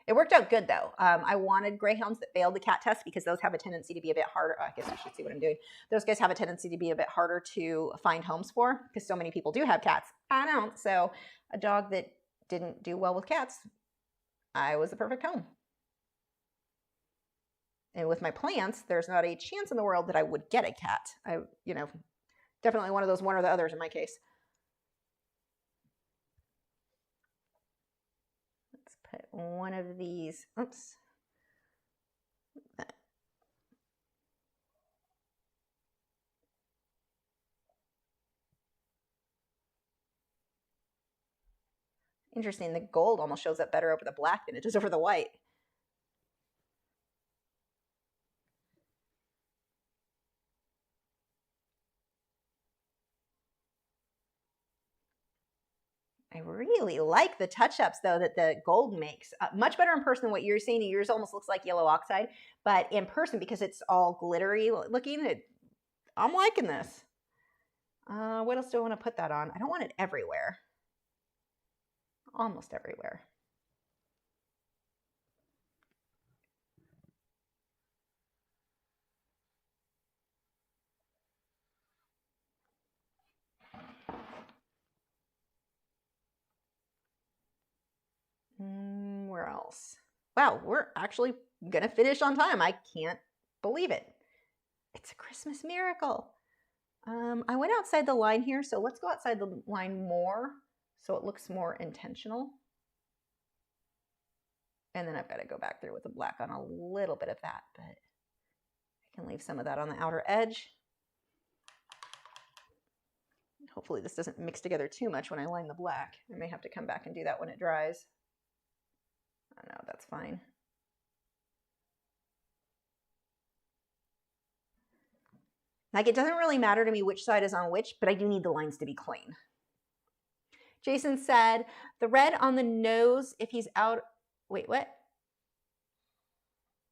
It worked out good though. I wanted greyhounds that failed the cat test because those have a tendency to be a bit harder. I guess I should see what I'm doing. Those guys have a tendency to be a bit harder to find homes for because so many people do have cats. I don't. So a dog that didn't do well with cats, I was the perfect home. And with my plants, there's not a chance in the world that I would get a cat. Definitely one of those one or the others in my case. Let's put one of these. Oops. Interesting. The gold almost shows up better over the black than it does over the white. I really like the touch-ups, though, that the gold makes. Much better in person than what you're seeing. Yours almost looks like yellow oxide. But in person, because it's all glittery looking, I'm liking this. What else do I want to put that on? I don't want it everywhere. Almost everywhere. Where else? Wow, we're actually gonna finish on time. I can't believe it. It's a Christmas miracle. I went outside the line here, so let's go outside the line more so it looks more intentional. And then I've got to go back through with the black on a little bit of that, but I can leave some of that on the outer edge. Hopefully this doesn't mix together too much when I line the black. I may have to come back and do that when it dries. Oh, no, that's fine. Like, it doesn't really matter to me which side is on which, but I do need the lines to be clean. Jason said, the red on the nose if he's out. Wait, what?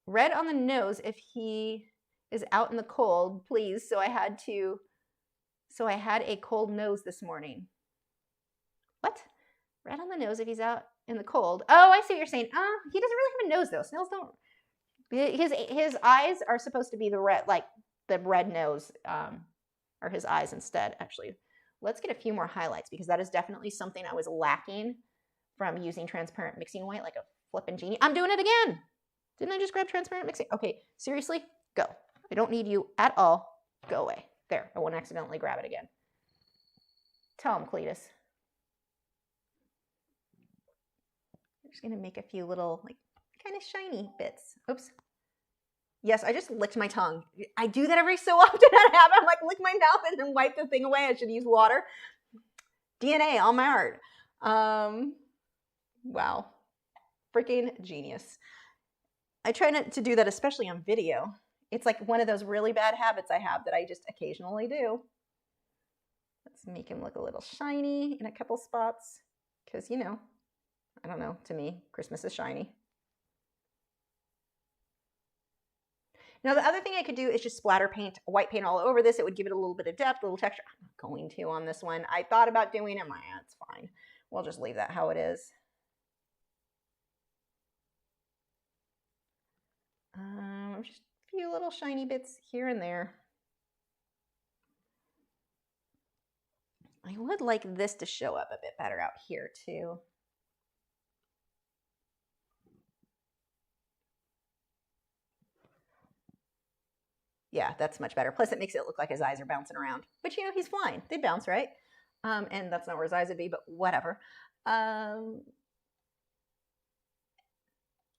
Red on the nose if he is out in the cold, please. So I had a cold nose this morning. What? Red on the nose if he's out in the cold. Oh, I see what you're saying. He doesn't really have a nose though. Snails don't. His eyes are supposed to be the red, like the red nose, or his eyes instead. Actually, let's get a few more highlights because that is definitely something I was lacking from using transparent mixing white like a flippin' genie. I'm doing it again. Didn't I just grab transparent mixing? Okay, seriously, Go. I don't need you at all. Go away. There, I won't accidentally grab it again. Tell him, Cletus. I'm just going to make a few little, like, kind of shiny bits. Oops. Yes, I just licked my tongue. I do that every so often. I'm like, lick my mouth and then wipe the thing away. I should use water. DNA on my art. Wow. Freaking genius. I try not to do that, especially on video. It's like one of those really bad habits I have that I just occasionally do. Let's make him look a little shiny in a couple spots. Because, you know, I don't know, to me, Christmas is shiny. Now, the other thing I could do is just splatter paint, white paint all over this. It would give it a little bit of depth, a little texture. I'm not going to on this one. I thought about doing it. It's fine. We'll just leave that how it is. Just a few little shiny bits here and there. I would like this to show up a bit better out here too. Yeah, that's much better. Plus, it makes it look like his eyes are bouncing around. But, you know, he's flying. They bounce, right? And that's not where his eyes would be, but whatever.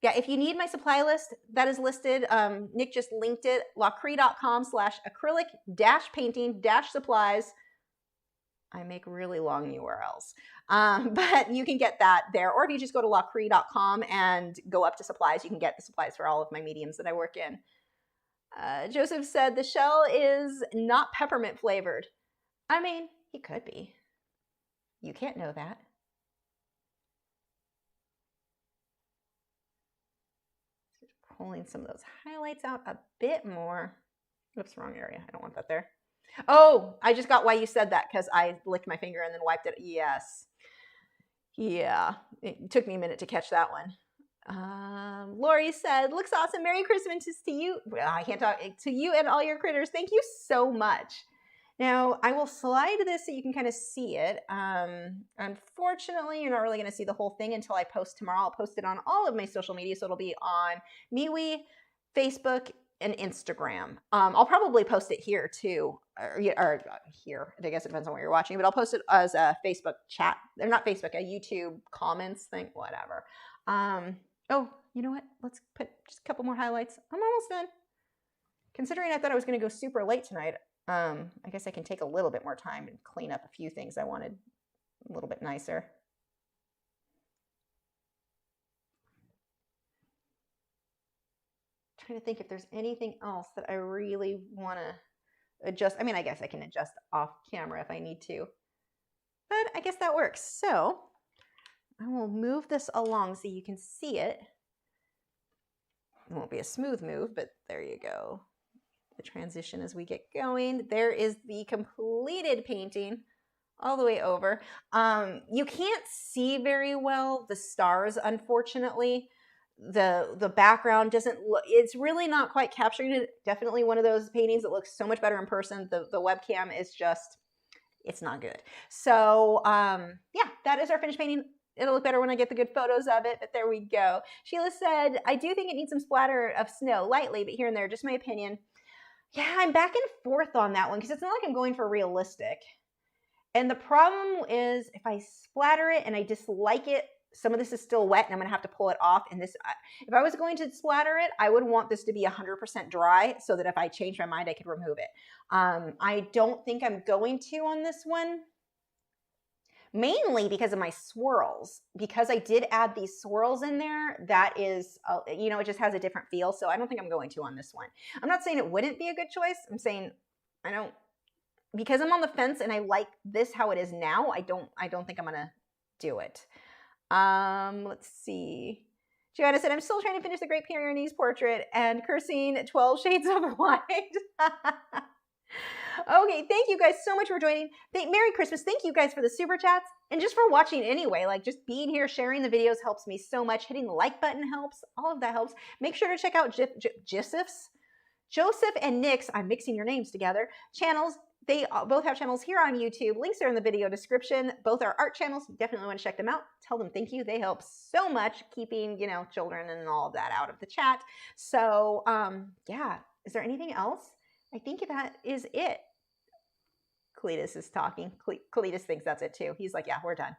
Yeah, if you need my supply list, that is listed. Nick just linked it. Lachri.com/acrylic-painting-supplies. I make really long URLs. But you can get that there. Or if you just go to lachri.com and go up to supplies, you can get the supplies for all of my mediums that I work in. Joseph said the shell is not peppermint flavored. I mean, he could be. You can't know that. Just pulling some of those highlights out a bit more. Oops, wrong area. I don't want that there. Oh, I just got why you said that, because I licked my finger and then wiped it. Yes. Yeah, it took me a minute to catch that one. Lori said, looks awesome. Merry Christmas to you. I can't talk to you and all your critters. Thank you so much. Now, I will slide this so you can kind of see it. Unfortunately, you're not really going to see the whole thing until I post tomorrow. I'll post it on all of my social media, so it'll be on MeWe, Facebook, and Instagram. I'll probably post it here too, or here. I guess it depends on where you're watching, but I'll post it as a Facebook chat. Or not Facebook, a YouTube comments thing, whatever. Oh, you know what? Let's put just a couple more highlights. I'm almost done. Considering I thought I was going to go super late tonight, I guess I can take a little bit more time and clean up a few things I wanted a little bit nicer. Trying to think if there's anything else that I really want to adjust. I mean, I guess I can adjust off camera if I need to, but I guess that works. So I will move this along so you can see it. It won't be a smooth move, but there you go. The transition as we get going. There is the completed painting all the way over. You can't see very well the stars, unfortunately. The background doesn't look, it's really not quite capturing it. Definitely one of those paintings that looks so much better in person. The webcam is just, it's not good. So yeah, that is our finished painting. It'll look better when I get the good photos of it, but there we go. Sheila said, I do think it needs some splatter of snow, lightly, but here and there, just my opinion. Yeah, I'm back and forth on that one because it's not like I'm going for realistic. And the problem is if I splatter it and I dislike it, some of this is still wet and I'm going to have to pull it off. And this, if I was going to splatter it, I would want this to be 100% dry so that if I change my mind, I could remove it. I don't think I'm going to on this one. Mainly because of my swirls. Because I did add these swirls in there, that is, you know, it just has a different feel. So I don't think I'm going to on this one. I'm not saying it wouldn't be a good choice. I'm saying I don't, because I'm on the fence and I like this how it is now, I don't think I'm going to do it. Let's see. Joanna said, I'm still trying to finish the Great Pyrenees portrait and cursing 12 shades of white. Okay, thank you guys so much for joining. Merry Christmas. Thank you guys for the super chats and just for watching anyway. Like, just being here, sharing the videos helps me so much. Hitting the like button helps. All of that helps. Make sure to check out Joseph and Nick's, I'm mixing your names together, channels. They both have channels here on YouTube. Links are in the video description. Both are art channels. You definitely want to check them out. Tell them thank you. They help so much keeping, you know, children and all of that out of the chat. So, yeah. Is there anything else? I think that is it. Cletus is talking. Cletus thinks that's it too. He's like, yeah, we're done.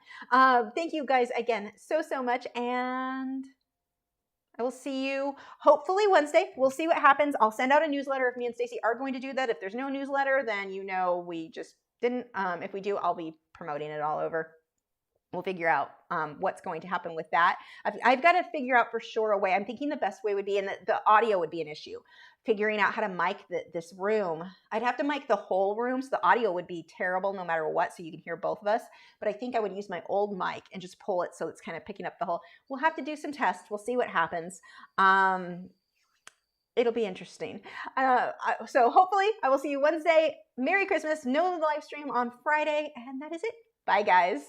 Thank you guys again so much. And I will see you hopefully Wednesday. We'll see what happens. I'll send out a newsletter if me and Stacy are going to do that. If there's no newsletter, then you know we just didn't. If we do, I'll be promoting it all over. We'll figure out what's going to happen with that. I've got to figure out for sure a way. I'm thinking the best way would be, and the audio would be an issue, figuring out how to mic this room. I'd have to mic the whole room, so the audio would be terrible no matter what, so you can hear both of us. But I think I would use my old mic and just pull it so it's kind of picking up the whole. We'll have to do some tests. We'll see what happens. It'll be interesting. So hopefully I will see you Wednesday. Merry Christmas. No live stream on Friday. And that is it. Bye, guys.